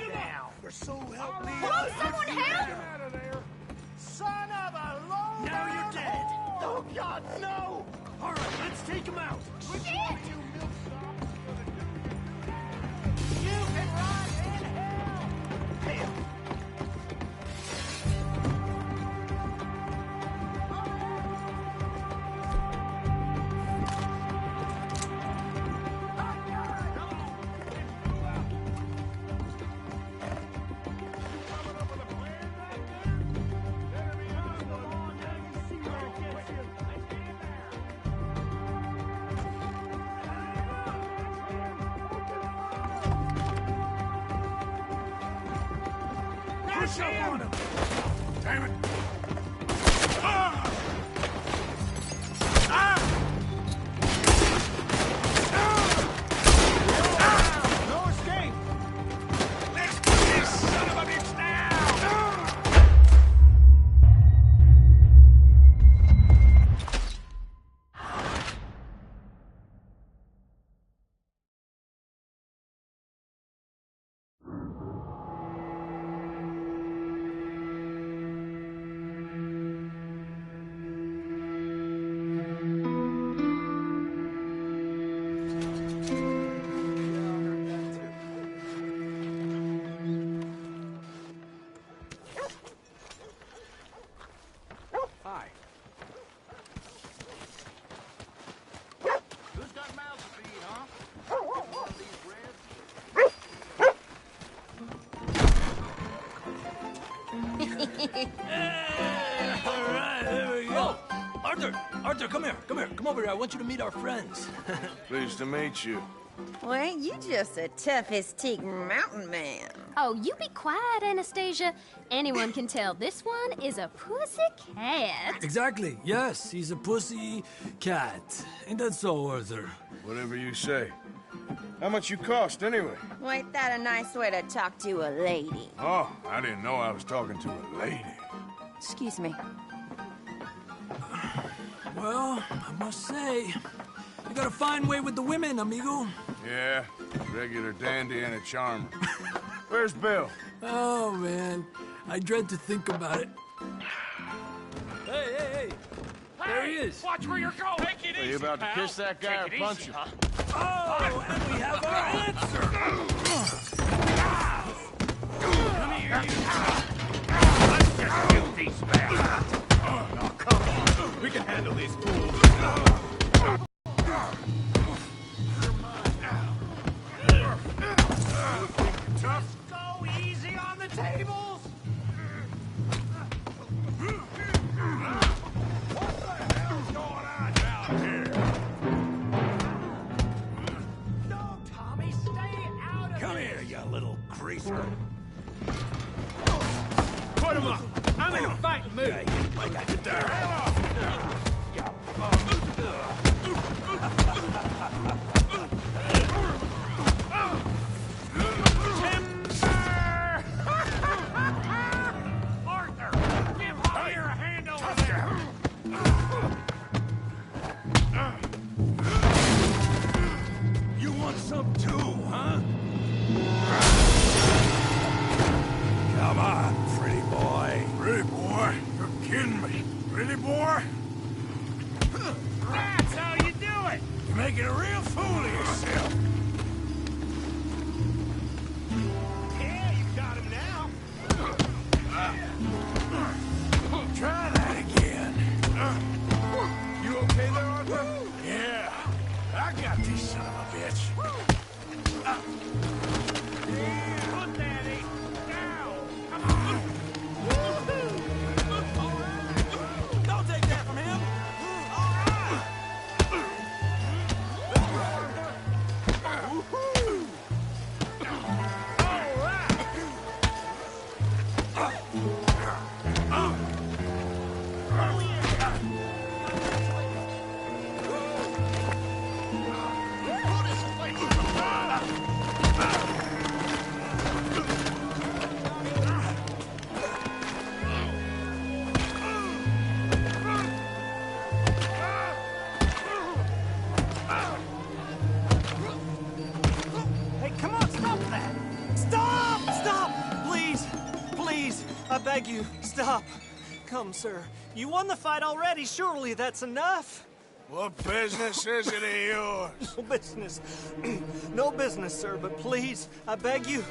me down. For so help me. Will someone help? Out of there. Son of a low. Now you're dead. Oh, God, no! All right, let's take him out. Which one of you milk You can rot in hell! Hell! Push up on him! Damn it! Ah! Ah! No escape! Let's put this son of a bitch down! Hi. Who's got mouths to feed, huh? One of these All right, there we go. Arthur, come here. Come over here. I want you to meet our friends. Pleased to meet you. Well, you just a tough-as-teak mountain man. Oh, you be quiet, Anastasia. Anyone can tell this one is a pussy cat. Exactly. Yes, he's a pussy cat. Ain't that so, Arthur? Whatever you say. How much you cost, anyway? Well, ain't that a nice way to talk to a lady? Oh, I didn't know I was talking to a lady. Excuse me. Well, I must say, you got a fine way with the women, amigo. Yeah, regular dandy and a charmer. Where's Bill? Oh, man. I dread to think about it. There he is. Watch where you're going. Take it Are easy, you about to pal. kiss that guy or Take it punch easy, him? huh? Oh, and we have our answer. Come here, you. Let's just kill these bastards. Oh, come on. We can handle these fools. Just go easy on the tables. What the hell's going on down here? No, Tommy, stay out of Come here, you little greaser. Put him up. I'm in a fight mood. I got you there. Arthur, give Javier a hand over there. You want some too, huh? Come on, pretty boy. Pretty boy? You're kidding me. Pretty boy? That's how you do it. You're making a real fool of yourself. Yeah, you got him now. Try that again. You okay there, Arthur? Yeah, I got this son of a bitch. Put that eight down. Come on. Don't take that from him. All right. Hey, come on, stop that! Stop! Stop! Please! Please! I beg you, stop! Come, sir. You won the fight already. Surely that's enough. What business is it of yours? No business. No business, sir, but please, I beg you.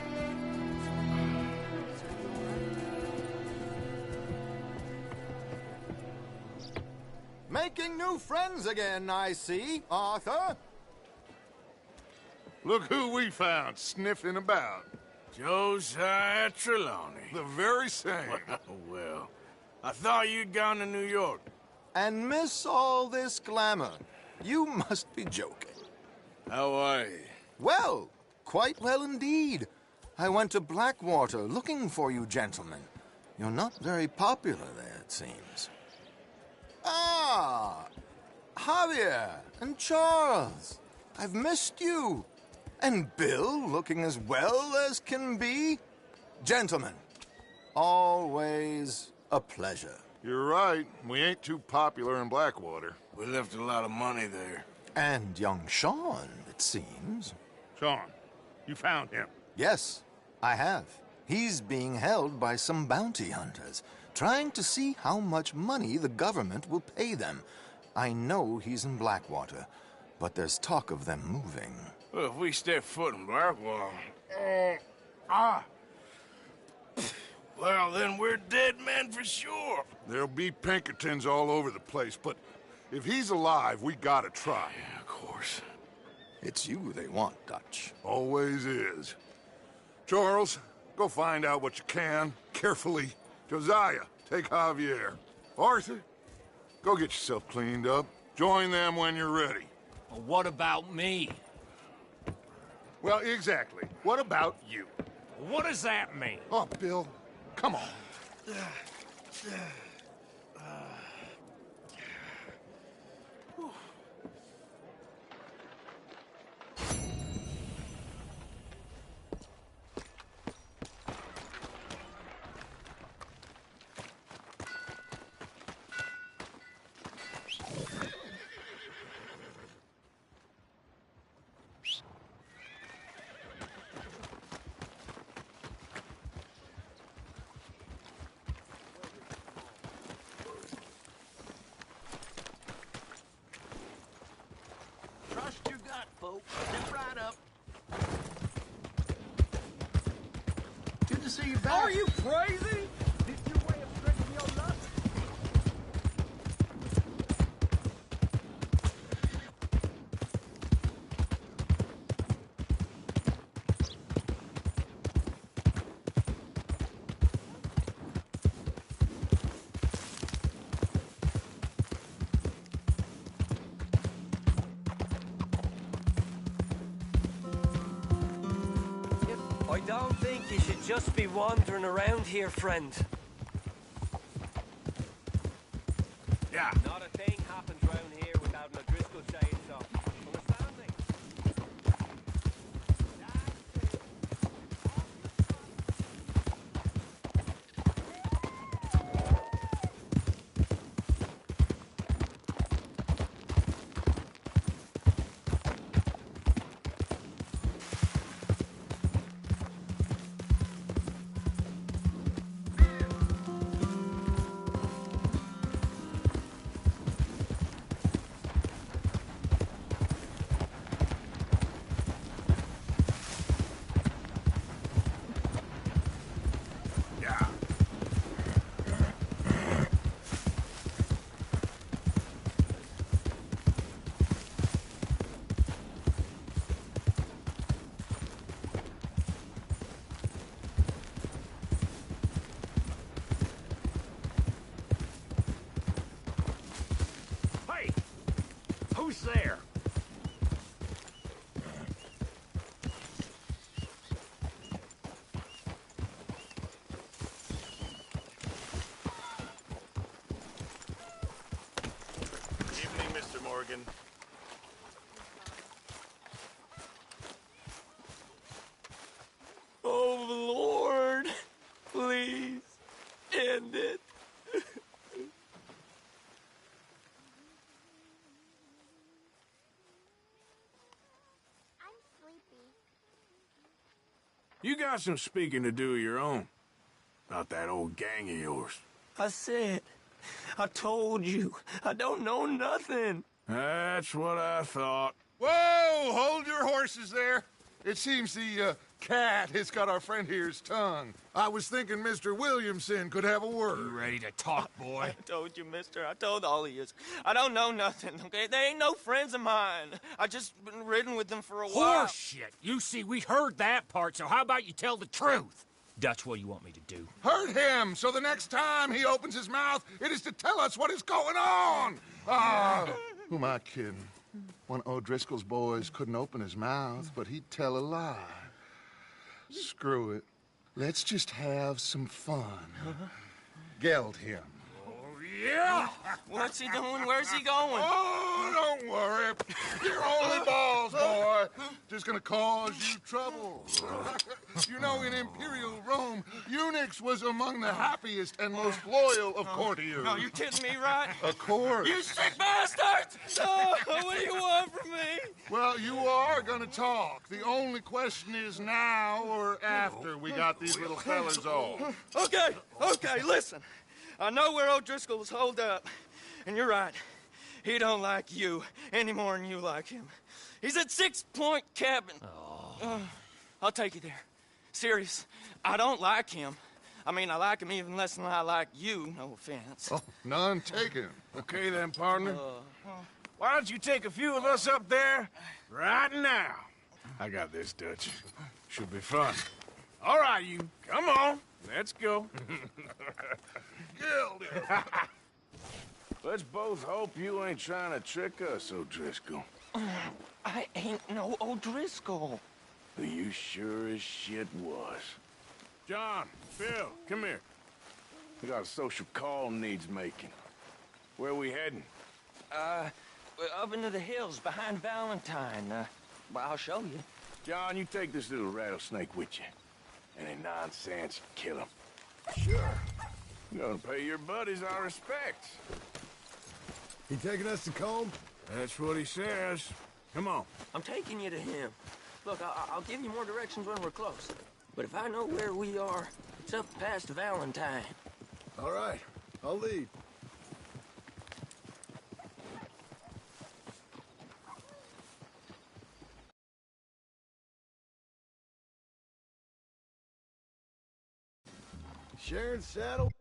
Making new friends again, I see, Arthur. Look who we found sniffing about. Josiah Trelawney. The very same. Well, I thought you'd gone to New York. And miss all this glamour. You must be joking. How are you? Well, quite well indeed. I went to Blackwater looking for you gentlemen. You're not very popular there, it seems. Ah, Javier and Charles. I've missed you. And Bill looking as well as can be. Gentlemen, always a pleasure. You're right. We ain't too popular in Blackwater. We left a lot of money there. And young Sean, it seems. Sean, you found him? Yes, I have. He's being held by some bounty hunters, trying to see how much money the government will pay them. I know he's in Blackwater, but there's talk of them moving. Well, if we step foot in Blackwater... Well, then we're dead men for sure. There'll be Pinkertons all over the place, but if he's alive, we gotta try. Yeah, of course. It's you they want, Dutch. Always is. Charles, go find out what you can, carefully. Josiah, take Javier. Arthur, go get yourself cleaned up. Join them when you're ready. Well, what about me? Well, exactly. What about you? What does that mean? Oh, Bill, come on. back. Are you crazy? This your way of stretching your luck? I don't think you should just be wandering around here, friend. Yeah. Not a thing happens round here without an O'Driscoll saying so. Understand me? Hey! Who's there? Evening, Mr. Morgan. Oh, Lord. Please. End it. You got some speaking to do of your own. About that old gang of yours. I said, I told you, I don't know nothing. That's what I thought. Whoa! Hold your horses there. It seems the cat has got our friend here's tongue. I was thinking Mr. Williamson could have a word. You ready to talk, boy? I told you, mister. I told all of you. I don't know nothing, okay? They ain't no friends of mine. I just been ridden with them for a while. Horseshit! You see, we heard that part, so how about you tell the truth? Dutch, what do you want me to do? Hurt him, so the next time he opens his mouth, it is to tell us what is going on. Ah, who am I kidding? One of O'Driscoll's boys couldn't open his mouth, but he'd tell a lie. Screw it. Let's just have some fun. Geld him. Yeah! What's he doing? Where's he going? Oh, don't worry. You're only balls, boy. Just gonna cause you trouble. You know, in Imperial Rome, eunuchs was among the happiest and most loyal of courtiers. No, you're kidding me, right? Of course. You sick bastards! Oh, what do you want from me? Well, you are gonna talk. The only question is now or after we got these little fellas off. Okay, listen. I know where O'Driscoll's holed up, and you're right. He don't like you any more than you like him. He's at 6 Point Cabin. I'll take you there. Serious, I don't like him. I mean, I like him even less than I like you, no offense. Oh, none taken. Okay then, partner. Why don't you take a few of us up there right now? I got this, Dutch. Should be fun. All right, you. Come on. Let's go. Let's both hope you ain't trying to trick us, O'Driscoll. I ain't no O'Driscoll. You sure as shit was. John, Phil, come here. We got a social call needs making. Where are we heading? Up into the hills behind Valentine. Well, I'll show you. John, you take this little rattlesnake with you. Any nonsense, kill him. Sure. I'm gonna pay your buddies our respects. He taking us to Combe? That's what he says. Come on. I'm taking you to him. Look, I'll give you more directions when we're close. But if I know where we are, it's up past Valentine. All right, I'll lead. Sharing saddle?